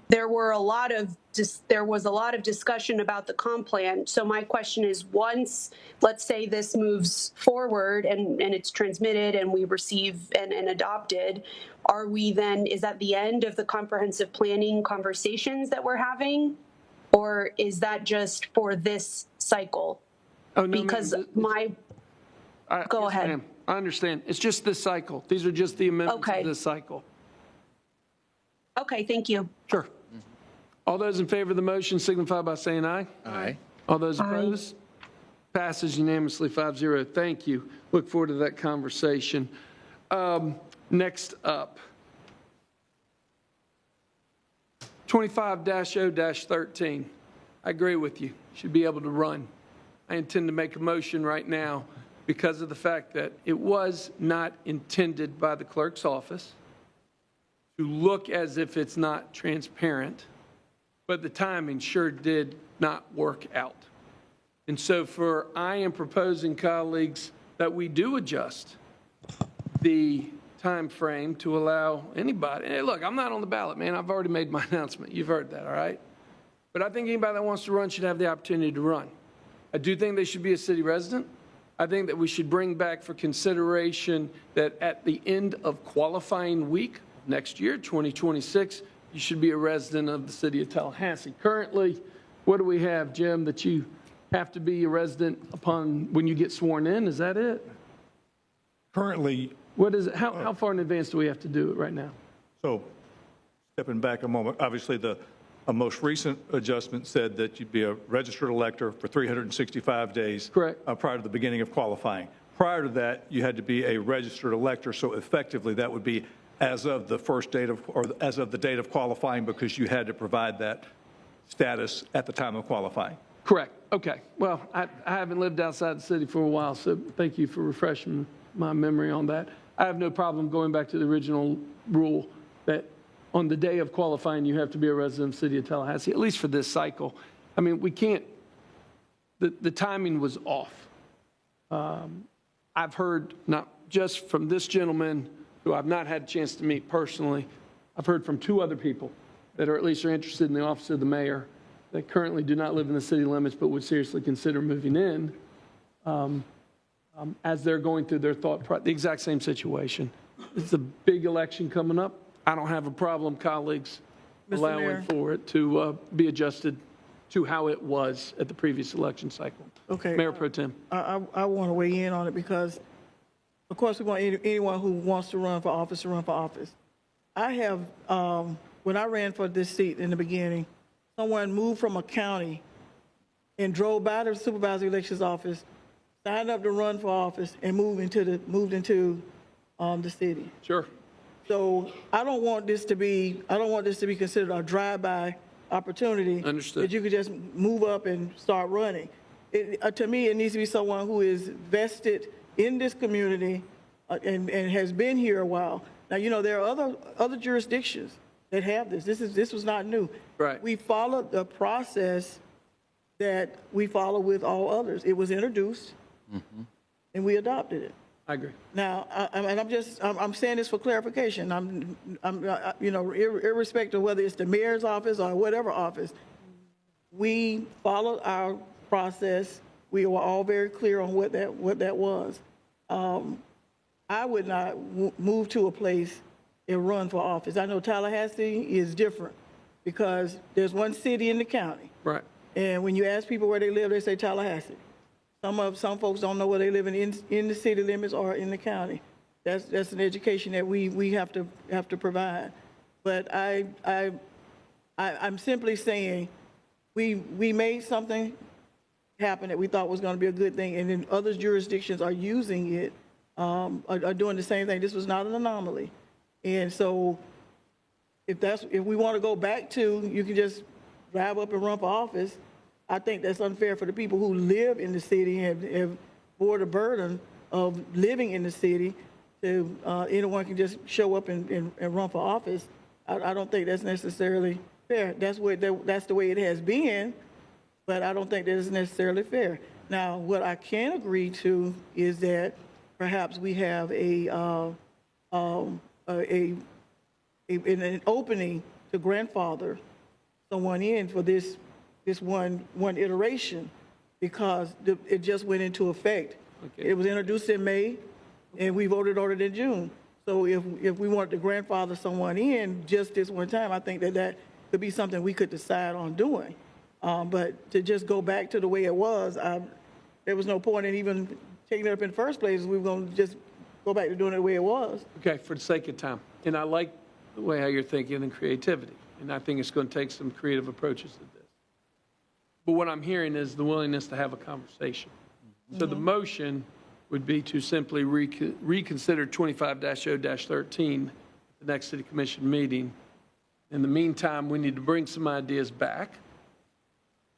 there was a lot of discussion about the comp plan. So my question is, once, let's say this moves forward and it's transmitted and we receive and adopted, is that the end of the comprehensive planning conversations that we're having? Or is that just for this cycle? Oh, no, because go ahead. Ma'am, I understand. It's just this cycle. These are just the amendments of this cycle. Okay, thank you. Sure. All those in favor of the motion signify by saying aye. Aye. All those opposed? Passes unanimously 5-0. Thank you. Look forward to that conversation. Next up, 25-0-13. I agree with you. Should be able to run. I intend to make a motion right now because of the fact that it was not intended by the clerk's office to look as if it's not transparent, but the timing sure did not work out. And so I am proposing, colleagues, that we do adjust the time frame to allow anybody. Hey, look, I'm not on the ballot, man. I've already made my announcement. You've heard that, all right? But I think anybody that wants to run should have the opportunity to run. I do think they should be a city resident. I think that we should bring back for consideration that at the end of qualifying week next year, 2026, you should be a resident of the city of Tallahassee. Currently, what do we have, Jim, that you have to be a resident upon when you get sworn in? Is that it? Currently, what is it? How far in advance do we have to do it right now? so stepping back a moment, obviously a most recent adjustment said that you'd be a registered elector for 365 days. Correct. Prior to the beginning of qualifying. Prior to that, you had to be a registered elector, so effectively that would be as of the first date of, or as of the date of qualifying, because you had to provide that status at the time of qualifying. Correct. Okay. Well, I haven't lived outside the city for a while, so thank you for refreshing my memory on that. I have no problem going back to the original rule that on the day of qualifying, you have to be a resident of the city of Tallahassee, at least for this cycle. I mean, we can't, the timing was off. I've heard, not just from this gentleman, who I've not had a chance to meet personally, I've heard from two other people that are at least are interested in the office of the mayor that currently do not live in the city limits but would seriously consider moving in as they're going through their the exact same situation. It's a big election coming up. I don't have a problem, colleagues, allowing for it to be adjusted to how it was at the previous election cycle. Okay. Mayor Pro Tem. I want to weigh in on it because, of course, we want anyone who wants to run for office to run for office. I have, when I ran for this seat in the beginning, someone moved from a county and drove by the supervisor elections office, signed up to run for office, and moved into the city. Sure. So I don't want this to be considered a drive-by opportunity. Understood. That you could just move up and start running. To me, it needs to be someone who is vested in this community and has been here a while. Now, you know, there are other jurisdictions that have this. This was not new. Right. We followed the process that we follow with all others. It was introduced, and we adopted it. I agree. Now, I'm saying this for clarification. Irrespective of whether it's the mayor's office or whatever office, we followed our process. We were all very clear on what that was. I would not move to a place and run for office. I know Tallahassee is different because there's one city in the county. Right. And when you ask people where they live, they say Tallahassee. Some folks don't know where they live in the city limits or in the county. That's an education that we have to provide. But I'm simply saying we made something happen that we thought was going to be a good thing, and then other jurisdictions are using it, are doing the same thing. This was not an anomaly, and so if we want to go back to you can just drive up and run for office. I think that's unfair for the people who live in the city and have bore the burden of living in the city. To anyone can just show up and run for office. I don't think that's necessarily fair. That's the way it has been but I don't think that is necessarily fair. Now, what I can agree to is that perhaps we have an opening to grandfather someone in for this one iteration, because it just went into effect. Okay. It was introduced in May, and we voted on it in June. So if we wanted to grandfather someone in just this one time, I think that could be something we could decide on doing. But to just go back to the way it was, there was no point in even taking it up in the first place. We were going to just go back to doing it the way it was. Okay, for the sake of time. And I like the way how you're thinking and creativity. And I think it's going to take some creative approaches to this. But what I'm hearing is the willingness to have a conversation. So the motion would be to simply reconsider 25-0-13 the next city commission meeting. In the meantime, we need to bring some ideas back.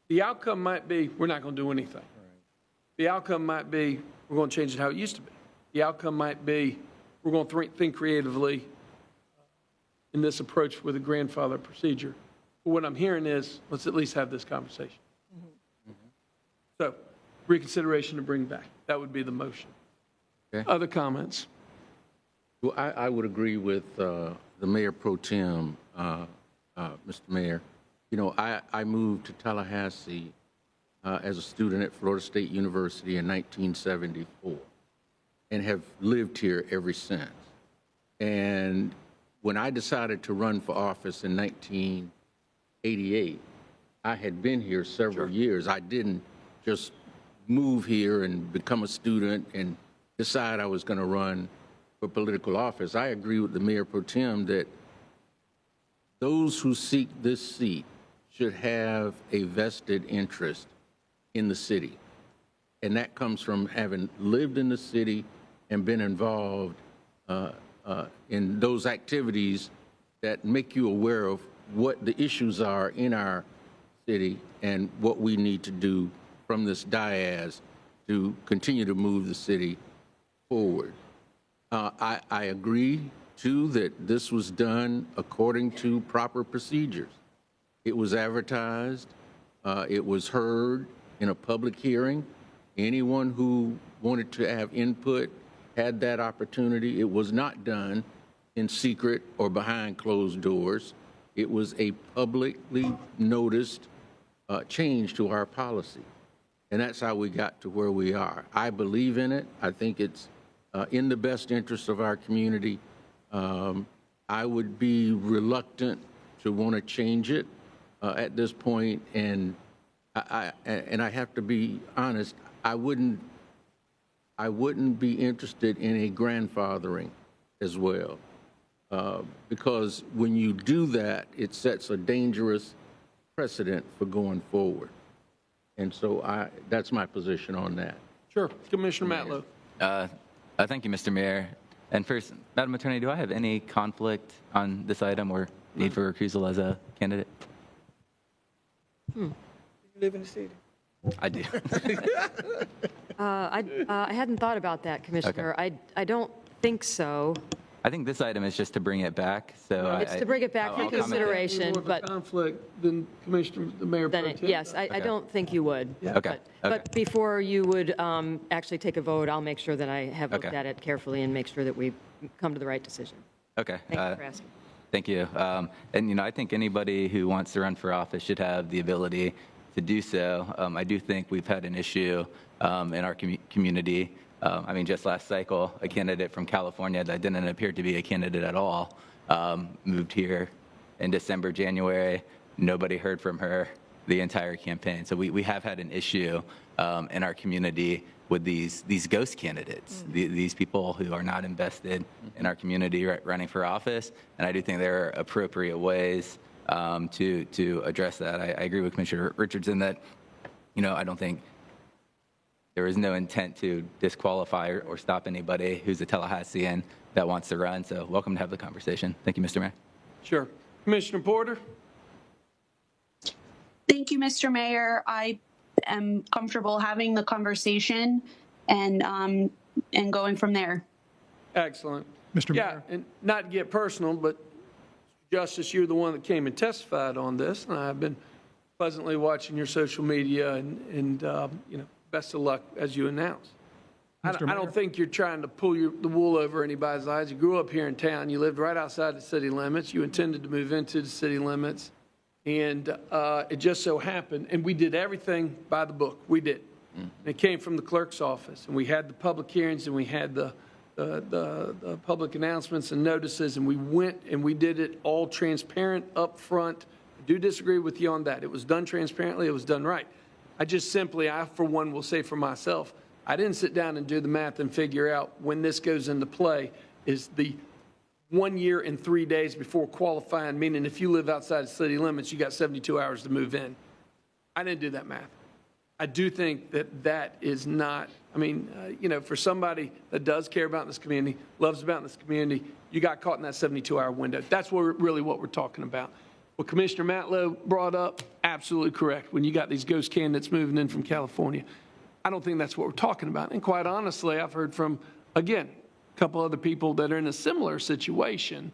The outcome might be we're not going to do anything. The outcome might be we're going to change it how it used to be. The outcome might be we're going to think creatively in this approach with a grandfather procedure. But what I'm hearing is let's at least have this conversation. So reconsideration to bring back. That would be the motion. Okay. Other comments? Well, I would agree with the Mayor Pro Tem, Mr. Mayor. You know, I moved to Tallahassee as a student at Florida State University in 1974 and have lived here ever since. And when I decided to run for office in 1988, I had been here several years. I didn't just move here and become a student and decide I was going to run for political office. I agree with the Mayor Pro Tem that those who seek this seat should have a vested interest in the city. And that comes from having lived in the city and been involved in those activities that make you aware of what the issues are in our city and what we need to do from this dais to continue to move the city forward. I agree, too, that this was done according to proper procedures. It was advertised. It was heard in a public hearing. Anyone who wanted to have input had that opportunity. It was not done in secret or behind closed doors. It was a publicly noticed change to our policy. And that's how we got to where we are. I believe in it. I think it's in the best interest of our community. I would be reluctant to want to change it at this point. And I have to be honest, I wouldn't be interested in a grandfathering as well. Because when you do that, it sets a dangerous precedent for going forward. And so that's my position on that. Sure. Commissioner Matlow. Thank you, Mr. Mayor. And first, Madam Attorney, do I have any conflict on this item or need for recusal as a candidate? You live in the city. I do. I hadn't thought about that, Commissioner. Okay. I don't think so. I think this item is just to bring it back. So It's to bring it back for I'll comment. consideration, More of a but conflict than Commissioner, the Mayor Pro then, Tem. yes, I Okay. don't think you would. Okay. But before you would actually take a vote, I'll make sure that I have looked Okay. at it carefully and make sure that we come to the right decision. Okay. Thank you for asking. Thank you. And, I think anybody who wants to run for office should have the ability to do so. I do think we've had an issue in our community. Just last cycle, a candidate from California that didn't appear to be a candidate at all moved here in December, January. Nobody heard from her the entire campaign. So we have had an issue in our community with these ghost candidates, these people who are not invested in our community running for office. And I do think there are appropriate ways to address that. I agree with Commissioner Richardson that, I don't think there is no intent to disqualify or stop anybody who's a Tallahassean that wants to run. So welcome to have the conversation. Thank you, Mr. Mayor. Sure. Commissioner Porter? Thank you, Mr. Mayor. I am comfortable having the conversation and going from there. Excellent. Mr. Yeah, Mayor. and not to get personal, but Justice, you're the one that came and testified on this, and I've been pleasantly watching your social media, and best of luck as you announce. I don't think you're trying to pull the wool over anybody's eyes. You grew up here in town. You lived right outside the city limits. You intended to move into the city limits. And it just so happened, and we did everything by the book. We did. And it came from the clerk's office. And we had the public hearings, and we had the public announcements and notices, and we went and we did it all transparent up front. I do disagree with you on that. It was done transparently. It was done right. I for one, will say for myself, I didn't sit down and do the math and figure out when this goes into play is the 1 year and 3 days before qualifying, meaning if you live outside the city limits, you got 72 hours to move in. I didn't do that math. I do think that is not, for somebody that does care about this community, loves about this community, you got caught in that 72-hour window. That's really what we're talking about. What Commissioner Matlow brought up, absolutely correct. When you got these ghost candidates moving in from California, I don't think that's what we're talking about. And quite honestly, I've heard from, again, a couple other people that are in a similar situation,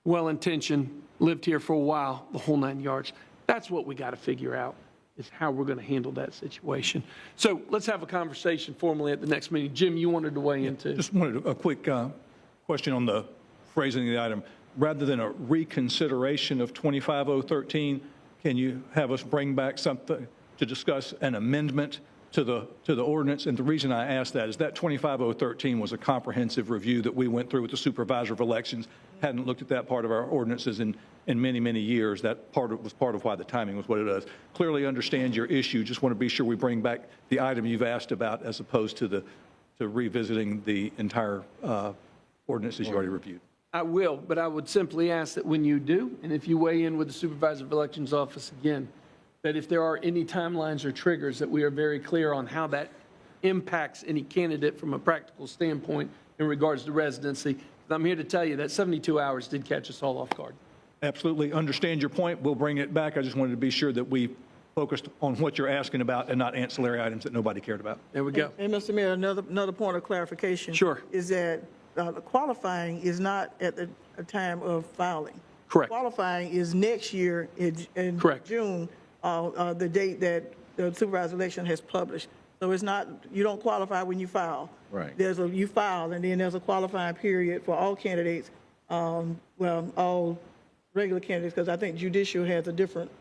well-intentioned, lived here for a while, the whole 9 yards. That's what we got to figure out, is how we're going to handle that situation. So let's have a conversation formally at the next meeting. Jim, you wanted to weigh in too. Just wanted a quick question on the phrasing of the item. Rather than a reconsideration of 25013, can you have us bring back something to discuss an amendment to the ordinance? And the reason I ask that is that 25013 was a comprehensive review that we went through with the supervisor of elections. Hadn't looked at that part of our ordinances in many, many years. That was part of why the timing was what it is. Clearly understand your issue. Just want to be sure we bring back the item you've asked about as opposed to revisiting the entire ordinances you already reviewed. I will, but I would simply ask that when you do, and if you weigh in with the supervisor of elections office again, that if there are any timelines or triggers, that we are very clear on how that impacts any candidate from a practical standpoint in regards to residency. I'm here to tell you that 72 hours did catch us all off guard. Absolutely understand your point. We'll bring it back. I just wanted to be sure that we focused on what you're asking about and not ancillary items that nobody cared about. There we go. And Mr. Mayor, another point of clarification. Sure. Is that qualifying is not at the time of filing. Correct. Qualifying is next year in Correct. June, the date that the supervisor election has published. So it's not, you don't qualify when you file. Right. You file, and then there's a qualifying period for all candidates, all regular candidates, because I think judicial has a different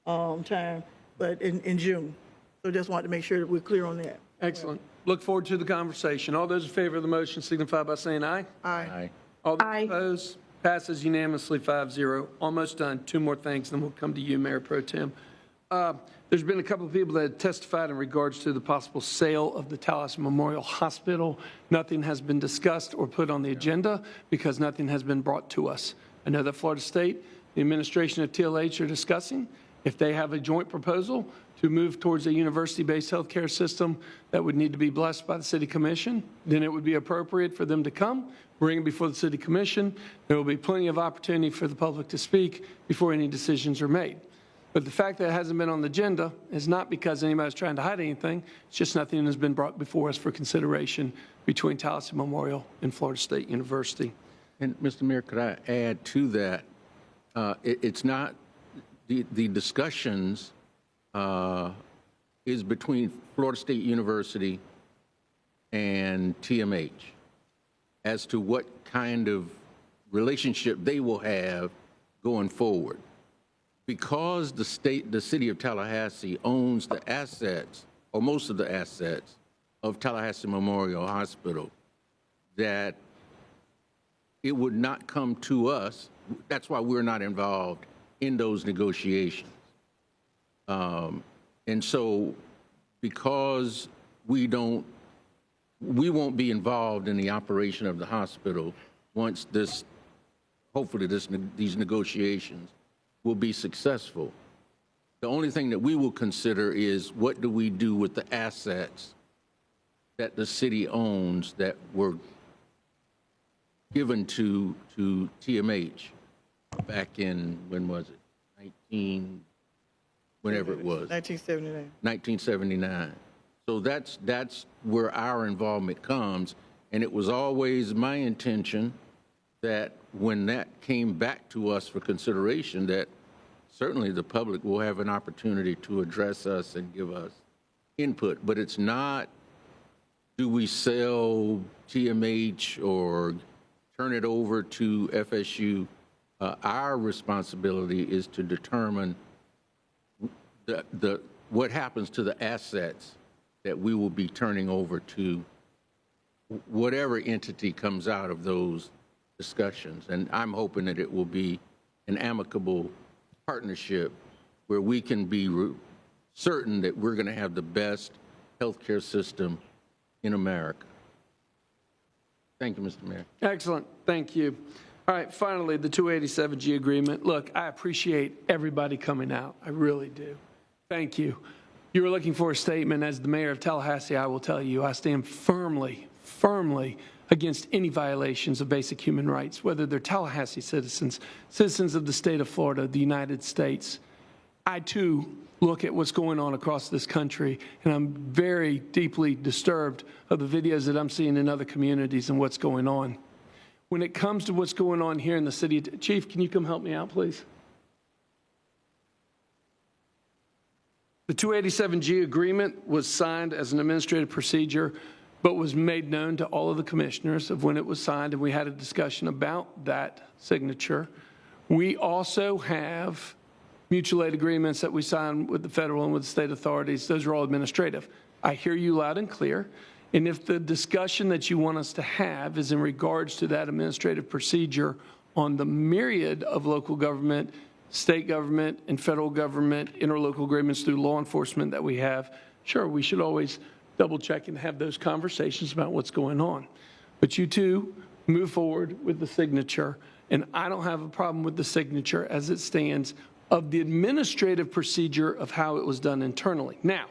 time, but in June. So just wanted to make sure that we're clear on that. Excellent. Look forward to the conversation. All those in favor of the motion signify by saying aye. Aye. All those opposed? Passes unanimously 5-0. Almost done. Two more things, then we'll come to you, Mayor Pro Tem. There's been a couple of people that have testified in regards to the possible sale of the Tallahassee Memorial Hospital. Nothing has been discussed or put on the agenda because nothing has been brought to us. I know that Florida State, the administration of TLH are discussing if they have a joint proposal to move towards a university-based healthcare system that would need to be blessed by the City Commission, then it would be appropriate for them to come, bring it before the City Commission. There will be plenty of opportunity for the public to speak before any decisions are made. But the fact that it hasn't been on the agenda is not because anybody's trying to hide anything. It's just nothing has been brought before us for consideration between Tallahassee Memorial and Florida State University. And Mr. Mayor, could I add to that? It's not, the discussions is between Florida State University and TMH as to what kind of relationship they will have going forward. Because the city of Tallahassee owns the assets, or most of the assets, of Tallahassee Memorial Hospital, that it would not come to us. That's why we're not involved in those negotiations. And so because we won't be involved in the operation of the hospital once hopefully these negotiations will be successful. The only thing that we will consider is what do we do with the assets that the city owns that were given to TMH back in, when was it? Whenever it was. 1979. 1979. So that's where our involvement comes. And it was always my intention that when that came back to us for consideration, that certainly the public will have an opportunity to address us and give us input, but it's not, do we sell TMH or turn it over to FSU? Our responsibility is to determine what happens to the assets that we will be turning over to whatever entity comes out of those discussions. And I'm hoping that it will be an amicable partnership where we can be certain that we're going to have the best healthcare system in America. Thank you, Mr. Mayor. Excellent. Thank you. All right, finally, the 287G agreement. Look, I appreciate everybody coming out. I really do. Thank you. You were looking for a statement. As the mayor of Tallahassee, I will tell you, I stand firmly against any violations of basic human rights, whether they're Tallahassee citizens, citizens of the state of Florida, the United States. I, too, look at what's going on across this country, and I'm very deeply disturbed of the videos that I'm seeing in other communities and what's going on. When it comes to what's going on here in the city, Chief, can you come help me out, please? The 287G agreement was signed as an administrative procedure, but was made known to all of the commissioners of when it was signed, and we had a discussion about that signature. We also have mutual aid agreements that we sign with the federal and with the state authorities. Those are all administrative. I hear you loud and clear. And if the discussion that you want us to have is in regards to that administrative procedure on the myriad of local government, state government, and federal government interlocal agreements through law enforcement that we have, sure, we should always double check and have those conversations about what's going on. But you two move forward with the signature, and I don't have a problem with the signature as it stands of the administrative procedure of how it was done internally. Now,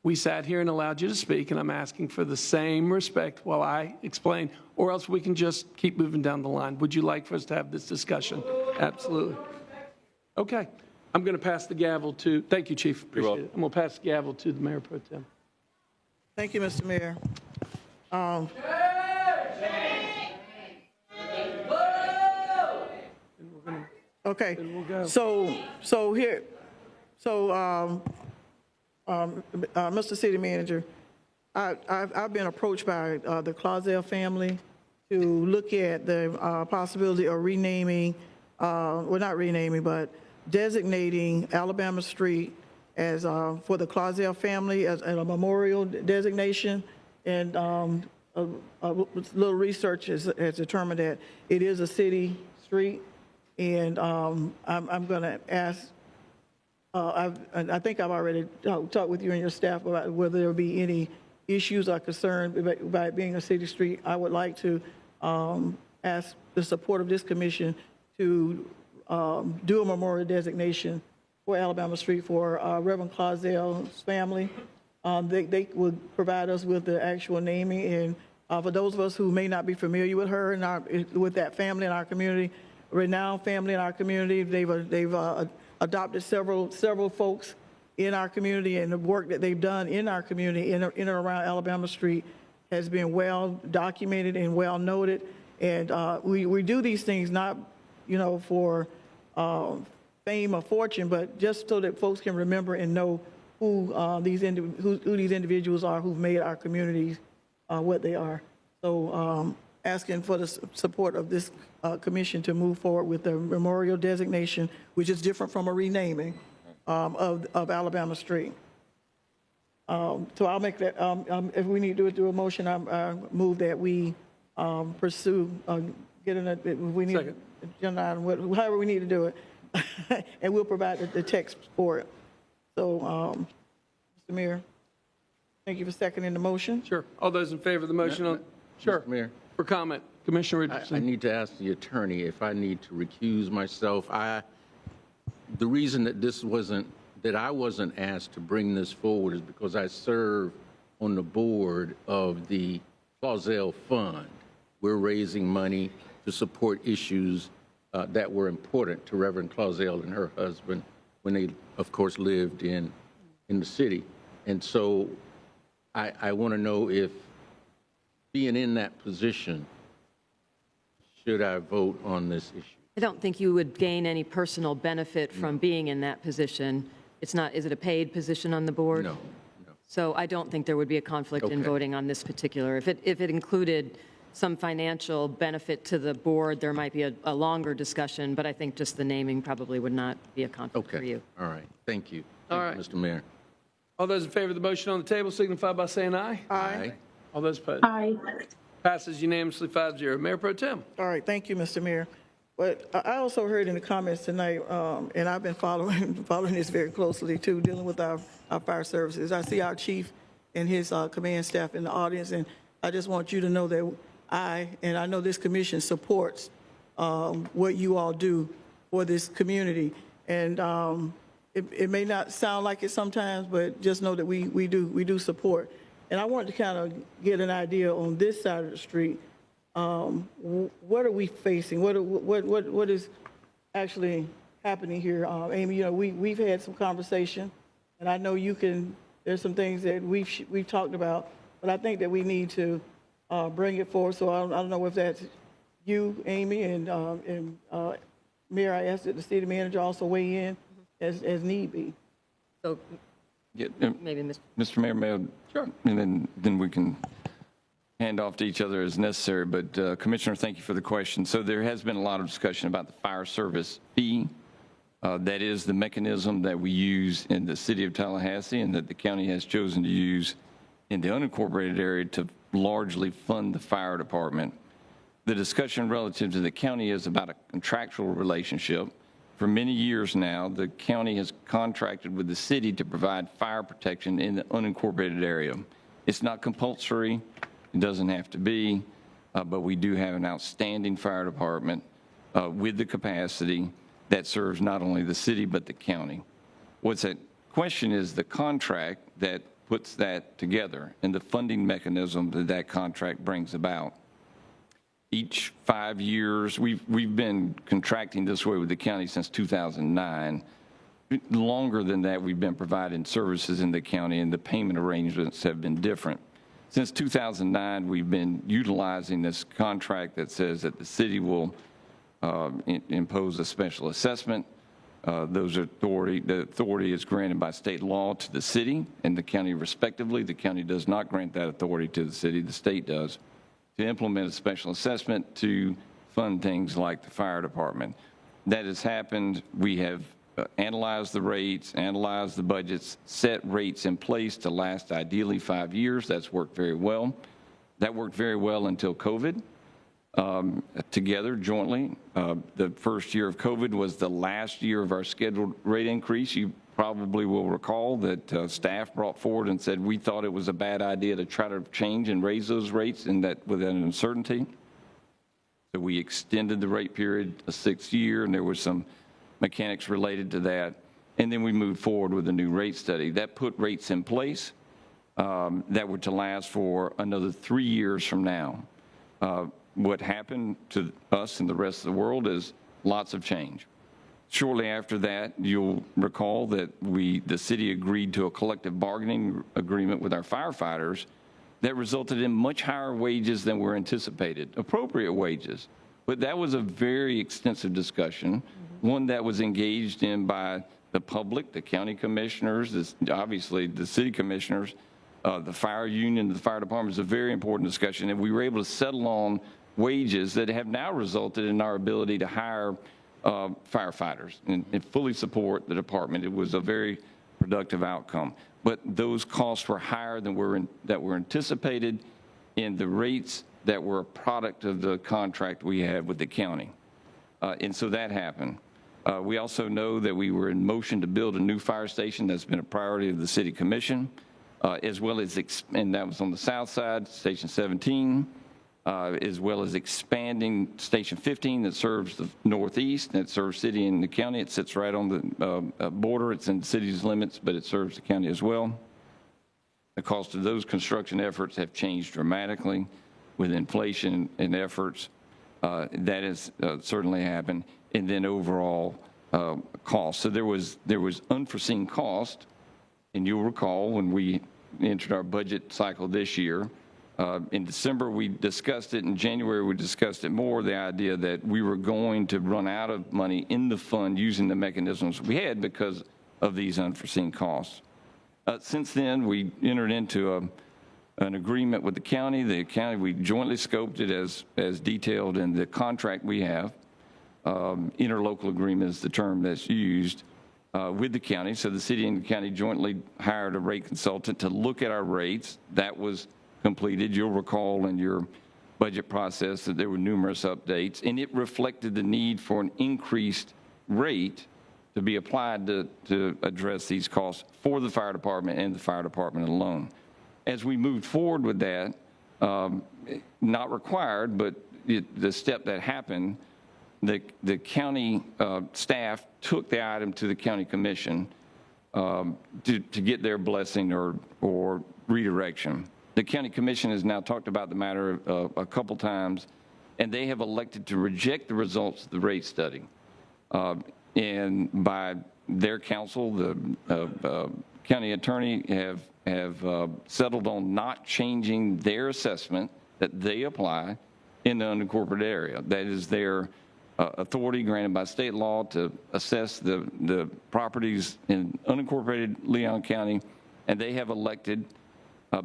we sat here and allowed you to speak, and I'm asking for the same respect while I explain, or else we can just keep moving down the line. Would you like for us to have this discussion? Absolutely. Okay. I'm going to pass the gavel to, thank you, Chief. Appreciate it. I'm going to pass the gavel to the Mayor Pro Tem. Thank you, Mr. Mayor. Okay. Mr. City Manager, I've been approached by the Clausell family to look at the possibility of renaming, well, not renaming, but designating Alabama Street as for the Clausell family as a memorial designation. And a little research has determined that it is a city street. And I'm going to ask, I think I've already talked with you and your staff about whether there will be any issues or concern about it being a city street. I would like to ask the support of this commission to do a memorial designation for Alabama Street for Reverend Clausell's family. They would provide us with the actual naming. And for those of us who may not be familiar with her and with that family in our community, renowned family in our community, they've adopted several folks in our community, and the work that they've done in our community in and around Alabama Street has been well documented and well noted. And we do these things not, for fame or fortune, but just so that folks can remember and know who these individuals are who've made our communities what they are. So asking for the support of this commission to move forward with the memorial designation, which is different from a renaming of Alabama Street. So I'll make that, if we need to do a motion, I move that we pursue, we need Second. agenda item, however we need to do it, and we'll provide the text for it. So, Mr. Mayor, thank you for seconding the motion. Sure. All those in favor of the motion? Sure. Mr. Mayor. For comment, Commissioner Richardson. I need to ask the attorney if I need to recuse myself. The reason that I wasn't asked to bring this forward is because I serve on the board of the Clausell Fund. We're raising money to support issues that were important to Reverend Clausell and her husband when they, of course, lived in the city. And so I want to know if, being in that position, should I vote on this issue? I don't think you would gain any personal benefit from being in that position. It's not, is it a paid position on the board? No. So I don't think there would be a conflict in Okay. voting on this particular. If it included some financial benefit to the board, there might be a longer discussion, but I think just the naming probably would not be a conflict for Okay, you. all right, thank you. All Thank you, right. Mr. Mayor. All those in favor of the motion on the table signify by saying aye. Aye. All those opposed? Aye. Passes unanimously 5-0. Mayor Pro Tem. All right, thank you, Mr. Mayor. But I also heard in the comments tonight, and I've been following this very closely too, dealing with our fire services. I see our chief and his command staff in the audience, and I just want you to know that I know this commission supports what you all do for this community. And it may not sound like it sometimes, but just know that we do support. And I wanted to kind of get an idea on this side of the street. What are we facing? What is actually happening here? Amy, you know, we've had some conversation, and I know you can. There's some things that we've talked about, but I think that we need to bring it forward. So I don't know if that's you, Amy, and Mayor. I asked that the city manager also weigh in as need be. So Yeah, maybe Mr. Mr. Mayor, may I? Sure. And then we can hand off to each other as necessary. But Commissioner, thank you for the question. So there has been a lot of discussion about the fire service fee. That is the mechanism that we use in the city of Tallahassee and that the county has chosen to use in the unincorporated area to largely fund the fire department. The discussion relative to the county is about a contractual relationship. For many years now, the county has contracted with the city to provide fire protection in the unincorporated area. It's not compulsory. It doesn't have to be, but we do have an outstanding fire department with the capacity that serves not only the city but the county. What's at question is the contract that puts that together and the funding mechanism that that contract brings about. Each 5 years, we've been contracting this way with the county since 2009. Longer than that, we've been providing services in the county, and the payment arrangements have been different. Since 2009, we've been utilizing this contract that says that the city will impose a special assessment. The authority is granted by state law to the city and the county respectively. The county does not grant that authority to the city, the state does, to implement a special assessment to fund things like the fire department. That has happened. We have analyzed the rates, analyzed the budgets, set rates in place to last ideally 5 years. That's worked very well. That worked very well until COVID. Together, jointly, the first year of COVID was the last year of our scheduled rate increase. You probably will recall that staff brought forward and said we thought it was a bad idea to try to change and raise those rates and that with an uncertainty. So we extended the rate period a 6th year, and there was some mechanics related to that. And then we moved forward with a new rate study. That put rates in place that were to last for another 3 years from now. What happened to us and the rest of the world is lots of change. Shortly after that, you'll recall that the city agreed to a collective bargaining agreement with our firefighters that resulted in much higher wages than were anticipated, appropriate wages. But that was a very extensive discussion, one that was engaged in by the public, the county commissioners, obviously the city commissioners, the fire union, the fire department. Is a very important discussion, and we were able to settle on wages that have now resulted in our ability to hire firefighters and fully support the department. It was a very productive outcome. But those costs were higher than were anticipated in the rates that were a product of the contract we had with the county. And so that happened. We also know that we were in motion to build a new fire station. That's been a priority of the city commission, as well as, and that was on the south side, Station 17, as well as expanding Station 15 that serves the northeast, that serves city and the county. It sits right on the border. It's in the city's limits, but it serves the county as well. The cost of those construction efforts have changed dramatically with inflation and efforts. That has certainly happened. And then overall cost. So there was unforeseen cost, and you'll recall when we entered our budget cycle this year, In December, we discussed it. In January, we discussed it more, the idea that we were going to run out of money in the fund using the mechanisms we had because of these unforeseen costs. Since then, we entered into an agreement with the county. The county, we jointly scoped it as detailed in the contract we have. Interlocal agreement is the term that's used with the county. So the city and the county jointly hired a rate consultant to look at our rates. That was completed. You'll recall in your budget process that there were numerous updates, and it reflected the need for an increased rate to be applied to address these costs for the fire department and the fire department alone. As we moved forward with that, not required, but the step that happened, the county staff took the item to the county commission to get their blessing or redirection. The county commission has now talked about the matter a couple times, and they have elected to reject the results of the rate study. And by their counsel, the county attorney have settled on not changing their assessment that they apply in the unincorporated area. That is their authority granted by state law to assess the properties in unincorporated Leon County, and they have elected,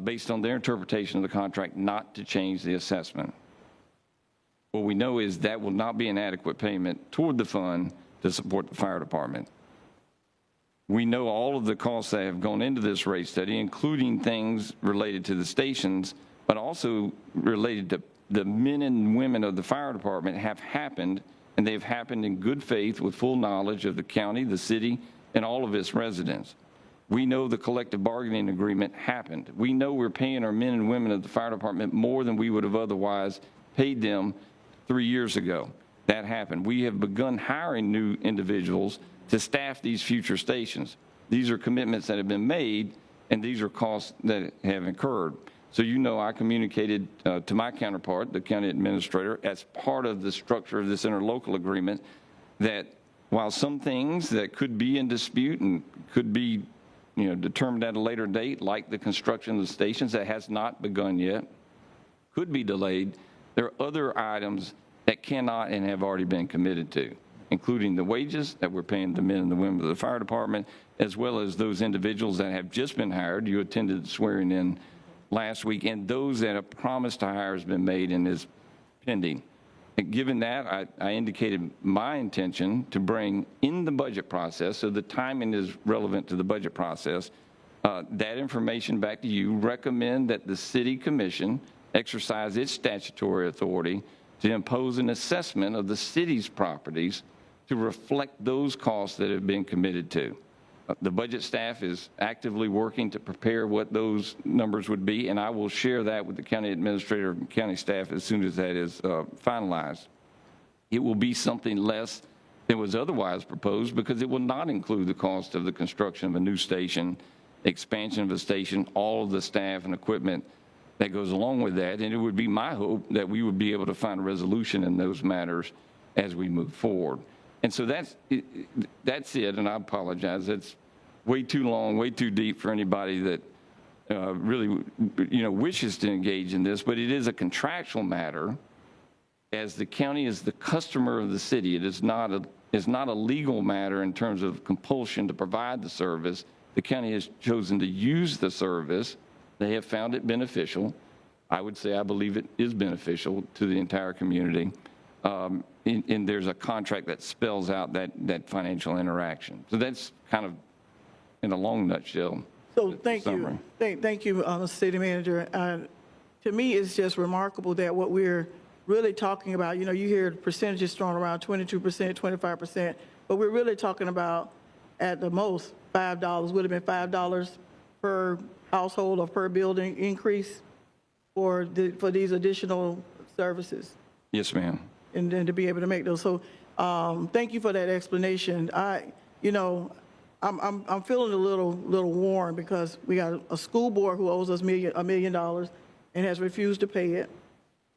based on their interpretation of the contract, not to change the assessment. What we know is that will not be an adequate payment toward the fund to support the fire department. We know all of the costs that have gone into this rate study, including things related to the stations, but also related to the men and women of the fire department have happened, and they've happened in good faith with full knowledge of the county, the city, and all of its residents. We know the collective bargaining agreement happened. We know we're paying our men and women of the fire department more than we would have otherwise paid them 3 years ago. That happened. We have begun hiring new individuals to staff these future stations. These are commitments that have been made, and these are costs that have incurred. So you know I communicated to my counterpart, the county administrator, as part of the structure of this interlocal agreement, that while some things that could be in dispute and could be determined at a later date, like the construction of the stations that has not begun yet, could be delayed, there are other items that cannot and have already been committed to, including the wages that we're paying the men and the women of the fire department, as well as those individuals that have just been hired. You attended the swearing in last week, and those that a promise to hire has been made and is pending. And given that, I indicated my intention to bring in the budget process, so the timing is relevant to the budget process, that information back to you, recommend that the city commission exercise its statutory authority to impose an assessment of the city's properties to reflect those costs that have been committed to. The budget staff is actively working to prepare what those numbers would be, and I will share that with the county administrator and county staff as soon as that is finalized. It will be something less than was otherwise proposed because it will not include the cost of the construction of a new station, expansion of a station, all of the staff and equipment that goes along with that. And it would be my hope that we would be able to find a resolution in those matters as we move forward. And so that's it, and I apologize. It's way too long, way too deep for anybody that really, wishes to engage in this, but it is a contractual matter. As the county is the customer of the city, it is not a legal matter in terms of compulsion to provide the service. The county has chosen to use the service. They have found it beneficial. I would say I believe it is beneficial to the entire community. And there's a contract that spells out that financial interaction. So that's kind of, in a long nutshell. So thank you. Thank you, City Manager. To me, it's just remarkable that what we're really talking about, you hear percentages thrown around, 22%, 25%, but we're really talking about, at the most, $5, would have been $5 per household or per building increase for these additional services. Yes, ma'am. And then to be able to make those. So thank you for that explanation. I'm feeling a little warm because we got a school board who owes us $1 million and has refused to pay it.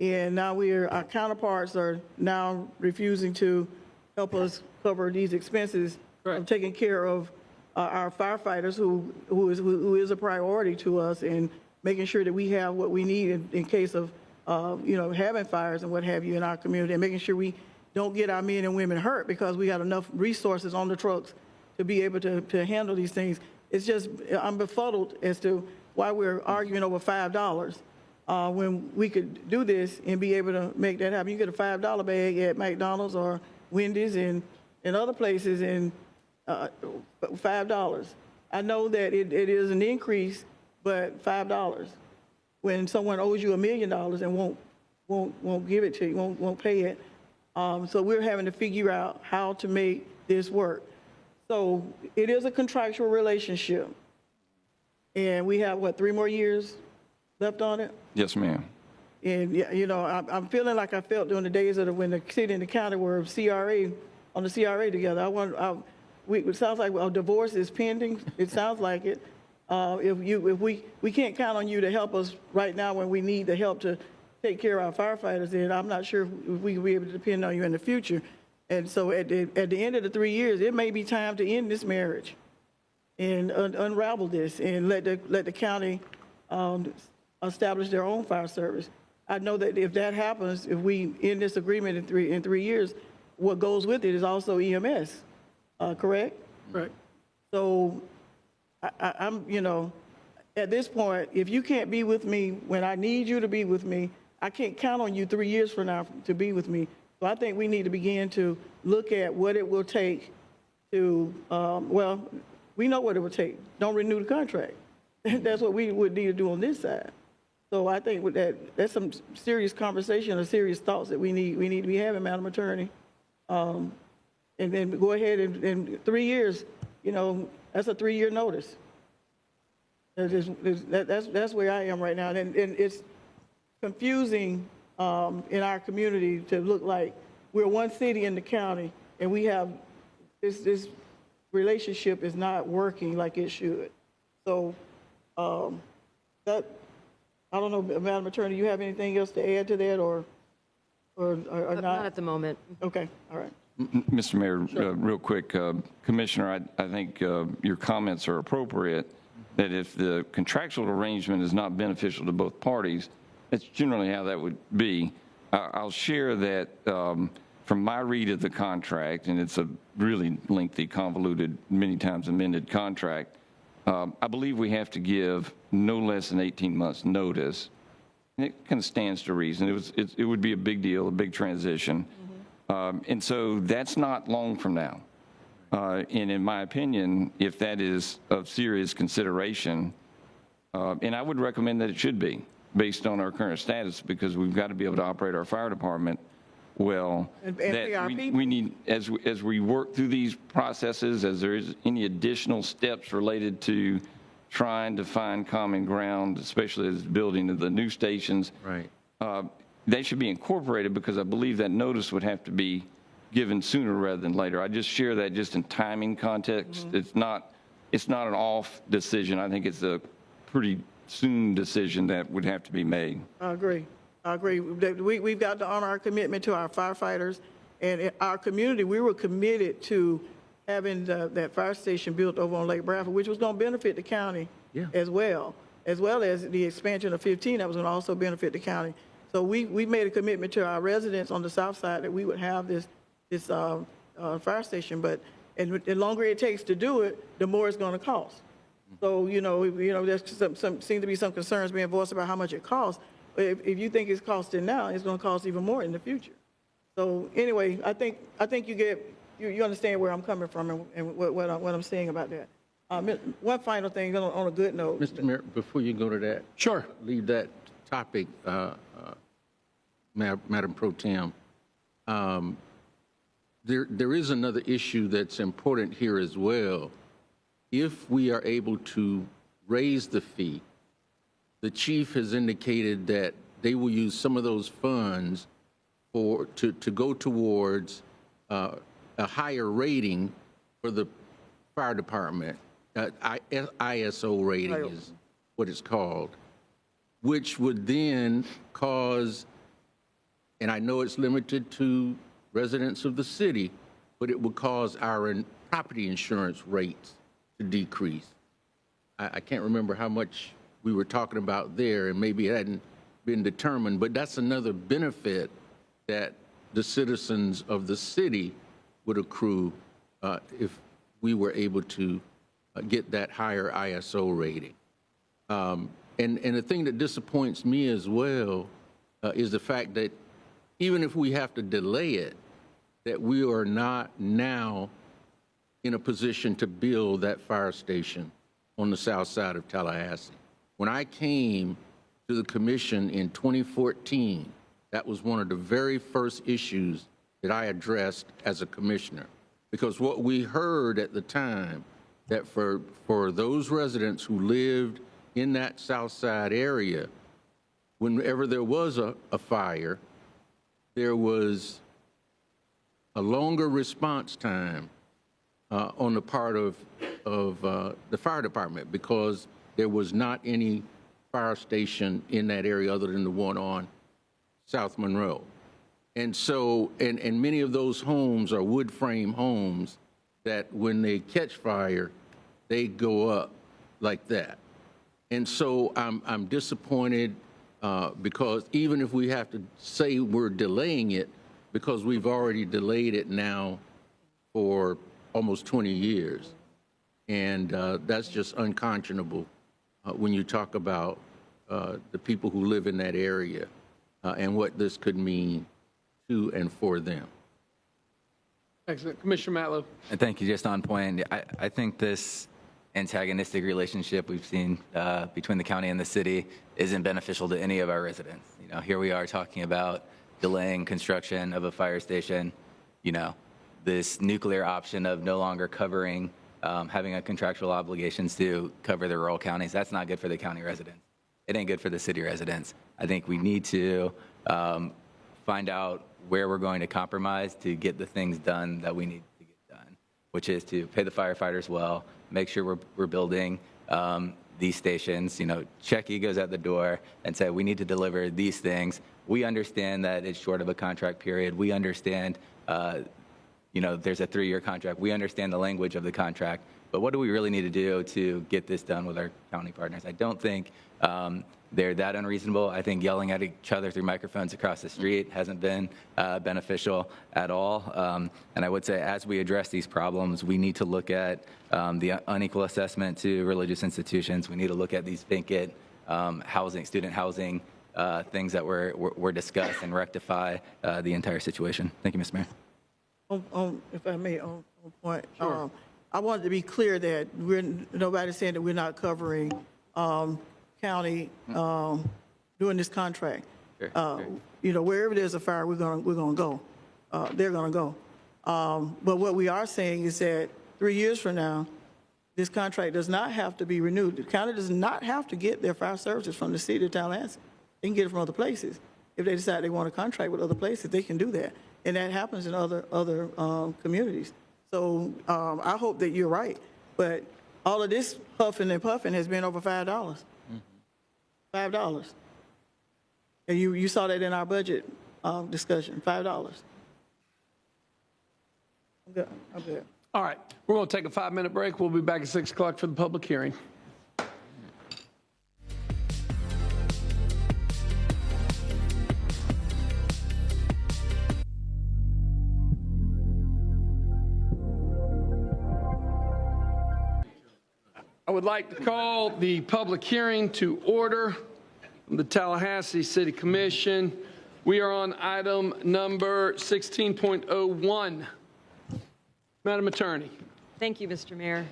And now our counterparts are now refusing to help us cover these expenses of taking care of our firefighters who is a priority to us. And making sure that we have what we need in case of, having fires and what have you in our community, and making sure we don't get our men and women hurt because we got enough resources on the trucks to be able to handle these things. It's just, I'm befuddled as to why we're arguing over $5 when we could do this and be able to make that happen. You get a $5 bag at McDonald's or Wendy's and other places and $5. I know that it is an increase, but $5 when someone owes you $1 million and won't give it to you, won't pay it. So we're having to figure out how to make this work. So it is a contractual relationship, and we have 3 more years left on it. Yes, ma'am. And I'm feeling like I felt during the days of when the city and the county were on the CRA together. It sounds like a divorce is pending. It sounds like it. If we can't count on you to help us right now when we need the help to take care of our firefighters, then I'm not sure if we will be able to depend on you in the future. And so at the end of the 3 years, it may be time to end this marriage and unravel this and let the county establish their own fire service. I know that if that happens, if we end this agreement in 3 years, what goes with it is also EMS, correct? Right. So I'm, at this point, if you can't be with me when I need you to be with me, I can't count on you 3 years from now to be with me. So I think we need to begin to look at what it will take to, we know what it will take. Don't renew the contract. That's what we would need to do on this side. So I think with that's some serious conversation or serious thoughts that we need to be having, Madam Attorney. And then go ahead and 3 years, that's a 3-year notice. That's where I am right now. And it's confusing in our community to look like we're one city in the county and we have this relationship is not working like it should. So that, I don't know, Madam Attorney, you have anything else to add to that or not? Not at the moment. Okay, all right. Mr. Mayor, sure. Real quick, Commissioner, I think your comments are appropriate, that if the contractual arrangement is not beneficial to both parties, that's generally how that would be. I'll share that from my read of the contract, and it's a really lengthy, convoluted, many times amended contract, I believe we have to give no less than 18 months notice. And it kind of stands to reason. It would be a big deal, a big transition. And so that's not long from now. And in my opinion, if that is of serious consideration, and I would recommend that it should be based on our current status, because we've got to be able to operate our fire department well. And that we need, as we work through these processes, as there is any additional steps related to trying to find common ground, especially as building of the new stations. Right. They should be incorporated, because I believe that notice would have to be given sooner rather than later. I just share that just in timing context. Mm-hmm. It's not an off decision. I think it's a pretty soon decision that would have to be made. I agree. We've got to honor our commitment to our firefighters and in our community. We were committed to having that fire station built over on Lake Bradford, which was going to benefit the county as well as the expansion of 15 that was going to also benefit the county. So we made a commitment to our residents on the south side that we would have this fire station, but the longer it takes to do it, the more it's going to cost. So there's seem to be some concerns being voiced about how much it costs. But if you think it's costing now, it's going to cost even more in the future. So anyway, I think you understand where I'm coming from and what I'm saying about that. One final thing on a good note. Mr. Mayor, before you go to that, sure, leave that topic, Madam Pro Tem. There is another issue that's important here as well. If we are able to raise the fee, the chief has indicated that they will use some of those funds to go towards a higher rating for the fire department. ISO rating is what it's called, which would then cause, and I know it's limited to residents of the city, but it would cause our property insurance rates to decrease. I can't remember how much we were talking about there, and maybe it hadn't been determined, but that's another benefit that the citizens of the city would accrue if we were able to get that higher ISO rating. And the thing that disappoints me as well is the fact that even if we have to delay it, that we are not now in a position to build that fire station on the south side of Tallahassee. When I came to the commission in 2014, that was one of the very first issues that I addressed as a commissioner. Because what we heard at the time, that for those residents who lived in that south side area, whenever there was a fire, there was a longer response time on the part of the fire department, because there was not any fire station in that area other than the one on South Monroe. And so, and many of those homes are wood frame homes that when they catch fire, they go up like that. And so I'm disappointed because even if we have to say we're delaying it, because we've already delayed it now for almost 20 years. And that's just unconscionable when you talk about the people who live in that area and what this could mean to and for them. Excellent. Commissioner Matlow. And thank you. Just on point, I think this antagonistic relationship we've seen between the county and the city isn't beneficial to any of our residents. You know, here we are talking about delaying construction of a fire station, you know, this nuclear option of no longer covering, having a contractual obligations to cover the rural counties. That's not good for the county residents. It ain't good for the city residents. I think we need to find out where we're going to compromise to get the things done that we need to get done, which is to pay the firefighters well, make sure we're building these stations, you know, check egos at the door and say, we need to deliver these things. We understand that it's short of a contract period. We understand, you know, there's a 3-year contract. We understand the language of the contract. But what do we really need to do to get this done with our county partners? I don't think they're that unreasonable. I think yelling at each other through microphones across the street hasn't been beneficial at all. And I would say as we address these problems, we need to look at the unequal assessment to religious institutions. We need to look at these vacant housing, student housing, things that were discussed and rectify the entire situation. Thank you, Mr. Mayor. If I may, on point. Sure. I wanted to be clear that nobody's saying that we're not covering county doing this contract. Sure. You know, wherever there's a fire, we're gonna go. They're gonna go. But what we are saying is that 3 years from now, this contract does not have to be renewed. The county does not have to get their fire services from the city of Tallahassee. They can get it from other places. If they decide they want to contract with other places, they can do that. And that happens in other communities. So I hope that you're right. But all of this huffing and puffing has been over $5. $5. And you saw that in our budget discussion, $5. I'm good. All right. We're going to take a 5-minute break. We'll be back at 6 o'clock for the public hearing. I would like to call the public hearing to order from the Tallahassee City Commission. We are on item number 16.01. Madam Attorney. Thank you, Mr. Mayor.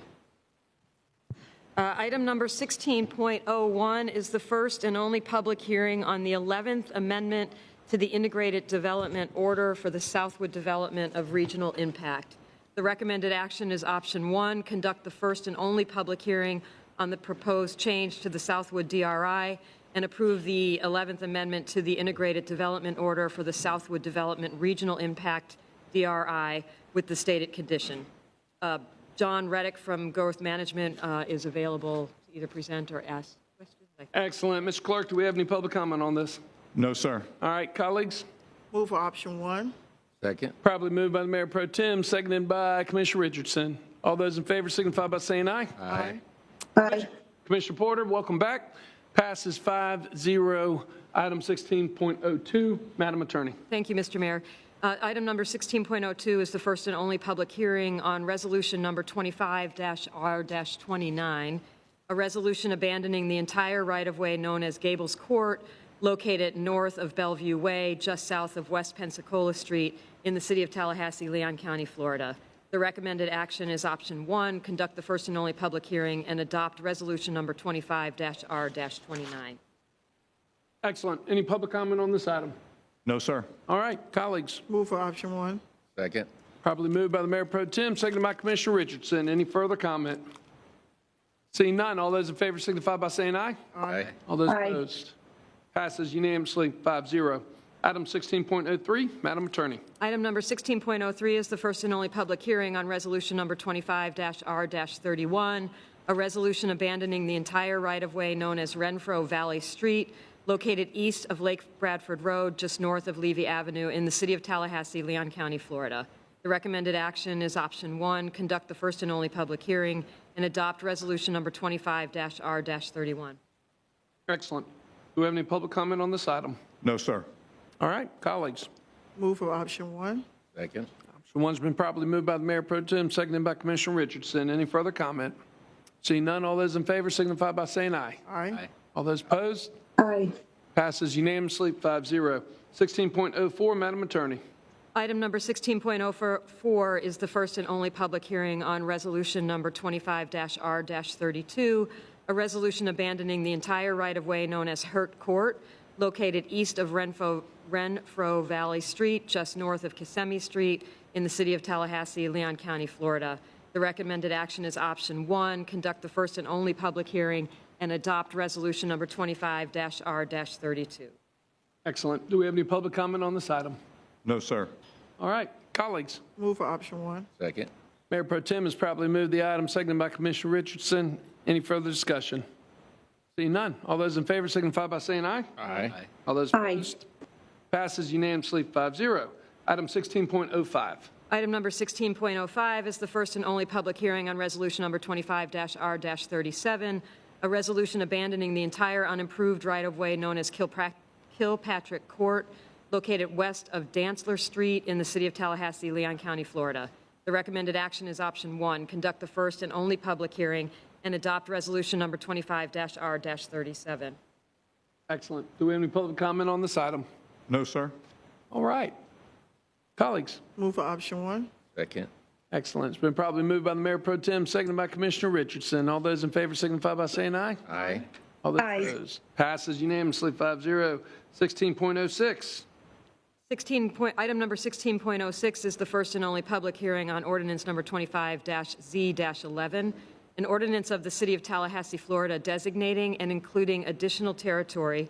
Item number 16.01 is the first and only public hearing on the 11th Amendment to the Integrated Development Order for the Southwood Development of Regional Impact. The recommended action is option 1, conduct the first and only public hearing on the proposed change to the Southwood DRI and approve the 11th Amendment to the Integrated Development Order for the Southwood Development Regional Impact DRI with the stated condition. John Reddick from Growth Management is available to either present or ask questions. Excellent. Mr. Clerk, do we have any public comment on this? No, sir. All right, colleagues. Move for option 1. Second. Probably moved by the Mayor Pro Tem, seconded by Commissioner Richardson. All those in favor signify by saying aye. Aye. Aye. Commissioner Porter, welcome back. Passes 5-0. Item 16.02, Madam Attorney. Thank you, Mr. Mayor. Item number 16.02 is the first and only public hearing on resolution number 25-R-29, a resolution abandoning the entire right-of-way known as Gables Court, located north of Bellevue Way, just south of West Pensacola Street in the city of Tallahassee, Leon County, Florida. The recommended action is option 1, conduct the first and only public hearing and adopt resolution number 25-R-29. Excellent. Any public comment on this item? No, sir. All right, colleagues. Move for option 1. Second. Probably moved by the Mayor Pro Tem, seconded by Commissioner Richardson. Any further comment? Seeing none, all those in favor signify by saying aye. Aye. All those opposed? Passes unanimously 5-0. Item 16.03, Madam Attorney. Item number 16.03 is the first and only public hearing on resolution number 25-R-31, a resolution abandoning the entire right-of-way known as Renfro Valley Street, located east of Lake Bradford Road, just north of Levy Avenue in the city of Tallahassee, Leon County, Florida. The recommended action is option 1, conduct the first and only public hearing and adopt resolution number 25-R-31. Excellent. Do we have any public comment on this item? No, sir. All right, colleagues. Move for option 1. Second. Option 1's been properly moved by the Mayor Pro Tem, seconded by Commissioner Richardson. Any further comment? Seeing none, all those in favor signify by saying aye. Aye. All those opposed? Aye. Passes unanimously 5-0. 16.04, Madam Attorney. Item number 16.04 is the first and only public hearing on resolution number 25-R-32, a resolution abandoning the entire right-of-way known as Hurt Court, located east of Renfro Valley Street, just north of Kissimmee Street, in the city of Tallahassee, Leon County, Florida. The recommended action is option 1, conduct the first and only public hearing and adopt resolution number 25-R-32. Excellent. Do we have any public comment on this item? No, sir. All right, colleagues. Move for option 1. Second. Mayor Pro Tem has properly moved the item, seconded by Commissioner Richardson. Any further discussion? Seeing none. All those in favor signify by saying aye. Aye. All those opposed? Passes unanimously 5-0. Item 16.05. Item number 16.05 is the first and only public hearing on resolution number 25-R-37, a resolution abandoning the entire unimproved right-of-way known as Kilpatrick Court, located west of Dantzler Street in the city of Tallahassee, Leon County, Florida. The recommended action is option 1, conduct the first and only public hearing and adopt resolution number 25-R-37. Excellent. Do we have any public comment on this item? No, sir. All right. Colleagues. Move for option 1. Second. Excellent. It's been probably moved by the Mayor Pro Tem, seconded by Commissioner Richardson. All those in favor signify by saying aye. Aye. All those opposed? Passes unanimously 5-0. 16.06. Item number 16.06 is the first and only public hearing on ordinance number 25-Z-11, an ordinance of the City of Tallahassee, Florida, designating and including additional territory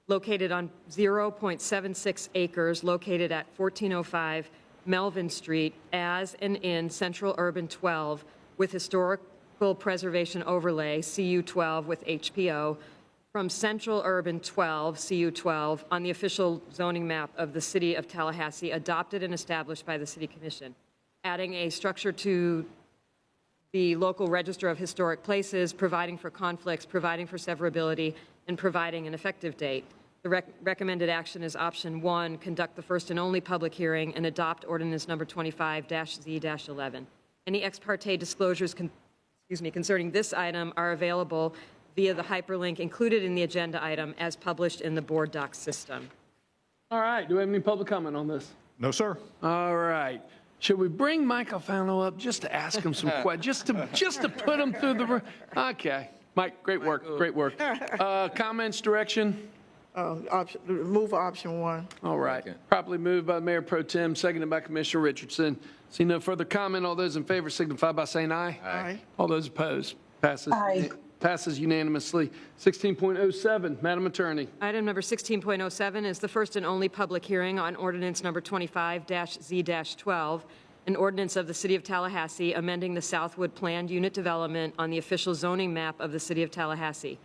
located on 0.76 acres located at 1405 Melvin Street as and in Central Urban 12 with Historical Preservation Overlay, CU12 with HPO, from Central Urban 12, CU12, on the official zoning map of the City of Tallahassee, adopted and established by the City Commission, adding a structure to the local register of historic places, providing for conflicts, providing for severability, and providing an effective date. The recommended action is option 1, conduct the first and only public hearing and adopt ordinance number 25-Z-11. Any ex parte disclosures concerning this item are available via the hyperlink included in the agenda item as published in the board docs system. All right. Do we have any public comment on this? No, sir. All right. Should we bring Mike Alfano up just to ask him some questions, just to put him through the... Okay. Mike, great work. Great work. Comments, direction? Move for option 1. All right. Properly moved by Mayor Pro Tem, seconded by Commissioner Richardson. See no further comment. All those in favor signify by saying aye. Aye. All those opposed? Passes unanimously. 16.07, Madam Attorney. Item number 16.07 is the first and only public hearing on ordinance number 25-Z-12, an ordinance of the City of Tallahassee amending the Southwood Planned Unit Development on the official zoning map of the City of Tallahassee.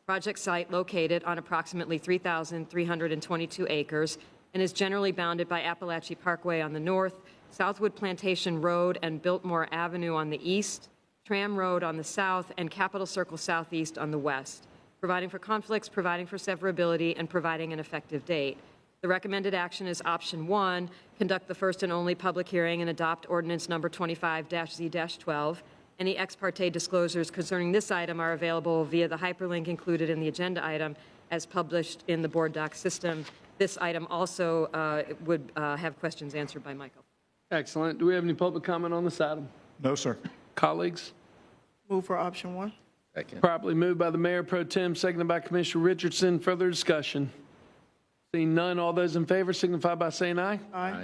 Project site located on approximately 3,322 acres and is generally bounded by Appalachie Parkway on the north, Southwood Plantation Road and Biltmore Avenue on the east, Tram Road on the south, and Capitol Circle Southeast on the west. providing for conflicts, providing for severability, and providing an effective date. The recommended action is option 1, conduct the first and only public hearing and adopt ordinance number 25-Z-12. Any ex parte disclosures concerning this item are available via the hyperlink included in the agenda item as published in the board doc system. This item also would have questions answered by Michael. Excellent. Do we have any public comment on this item? No, sir. Colleagues? Move for option 1. Second. Properly moved by the Mayor Pro Tem, seconded by Commissioner Richardson. Further discussion? Seeing none, all those in favor signify by saying aye. Aye.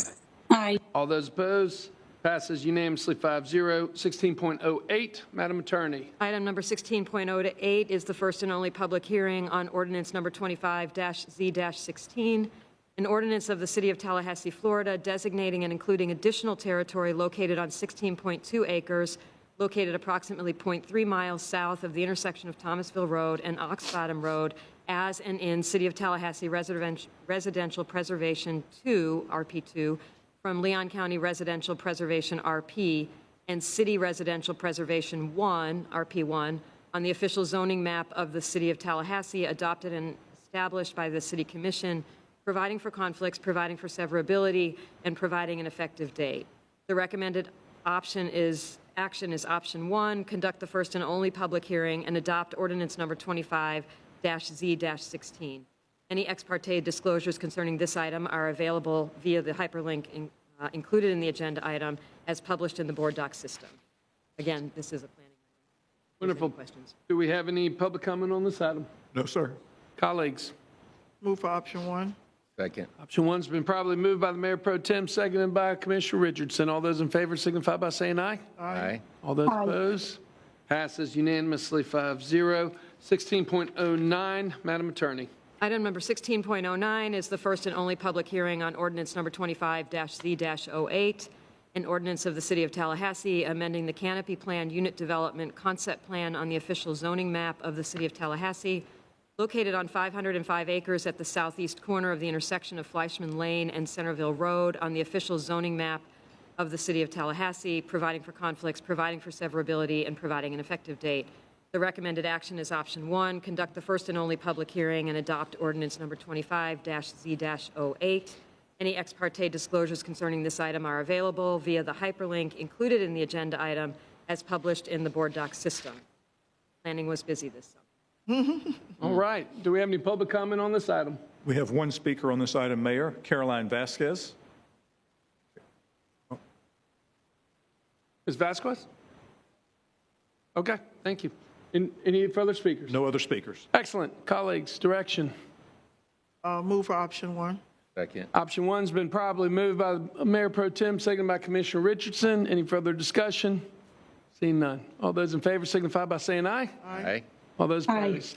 Aye. All those opposed? Passes unanimously 5-0. 16.08, Madam Attorney. Item number 16.0-8 is the first and only public hearing on ordinance number 25-Z-16, an ordinance of the City of Tallahassee, Florida, designating and including additional territory located on 16.2 acres, located approximately 0.3 miles south of the intersection of Thomasville Road and Ox Bottom Road, as and in City of Tallahassee Residential Preservation 2, RP2, from Leon County Residential Preservation RP and City Residential Preservation 1, RP1, on the official zoning map of the City of Tallahassee, adopted and established by the City Commission, providing for conflicts, providing for severability, and providing an effective date. The recommended action is option 1, conduct the first and only public hearing and adopt ordinance number 25-Z-16. Any ex parte disclosures concerning this item are available via the hyperlink included in the agenda item as published in the board doc system. Again, this is a planning item. Wonderful. Questions? Do we have any public comment on this item? No, sir. Colleagues? Move for option 1. Second. Option 1's been probably moved by the Mayor Pro Tem, seconded by Commissioner Richardson. All those in favor signify by saying aye. Aye. All those opposed? Passes unanimously 5-0. 16.09, Madam Attorney. Item number 16.09 is the first and only public hearing on ordinance number 25-Z-08, an ordinance of the City of Tallahassee amending the Canopy Plan Unit Development Concept Plan on the official zoning map of the City of Tallahassee, located on 505 acres at the southeast corner of the intersection of Fleischman Lane and Centerville Road on the official zoning map of the City of Tallahassee, providing for conflicts, providing for severability, and providing an effective date. The recommended action is option 1, conduct the first and only public hearing and adopt ordinance number 25-Z-08. Any ex parte disclosures concerning this item are available via the hyperlink included in the agenda item as published in the board doc system. Planning was busy this summer. All right. Do we have any public comment on this item? We have one speaker on this item, Mayor, Caroline Vasquez. Ms. Vasquez? Okay, thank you. Any further speakers? No other speakers. Excellent. Colleagues, direction. Move for option 1. Second. Option 1's been probably moved by Mayor Pro Tem, seconded by Commissioner Richardson. Any further discussion? Seeing none. All those in favor signify by saying aye. Aye. All those opposed?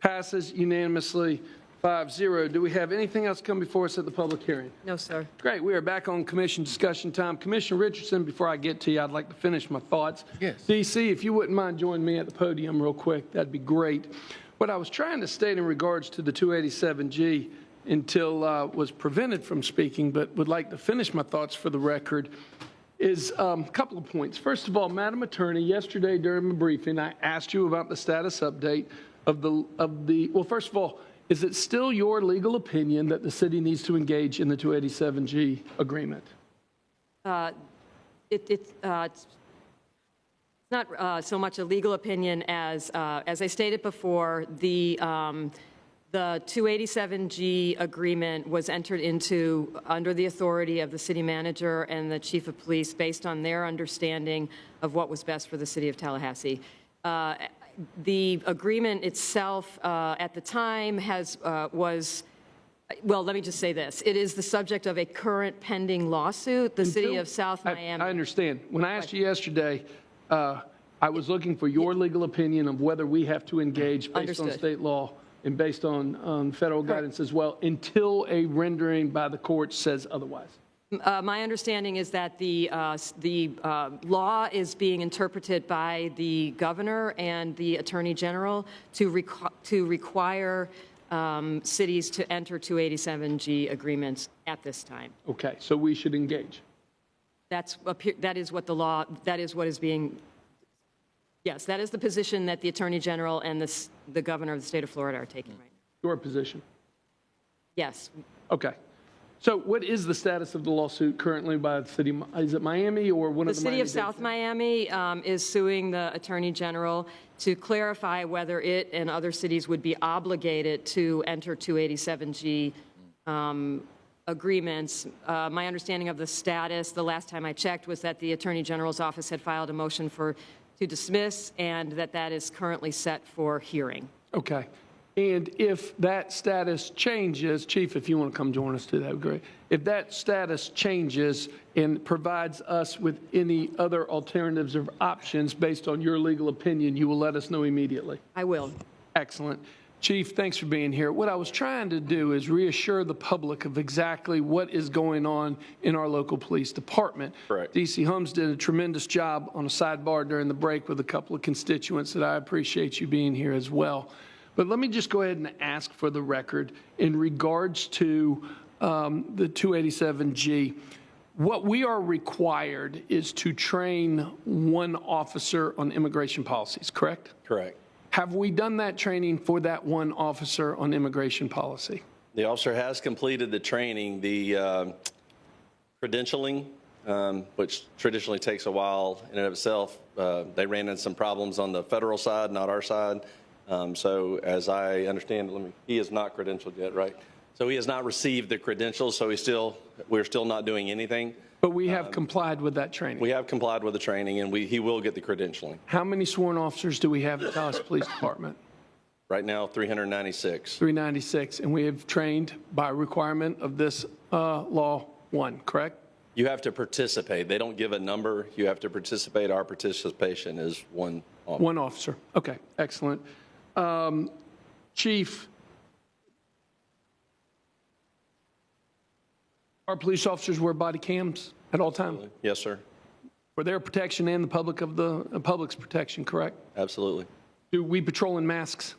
Passes unanimously 5-0. Do we have anything else come before us at the public hearing? No, sir. Great. We are back on commission discussion time. Commissioner Richardson, before I get to you, I'd like to finish my thoughts. Yes. DC, if you wouldn't mind joining me at the podium real quick, that'd be great. What I was trying to state in regards to the 287G until was prevented from speaking, but would like to finish my thoughts for the record, is a couple of points. First of all, Madam Attorney, yesterday during the briefing, I asked you about the status update of the well, first of all, is it still your legal opinion that the city needs to engage in the 287G agreement? It's not so much a legal opinion as I stated before, the 287G agreement was entered into under the authority of the city manager and the chief of police based on their understanding of what was best for the city of Tallahassee. The agreement itself at the time was, well, let me just say this. It is the subject of a current pending lawsuit. The city of South Miami. I understand. When I asked you yesterday, I was looking for your legal opinion of whether we have to engage based on state law and based on federal guidance as well until a rendering by the court says otherwise. My understanding is that the law is being interpreted by the governor and the attorney general to require cities to enter 287G agreements at this time. Okay, so we should engage. That is what the law. That is what is being Yes, that is the position that the Attorney General and the Governor of the state of Florida are taking right now. Your position? Yes. Okay. So what is the status of the lawsuit currently by the city? Is it Miami or one The of the city Miami of South Miami is suing the Attorney General to clarify whether it and other cities would be obligated to enter 287G agreements. My understanding of the status, the last time I checked, was that the Attorney General's office had filed a motion to dismiss, and that is currently set for hearing. Okay. And if that status changes, Chief, if you want to come join us too, that would be great. If that status changes and provides us with any other alternatives or options based on your legal opinion, you will let us know immediately. I will. Excellent. Chief, thanks for being here. What I was trying to do is reassure the public of exactly what is going on in our local police department. Correct. DC Holmes did a tremendous job on a sidebar during the break with a couple of constituents that I appreciate you being here as well. But let me just go ahead and ask for the record in regards to the 287G. What we are required is to train one officer on immigration policies, correct? Correct. Have we done that training for that one officer on immigration policy? The officer has completed the training, the credentialing, which traditionally takes a while in and of itself. They ran into some problems on the federal side, not our side. So as I understand, he is not credentialed yet, right? So he has not received the credentials, so we're still not doing anything. But we have complied with that training. We have complied with the training, and he will get the credentialing. How many sworn officers do we have at Tallahassee Police Department? Right now, 396. 396, and we have trained by requirement of this law one, correct? You have to participate. They don't give a number. You have to participate. Our participation is one officer. One officer. Okay, excellent. Chief, our police officers wear body cams at all times? Yes, sir. For their protection and the public's protection, correct? Absolutely. Do we patrol in masks?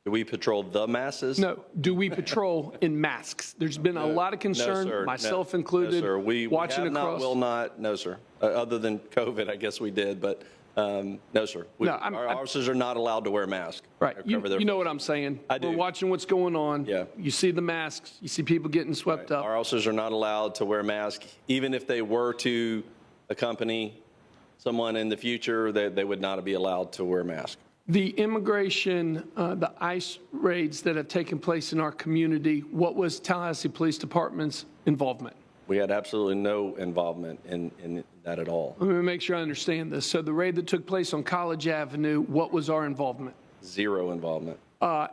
Do we patrol the masses? No. Do we patrol in masks? There's been a lot of concern, no, sir. myself included, no, sir. We watching have across. Not, will not, no, sir. Other than COVID, I guess we did, but no, sir. Our officers are not allowed to wear masks. Right. You know what I'm saying. I do. We're watching what's going on. Yeah. You see the masks. You see people getting swept up. Our officers are not allowed to wear masks. Even if they were to accompany someone in the future, they would not be allowed to wear masks. The immigration, the ICE raids that have taken place in our community, what was Tallahassee Police Department's involvement? We had absolutely no involvement in that at all. Let me make sure I understand this. So the raid that took place on College Avenue, what was our involvement? Zero involvement.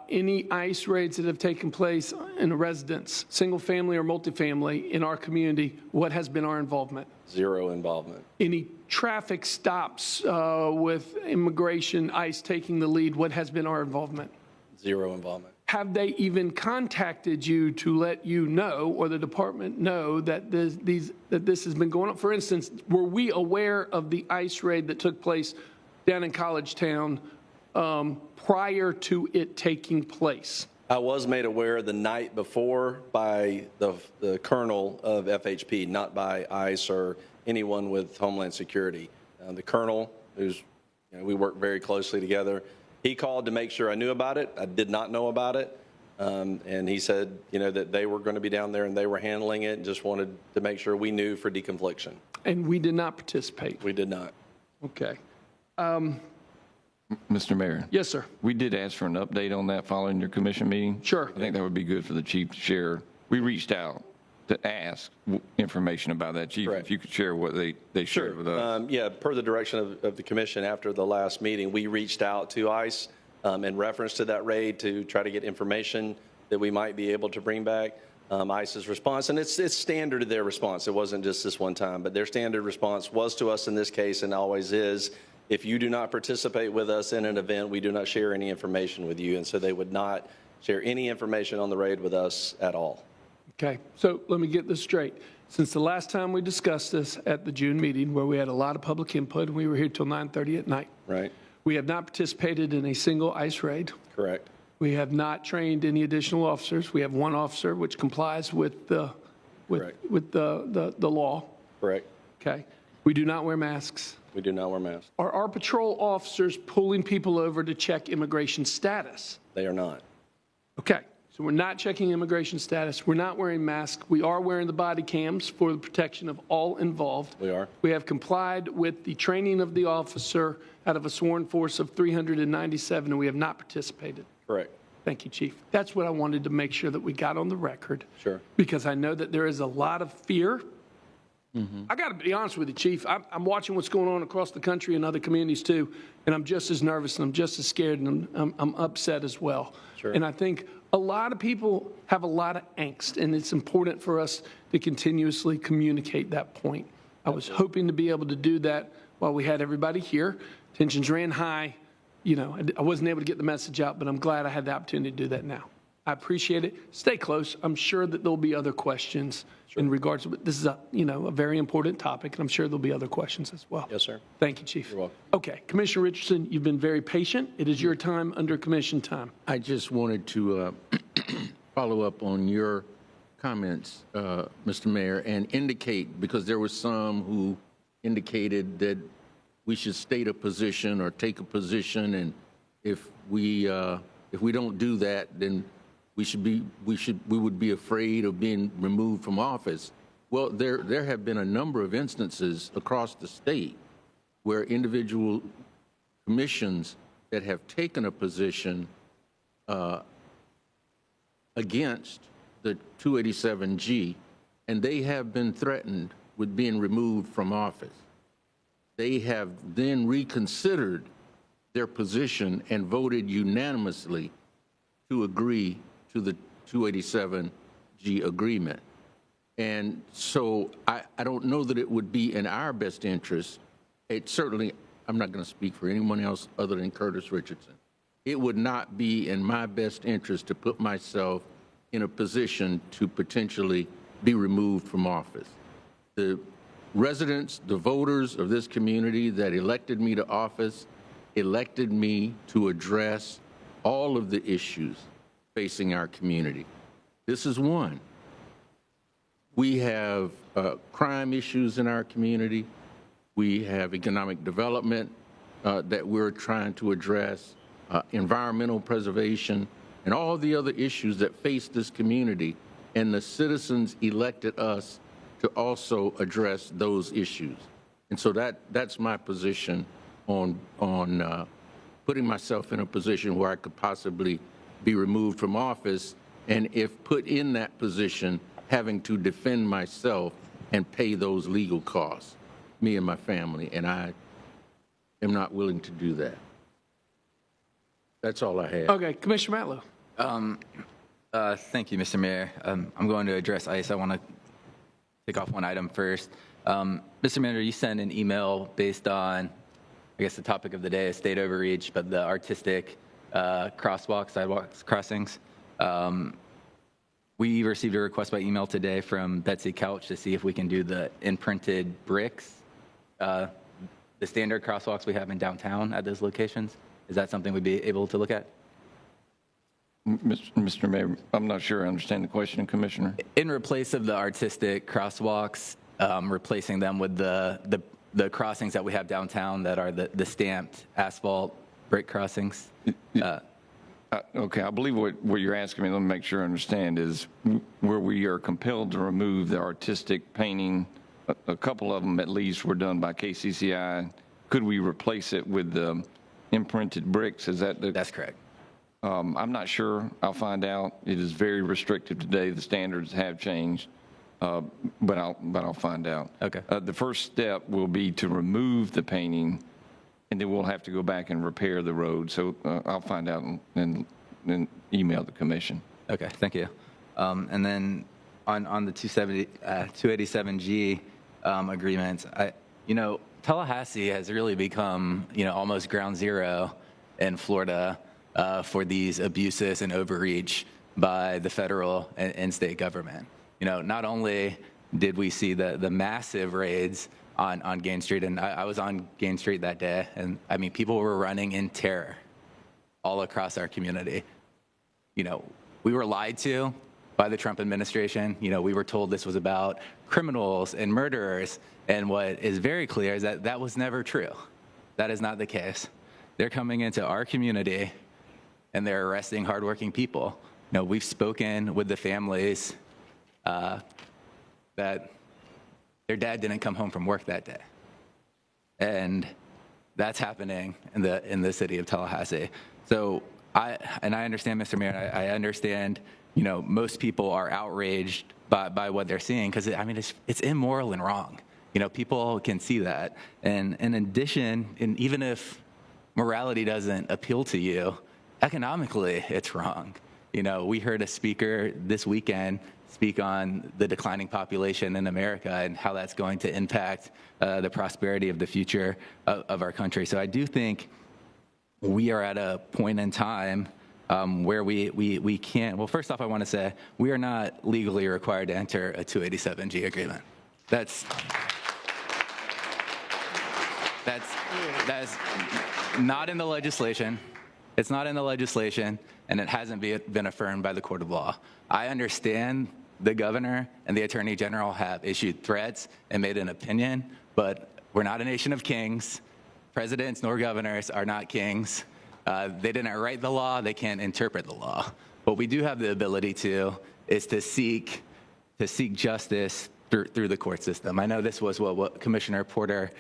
Any ICE raids that have taken place in a residence, single family or multifamily in our community, what has been our involvement? Zero involvement. Any traffic stops with immigration, ICE taking the lead, what has been our involvement? Zero involvement. Have they even contacted you to let you know, or the department know, that this has been going on? For instance, were we aware of the ICE raid that took place down in College Town prior to it taking place? I was made aware the night before by the colonel of FHP, not by ICE or anyone with Homeland Security. The colonel, we work very closely together, he called to make sure I knew about it. I did not know about it. And he said, that they were going to be down there and they were handling it and just wanted to make sure we knew for deconfliction. And we did not participate? We did not. Okay. Mr. Mayor. Yes, sir. We did ask for an update on that following your commission meeting. Sure. I think that would be good for the chief to share. We reached out to ask information about that, Chief. Correct. If you could share what they shared with us. Yeah, per the direction of the commission after the last meeting, we reached out to ICE in reference to that raid to try to get information that we might be able to bring back. ICE's response, and it's standard of their response. It wasn't just this one time, but their standard response was to us in this case and always is, if you do not participate with us in an event, we do not share any information with you. And so they would not share any information on the raid with us at all. Okay, so let me get this straight. Since the last time we discussed this at the June meeting, where we had a lot of public input and we were here till 9:30 at night. Right. We have not participated in a single ICE raid. Correct. We have not trained any additional officers. We have one officer which complies with the law. Correct. Okay. We do not wear masks. We do not wear masks. Are our patrol officers pulling people over to check immigration status? They are not. Okay, so we're not checking immigration status. We're not wearing masks. We are wearing the body cams for the protection of all involved. We are. We have complied with the training of the officer out of a sworn force of 397, and we have not participated. Correct. Thank you, Chief. That's what I wanted to make sure that we got on the record. Sure. Because I know that there is a lot of fear. I got to be honest with you, Chief. I'm watching what's going on across the country and other communities too, and I'm just as nervous and I'm just as scared and I'm upset as well. Sure. And I think a lot of people have a lot of angst, and it's important for us to continuously communicate that point. I was hoping to be able to do that while we had everybody here. Tensions ran high. You know, I wasn't able to get the message out, but I'm glad I had the opportunity to do that now. I appreciate it. Stay close. I'm sure that there'll be other questions in regards to, this is a very important topic, and I'm sure there'll be other questions as well. Yes, sir. Thank you, Chief. You're welcome. Okay, Commissioner Richardson, you've been very patient. It is your time under commission time. I just wanted to follow up on your comments, Mr. Mayor, and indicate, because there were some who indicated that we should state a position or take a position, and if we don't do that, then we would be afraid of being removed from office. Well, there have been a number of instances across the state where individual commissions that have taken a position against the 287G, and they have been threatened with being removed from office. They have then reconsidered their position and voted unanimously to agree to the 287G agreement. And so I don't know that it would be in our best interest. It certainly, I'm not going to speak for anyone else other than Curtis Richardson. It would not be in my best interest to put myself in a position to potentially be removed from office. The residents, the voters of this community that elected me to office, elected me to address all of the issues facing our community. This is one. We have crime issues in our community. We have economic development that we're trying to address, environmental preservation, and all the other issues that face this community. And the citizens elected us to also address those issues. And so that's my position on putting myself in a position where I could possibly be removed from office, and if put in that position, having to defend myself and pay those legal costs, me and my family, and I am not willing to do that. That's all I have. Okay, Commissioner Matlow. Thank you, Mr. Mayor. I'm going to address ICE. I want to take off one item first. Mr. Manager, you sent an email based on, I guess the topic of the day is state overreach, but the artistic crosswalks, sidewalks, crossings. We received a request by email today from Betsy Couch to see if we can do the imprinted bricks, the standard crosswalks we have in downtown at those locations. Is that something we'd be able to look at? Mr. Mayor, I'm not sure I understand the question, Commissioner. In replace of the artistic crosswalks, replacing them with the crossings that we have downtown that are the stamped asphalt brick crossings. Okay, I believe what you're asking me, let me make sure I understand, is where we are compelled to remove the artistic painting. A couple of them at least were done by KCCI. Could we replace it with the imprinted bricks? Is that That's correct. I'm not sure. I'll find out. It is very restrictive today. The standards have changed, but I'll find out. Okay. The first step will be to remove the painting, and then we'll have to go back and repair the road. So I'll find out and email the commission. Okay, thank you. And then on the 287G agreements, Tallahassee has really become, almost ground zero in Florida for these abuses and overreach by the federal and state government. Not only did we see the massive raids on Gain Street, and I was on Gain Street that day, and I mean, people were running in terror all across our community. We were lied to by the Trump administration. You know, we were told this was about criminals and murderers, and what is very clear is that that was never true. That is not the case. They're coming into our community, and they're arresting hardworking people. You know, we've spoken with the families that their dad didn't come home from work that day. And that's happening in the city of Tallahassee. So I understand, Mr. Mayor, I understand, you know, most people are outraged by what they're seeing because, I mean, it's immoral and wrong. You know, people can see that. And in addition, and even if morality doesn't appeal to you, economically, it's wrong. You know, we heard a speaker this weekend speak on the declining population in America and how that's going to impact the prosperity of the future of our country. So I do think we are at a point in time where we can't. Well, first off, I want to say we are not legally required to enter a 287G agreement. That's not in the legislation. It's not in the legislation, and it hasn't been affirmed by the court of law. I understand the governor and the attorney general have issued threats and made an opinion, but we're not a nation of kings. Presidents nor governors are not kings. They didn't write the law. They can't interpret the law. What we do have the ability to is to seek justice through the court system. I know this was what Commissioner Porter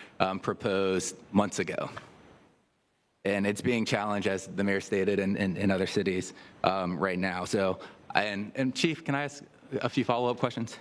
proposed months ago. And it's being challenged, as the mayor stated, in other cities right now. So, and Chief, can I ask a few follow-up questions?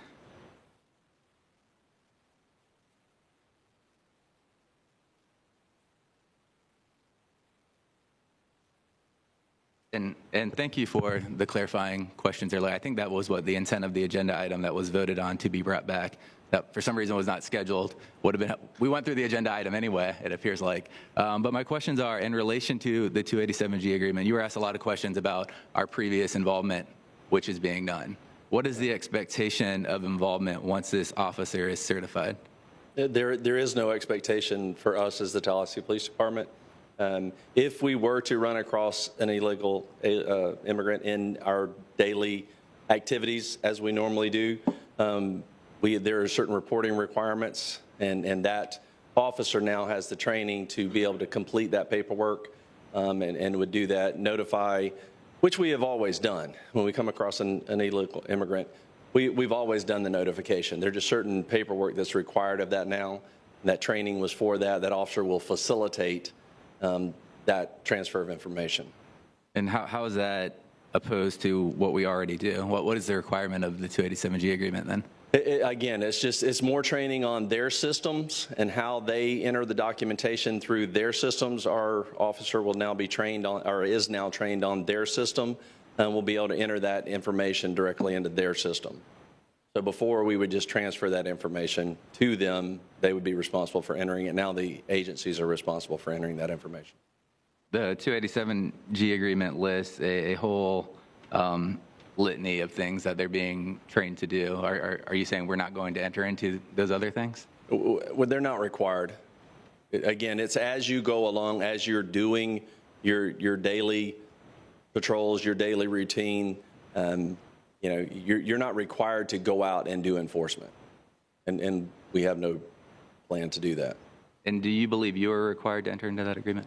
And thank you for the clarifying questions earlier. I think that was what the intent of the agenda item that was voted on to be brought back, that for some reason was not scheduled, would have been, we went through the agenda item anyway, it appears like. But my questions are, in relation to the 287G agreement, you were asked a lot of questions about our previous involvement, which is being done. What is the expectation of involvement once this officer is certified? There is no expectation for us as the Tallahassee Police Department. If we were to run across an illegal immigrant in our daily activities, as we normally do, there are certain reporting requirements, and that officer now has the training to be able to complete that paperwork and would do that, notify, which we have always done. When we come across an illegal immigrant, we've always done the notification. There's just certain paperwork that's required of that now. And that training was for that. That officer will facilitate that transfer of information. And how is that opposed to what we already do? What is the requirement of the 287G agreement then? Again, it's more training on their systems and how they enter the documentation through their systems. Our officer will now be trained on, or is now trained on their system, and will be able to enter that information directly into their system. So before we would just transfer that information to them, they would be responsible for entering it. Now the agencies are responsible for entering that information. The 287G agreement lists a whole litany of things that they're being trained to do. Are you saying we're not going to enter into those other things? Well, they're not required. Again, it's as you go along, as you're doing your daily patrols, your daily routine. You know, you're not required to go out and do enforcement, and we have no plan to do that. And do you believe you are required to enter into that agreement?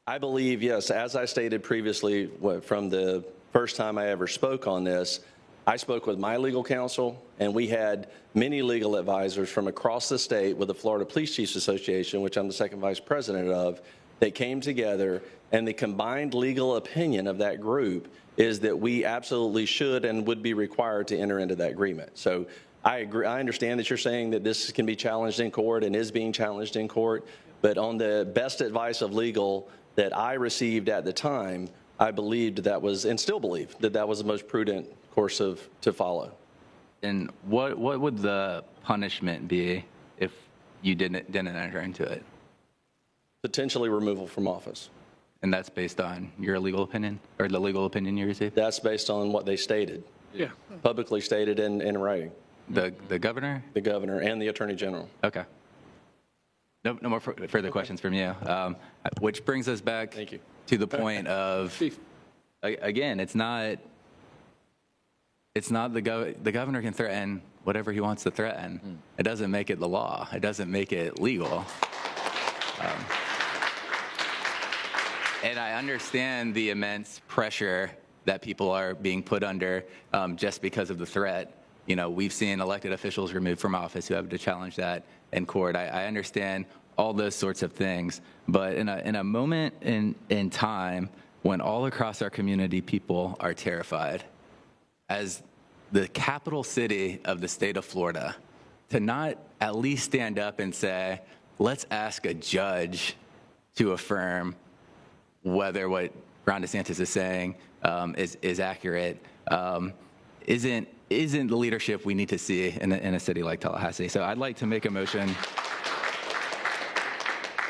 I believe, yes. As I stated previously, from the first time I ever spoke on this, I spoke with my legal counsel, and we had many legal advisors from across the state with the Florida Police Chiefs Association, which I'm the second vice president of, that came together, and the combined legal opinion of that group is that we absolutely should and would be required to enter into that agreement. So I agree. I understand that you're saying that this can be challenged in court and is being challenged in court, but on the best advice of legal that I received at the time, I believed that was, and still believe, that was the most prudent course to follow. And what would the punishment be if you didn't enter into it? Potentially removal from office. And that's based on your legal opinion, or the legal opinion you received? That's based on what they stated. Yeah. Publicly stated in writing. The governor? The governor and the attorney general. Okay. No more further questions from you. Which brings us back to the point of, again, it's not it's not the governor can threaten whatever he wants to threaten. It doesn't make it the law. It doesn't make it legal. And I understand the immense pressure that people are being put under just because of the threat. You know, we've seen elected officials removed from office who have to challenge that in court. I understand all those sorts of things, but in a moment in time when all across our community people are terrified, as the capital city of the state of Florida, to not at least stand up and say, let's ask a judge to affirm whether what Ron DeSantis is saying is accurate, isn't the leadership we need to see in a city like Tallahassee. So I'd like to make a motion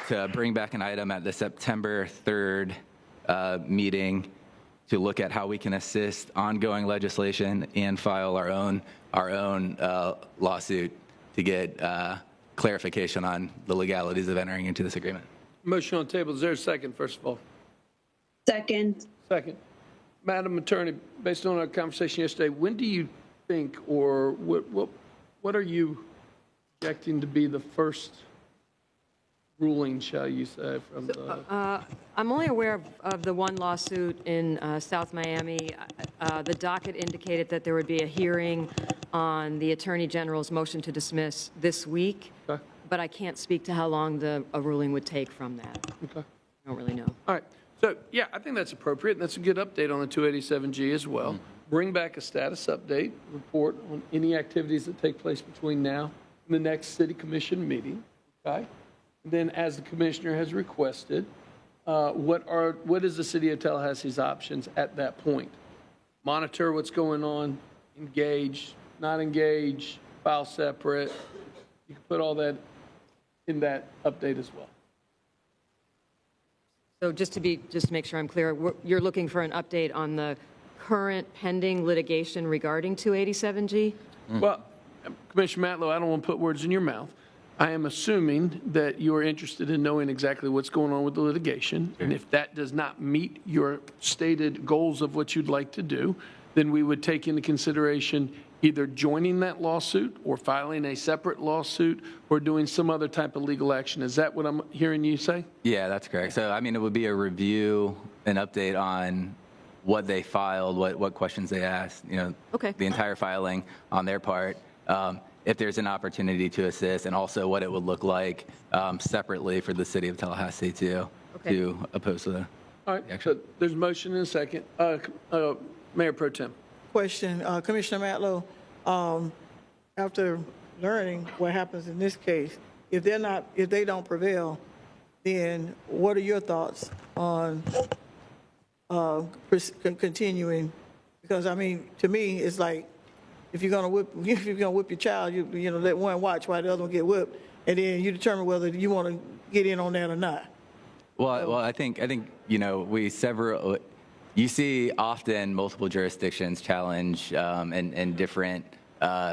to bring back an item at the September 3rd meeting to look at how we can assist ongoing legislation and file our own lawsuit to get clarification on the legalities of entering into this agreement. Motion on the table. Is there a second, first of all? Second. Second. Madam Attorney, based on our conversation yesterday, when do you think, or what are you projecting to be the first ruling, shall you say, from the... I'm only aware of the one lawsuit in South Miami. The docket indicated that there would be a hearing on the Attorney General's motion to dismiss this week, Okay. but I can't speak to how long a ruling would take from that. Okay. I don't really know. All right. So, yeah, I think that's appropriate, and that's a good update on the 287G as well. Bring back a status update, report on any activities that take place between now and the next city commission meeting, okay? And then, as the commissioner has requested, what is the city of Tallahassee's options at that point? Monitor what's going on, engage, not engage, file separate. You can put all that in that update as well. So just to make sure I'm clear, you're looking for an update on the current pending litigation regarding 287G? Well, Commissioner Matlow, I don't want to put words in your mouth. I am assuming that you are interested in knowing exactly what's going on with the litigation. And if that does not meet your stated goals of what you'd like to do, then we would take into consideration either joining that lawsuit or filing a separate lawsuit or doing some other type of legal action. Is that what I'm hearing you say? Yeah, that's correct. So, I mean, it would be a review, an update on what they filed, what questions they asked, you know, Okay. the entire filing on their part. If there's an opportunity to assist, and also what it would look like separately for the city of Tallahassee to oppose the All right, action. so there's a motion and a second. Mayor Pro Tem. Question, Commissioner Matlow, after learning what happens in this case, if they don't prevail, then what are your thoughts on continuing? Because I mean, to me, it's like if you're gonna whip your child, you know, let one watch while the other one get whipped, and then you determine whether you want to get in on that or not. Well, I think you know, you see often multiple jurisdictions challenge in different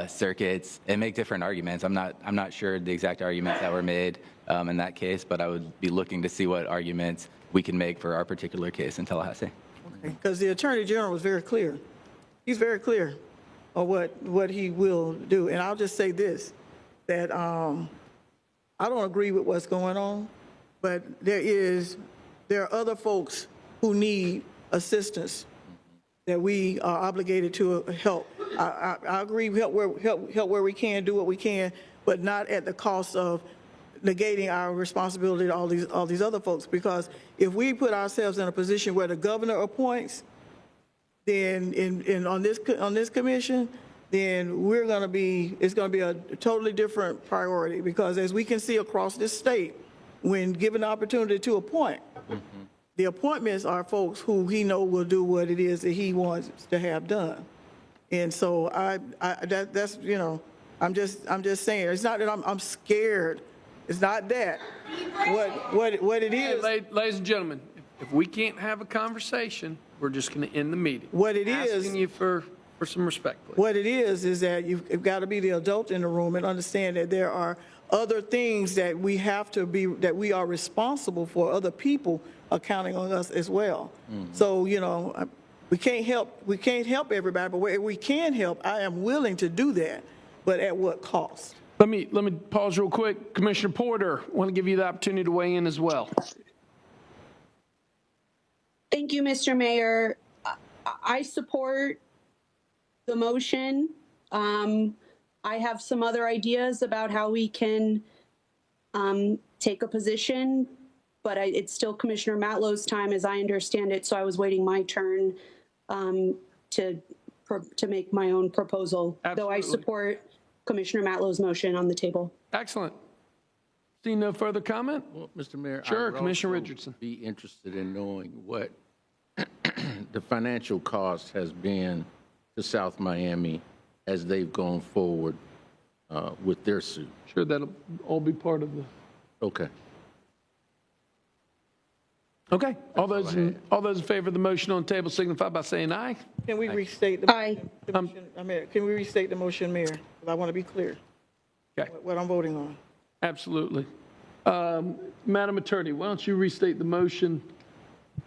circuits and make different arguments. I'm not sure the exact arguments that were made in that case, but I would be looking to see what arguments we can make for our particular case in Tallahassee. Because the Attorney General was very clear. He's very clear on what he will do. And I'll just say this, that I don't agree with what's going on, but there are other folks who need assistance that we are obligated to help. I agree, help where we can, do what we can, but not at the cost of negating our responsibility to all these other folks. Because if we put ourselves in a position where the governor appoints, then on this commission, then it's going to be a totally different priority. Because as we can see across this state, when given the opportunity to appoint, the appointments are folks who he know will do what it is that he wants to have done. And so that's, you know, I'm just saying, it's not that I'm scared. It's not that. What it is. Ladies and gentlemen, if we can't have a conversation, we're just going to end the meeting. What it is. Asking you for some respect, please. What it is that you've got to be the adult in the room and understand that there are other things that we have to be, that we are responsible for. Other people are counting on us as well. So, you know, We can't help everybody, but where we can help, I am willing to do that, but at what cost? Let me pause real quick. Commissioner Porter, want to give you the opportunity to weigh in as well. Thank you, Mr. Mayor. I support the motion. I have some other ideas about how we can take a position, but it's still Commissioner Matlow's time as I understand it, so I was waiting my turn to make my own proposal, though I support Commissioner Matlow's motion on the table. Excellent. See no further comment? Well, Mr. Mayor, Sure, I would Commissioner also Richardson. be interested in knowing what the financial cost has been to South Miami as they've gone forward with their suit. Sure, that'll all be part of the. Okay. Okay. All those in favor of the motion on the table signify by saying aye. Can we restate the Aye. motion? Can we restate the motion, Mayor? 'Cause I want to be clear. Okay. What I'm voting on. Absolutely. Madam Attorney, why don't you restate the motion,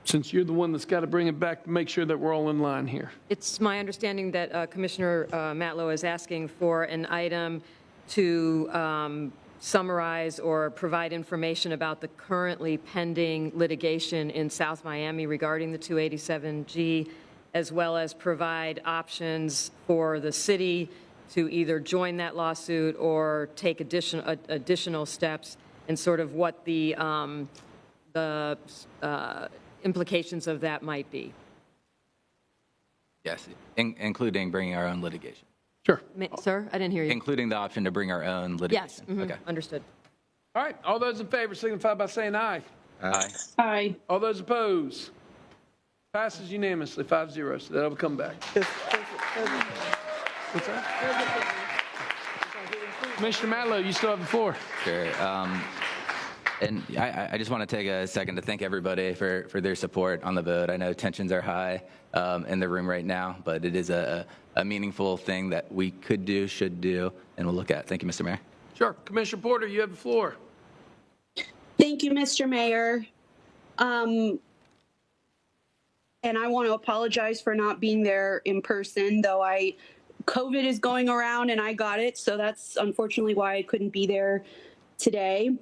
since you're the one that's got to bring it back to make sure that we're all in line here. It's my understanding that Commissioner Matlow is asking for an item to summarize or provide information about the currently pending litigation in South Miami regarding the 287G, as well as provide options for the city to either join that lawsuit or take additional steps, and sort of what the implications of that might be. Yes, including bringing our own litigation. Sure. Sir, I didn't hear you. Including the option to bring our own litigation. Yes, mhm, Okay. understood. All right. All those in favor signify by saying aye. Aye. Aye. All those opposed? Passes unanimously, 5-0, so that'll come back. What's that? Commissioner Matlow, you still have the floor. Sure. And I just want to take a second to thank everybody for their support on the vote. I know tensions are high in the room right now, but it is a meaningful thing that we could do, should do, and we'll look at. Thank you, Mr. Mayor. Sure. Commissioner Porter, you have the floor. Thank you, Mr. Mayor. And I want to apologize for not being there in person, though COVID is going around and I got it, so that's unfortunately why I couldn't be there today.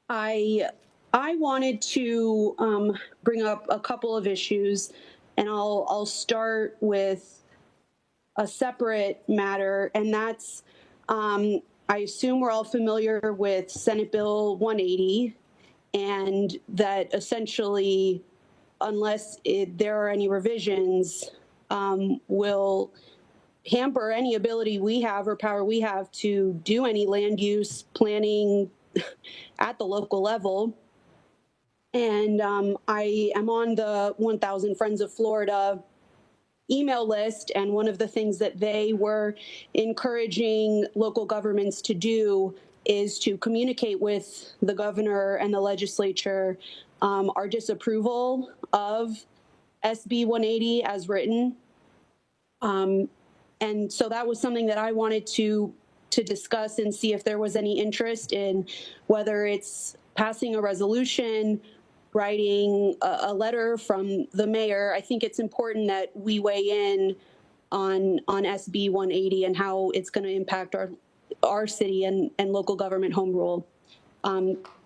I wanted to bring up a couple of issues, and I'll start with a separate matter, and that's I assume we're all familiar with Senate Bill 180, and that essentially, unless there are any revisions, will hamper any ability we have or power we have to do any land use planning at the local level. And I am on the 1,000 Friends of Florida email list, and one of the things that they were encouraging local governments to do is to communicate with the governor and the legislature our disapproval of SB 180 as written. And so that was something that I wanted to discuss and see if there was any interest in whether it's passing a resolution, writing a letter from the mayor. I think it's important that we weigh in on SB 180 and how it's going to impact our city and local government home rule.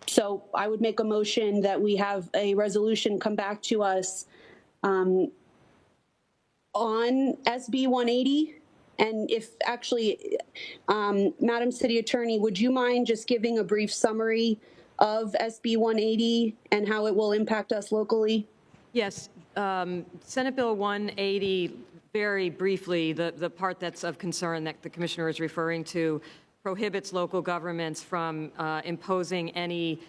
So I would make a motion that we have a resolution come back to us on SB 180. And if actually, Madam City Attorney, would you mind just giving a brief summary of SB 180 and how it will impact us locally? Yes, Senate Bill 180, very briefly, the part that's of concern that the commissioner is referring to prohibits local governments from imposing any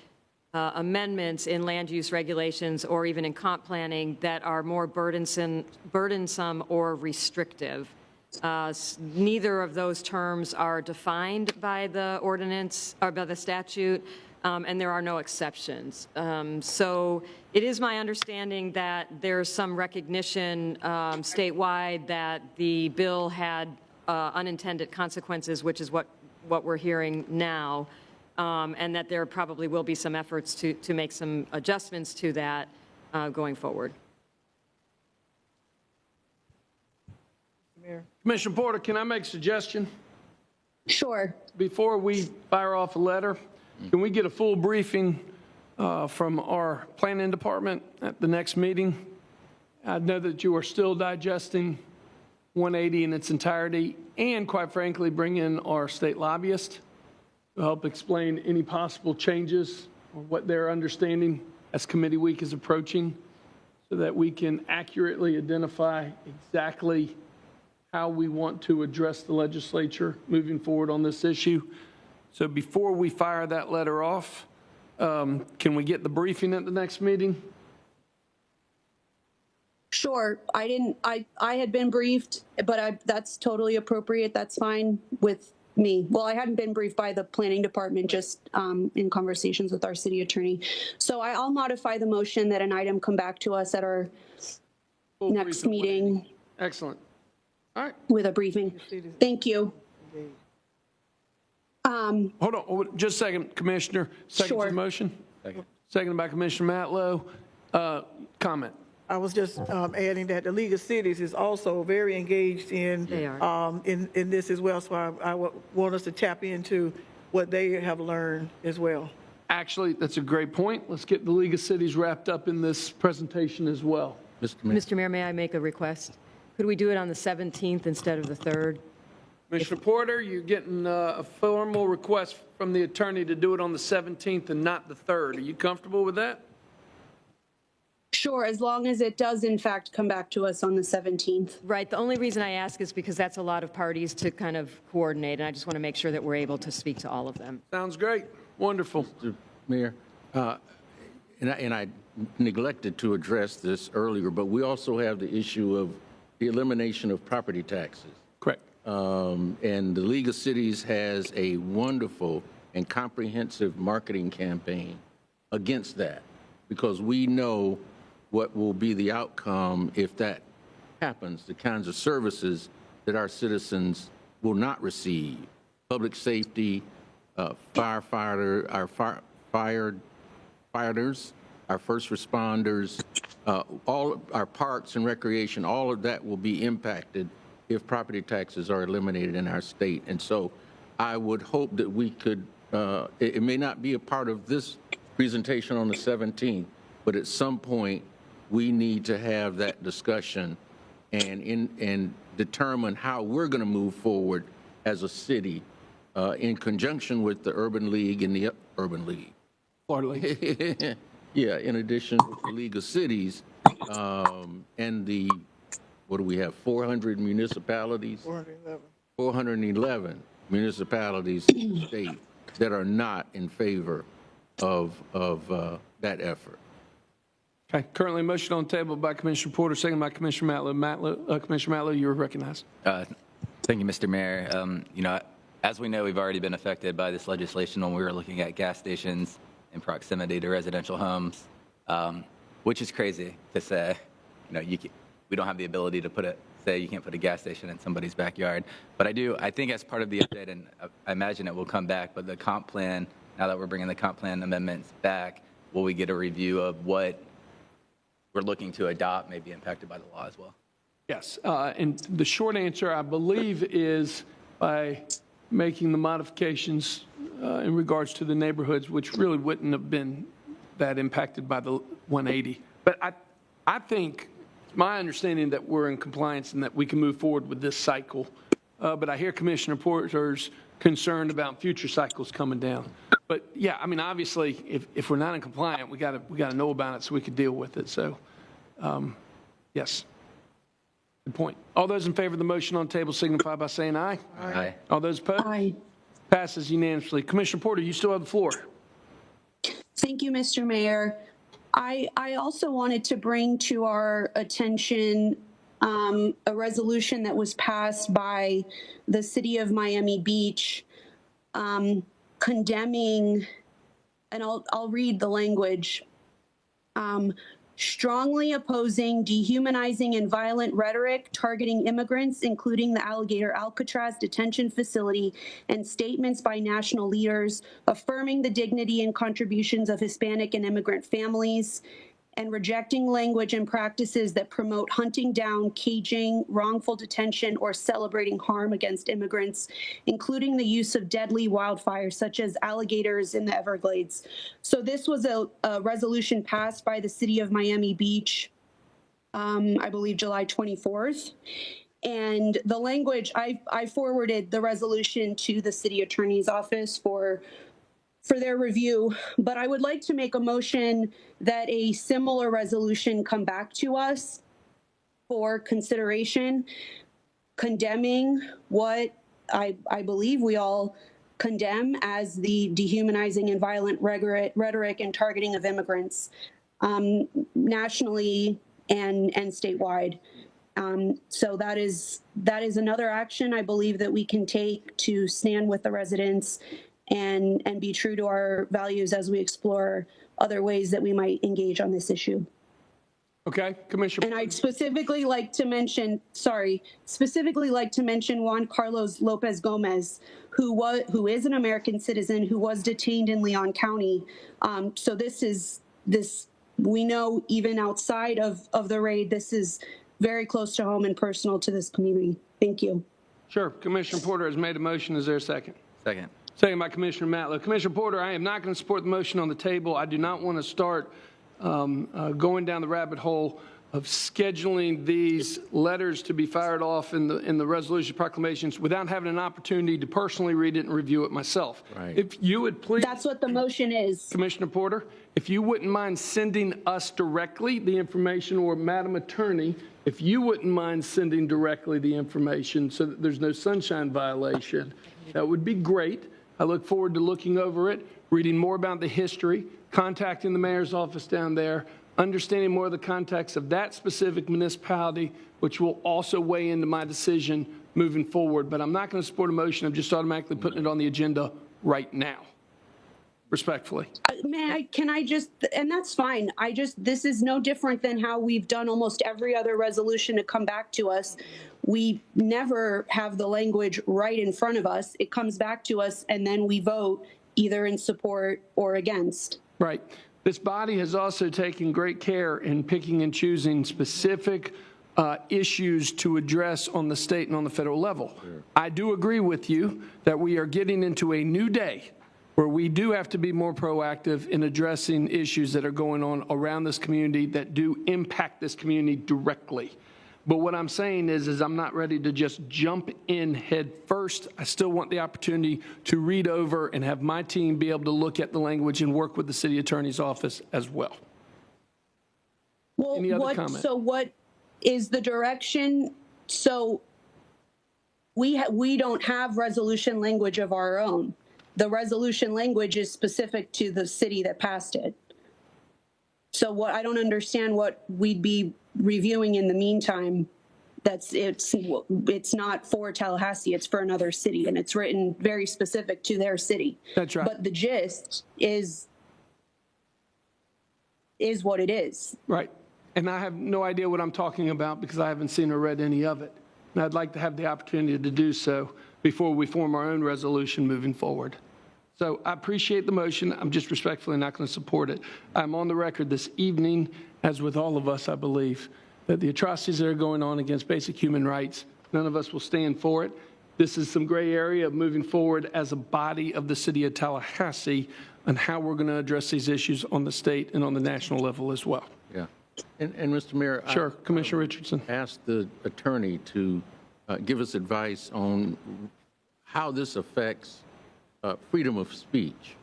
amendments in land use regulations or even in comp planning that are more burdensome or restrictive. Neither of those terms are defined by the ordinance or by the statute, and there are no exceptions. So it is my understanding that there's some recognition statewide that the bill had unintended consequences, which is what we're hearing now, and that there probably will be some efforts to make some adjustments to that going forward. Mayor. Commissioner Porter, can I make a suggestion? Sure. Before we fire off a letter, can we get a full briefing from our planning department at the next meeting? I know that you are still digesting 180 in its entirety, and quite frankly, bring in our state lobbyist to help explain any possible changes or what they're understanding as committee week is approaching, so that we can accurately identify exactly how we want to address the legislature moving forward on this issue. So before we fire that letter off, can we get the briefing at the next meeting? Sure. I had been briefed, but that's totally appropriate. That's fine with me. Well, I hadn't been briefed by the planning department, just in conversations with our city attorney. So I'll modify the motion that an item come back to us at our next meeting. Excellent. All right. With a briefing. Thank you. Hold on, just a second, Commissioner. Second to the motion? Second by Commissioner Matlow. Comment. I was just adding that the League of Cities is also very engaged in in this as well. So I want us to tap into what they have learned as well. Actually, that's a great point. Let's get the League of Cities wrapped up in this presentation as well. Mr. Mayor, may I make a request? Could we do it on the 17th instead of the 3rd? Commissioner Porter, you're getting a formal request from the attorney to do it on the 17th and not the 3rd. Are you comfortable with that? Sure, as long as it does in fact come back to us on the 17th. Right. The only reason I ask is because that's a lot of parties to kind of coordinate, and I just want to make sure that we're able to speak to all of them. Sounds great. Wonderful. Mr. Mayor, and I neglected to address this earlier, but we also have the issue of the elimination of property taxes. Correct. And the League of Cities has a wonderful and comprehensive marketing campaign against that, because we know what will be the outcome if that happens, the kinds of services that our citizens will not receive. Public safety, our firefighters, our first responders, all our parks and recreation, all of that will be impacted if property taxes are eliminated in our state. And so I would hope that we could, it may not be a part of this presentation on the 17th, but at some point we need to have that discussion and determine how we're going to move forward as a city in conjunction with the Urban League and the Urban League. Florida League. Yeah, in addition to the League of Cities and the, what do we have, 400 municipalities? 411. 411 municipalities in the state that are not in favor of that effort. Okay. Currently, motion on the table by Commissioner Porter, second by Commissioner Matlow. Commissioner Matlow, you're recognized. Thank you, Mr. Mayor. You know, as we know, we've already been affected by this legislation when we were looking at gas stations in proximity to residential homes, which is crazy to say. You know, we don't have the ability to say you can't put a gas station in somebody's backyard. But I think as part of the update, and I imagine it will come back, but the comp plan, now that we're bringing the comp plan amendments back, will we get a review of what we're looking to adopt may be impacted by the law as well? Yes. And the short answer, I believe, is by making the modifications in regards to the neighborhoods, which really wouldn't have been that impacted by the 180. But I think it's my understanding that we're in compliance and that we can move forward with this cycle. But I hear Commissioner Porter's concerned about future cycles coming down. But yeah, I mean, obviously, if we're not in compliance, we got to know about it so we can deal with it. So, yes. Good point. All those in favor of the motion on the table signify by saying aye. Aye. All those opposed? Aye. Passes unanimously. Commissioner Porter, you still have the floor. Thank you, Mr. Mayor. I also wanted to bring to our attention a resolution that was passed by the city of Miami Beach condemning, and I'll read the language, strongly opposing dehumanizing and violent rhetoric targeting immigrants, including the Alligator Alcatraz detention facility, and statements by national leaders affirming the dignity and contributions of Hispanic and immigrant families, and rejecting language and practices that promote hunting down, caging, wrongful detention, or celebrating harm against immigrants, including the use of deadly wildfires such as alligators in the Everglades. So this was a resolution passed by the city of Miami Beach, I believe July 24th. And the language, I forwarded the resolution to the city attorney's office for their review, but I would like to make a motion that a similar resolution come back to us for consideration, condemning what I believe we all condemn as the dehumanizing and violent rhetoric and targeting of immigrants nationally and statewide. So that is another action I believe that we can take to stand with the residents and be true to our values as we explore other ways that we might engage on this issue. Okay, Commissioner. And I'd specifically like to mention Juan Carlos Lopez Gomez, who is an American citizen who was detained in Leon County. So we know even outside of the raid, this is very close to home and personal to this community. Thank you. Sure. Commissioner Porter has made a motion. Is there a second? Second. Second by Commissioner Matlow. Commissioner Porter, I am not going to support the motion on the table. I do not want to start going down the rabbit hole of scheduling these letters to be fired off in the resolution proclamations without having an opportunity to personally read it and review it myself. Right. If you would please. That's what the motion is. Commissioner Porter, if you wouldn't mind sending us directly the information, or Madam Attorney, if you wouldn't mind sending directly the information so that there's no sunshine violation, that would be great. I look forward to looking over it, reading more about the history, contacting the mayor's office down there, understanding more of the context of that specific municipality, which will also weigh into my decision moving forward. But I'm not going to support a motion. I'm just automatically putting it on the agenda right now, respectfully. And that's fine. This is no different than how we've done almost every other resolution to come back to us. We never have the language right in front of us. It comes back to us and then we vote either in support or against. Right. This body has also taken great care in picking and choosing specific issues to address on the state and on the federal level. Sure. I do agree with you that we are getting into a new day where we do have to be more proactive in addressing issues that are going on around this community that do impact this community directly. But what I'm saying is I'm not ready to just jump in head first. I still want the opportunity to read over and have my team be able to look at the language and work with the city attorney's office as well. Well, Any other comment? So what is the direction? So we don't have resolution language of our own. The resolution language is specific to the city that passed it. So I don't understand what we'd be reviewing in the meantime. It's not for Tallahassee, it's for another city, and it's written very specific to their city. That's right. But the gist is what it is. Right. And I have no idea what I'm talking about because I haven't seen or read any of it. And I'd like to have the opportunity to do so before we form our own resolution moving forward. So I appreciate the motion. I'm just respectfully not going to support it. I'm on the record this evening, as with all of us, I believe, that the atrocities that are going on against basic human rights, none of us will stand for it. This is some gray area of moving forward as a body of the city of Tallahassee on how we're going to address these issues on the state and on the national level as well. Yeah. And Mr. Mayor, sure, Commissioner Richardson. Asked the attorney to give us advice on how this affects freedom of speech.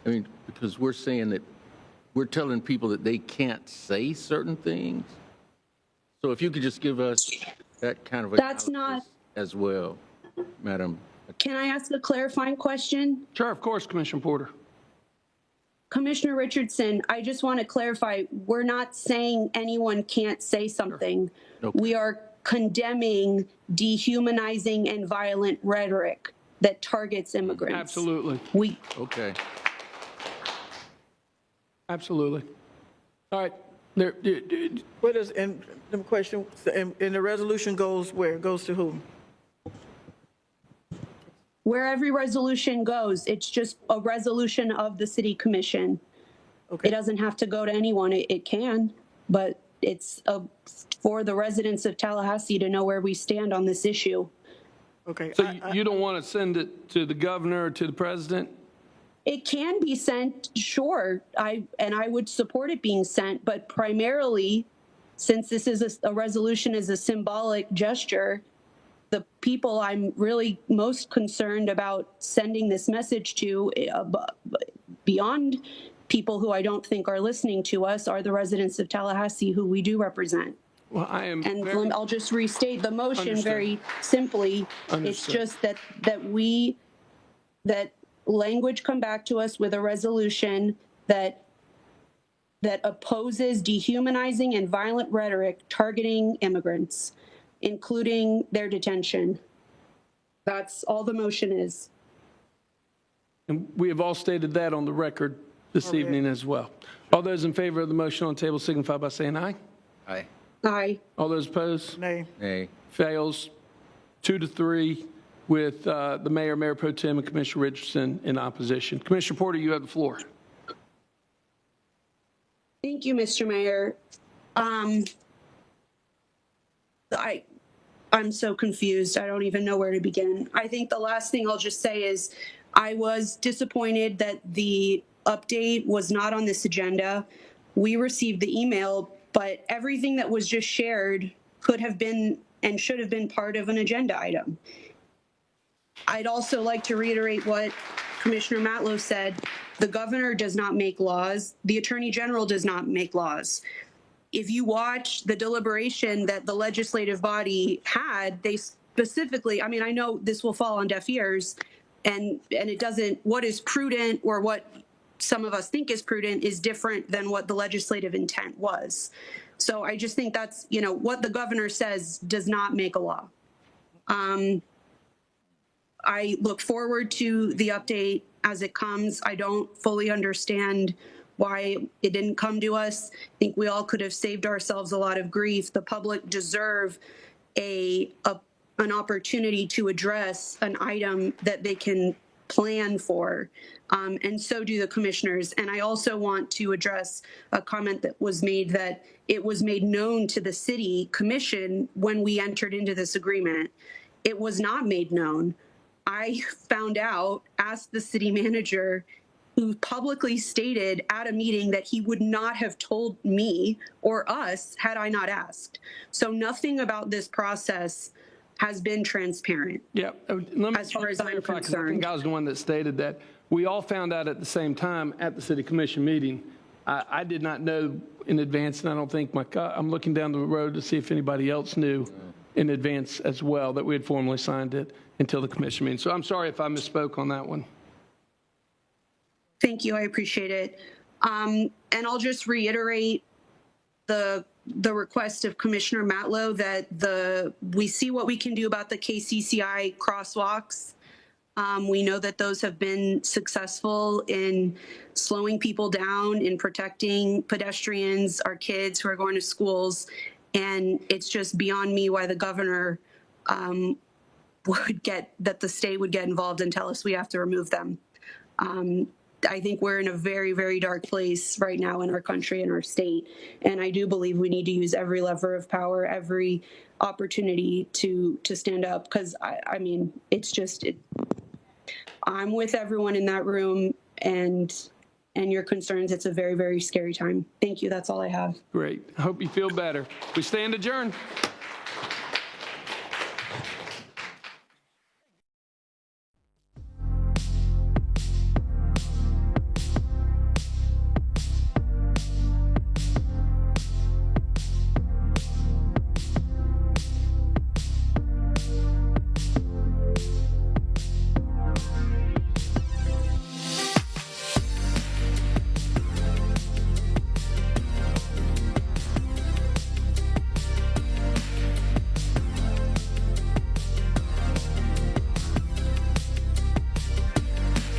I mean, because we're saying that we're telling people that they can't say certain things. So if you could just give us that kind of analysis as well, Madam. Can I ask a clarifying question? Sure, of course, Commissioner Porter. Commissioner Richardson, I just want to clarify, we're not saying anyone can't say something. Sure. Okay. We are condemning dehumanizing and violent rhetoric that targets immigrants. Absolutely. Okay. Absolutely. All right. What is, and the question, and the resolution goes where? Goes to whom? Where every resolution goes, it's just a resolution of the city commission. Okay. It doesn't have to go to anyone. It can, but it's for the residents of Tallahassee to know where we stand on this issue. Okay. So you don't want to send it to the governor or to the president? It can be sent, sure. I would support it being sent, but primarily, since this is a resolution is a symbolic gesture, the people I'm really most concerned about sending this message to, beyond people who I don't think are listening to us, are the residents of Tallahassee who we do represent. Well, I am. And I'll just restate the motion very simply. It's just that language come back to us with a resolution that opposes dehumanizing and violent rhetoric targeting immigrants, including their detention. That's all the motion is. And we have all stated that on the record this evening as well. All those in favor of the motion on the table signify by saying aye. Aye. Aye. All those opposed? Nay. Nay. Fails 2-3 with the mayor, Mayor Pro Tem, and Commissioner Richardson in opposition. Commissioner Porter, you have the floor. Thank you, Mr. Mayor. I'm so confused. I don't even know where to begin. I think the last thing I'll just say is I was disappointed that the update was not on this agenda. We received the email, but everything that was just shared could have been and should have been part of an agenda item. I'd also like to reiterate what Commissioner Matlow said. The governor does not make laws. The attorney general does not make laws. If you watch the deliberation that the legislative body had, they specifically, I mean, I know this will fall on deaf ears, and it doesn't, what is prudent or what some of us think is prudent is different than what the legislative intent was. So I just think that's, what the governor says does not make a law. I look forward to the update as it comes. I don't fully understand why it didn't come to us. I think we all could have saved ourselves a lot of grief. The public deserve an opportunity to address an item that they can plan for, and so do the commissioners. And I also want to address a comment that was made that it was made known to the city commission when we entered into this agreement. It was not made known. I found out, asked the city manager, who publicly stated at a meeting that he would not have told me or us had I not asked. So nothing about this process has been transparent. Yeah, let me as far as I'm clarify, 'cause I concerned. think I was the one that stated that. We all found out at the same time at the city commission meeting. I did not know in advance, and I don't think I'm looking down the road to see if anybody else knew in advance as well that we had formally signed it until the commission meeting. So I'm sorry if I misspoke on that one. Thank you. I appreciate it. And I'll just reiterate the request of Commissioner Matlow that we see what we can do about the KCCI crosswalks. We know that those have been successful in slowing people down, in protecting pedestrians, our kids who are going to schools. And it's just beyond me why the governor that the state would get involved and tell us we have to remove them. I think we're in a very, very dark place right now in our country and our state. And I do believe we need to use every lever of power, every opportunity to stand up. Because, I mean, it's just, I'm with everyone in that room and your concerns. It's a very, very scary time. Thank you. That's all I have. Great. I hope you feel better. We stand adjourned.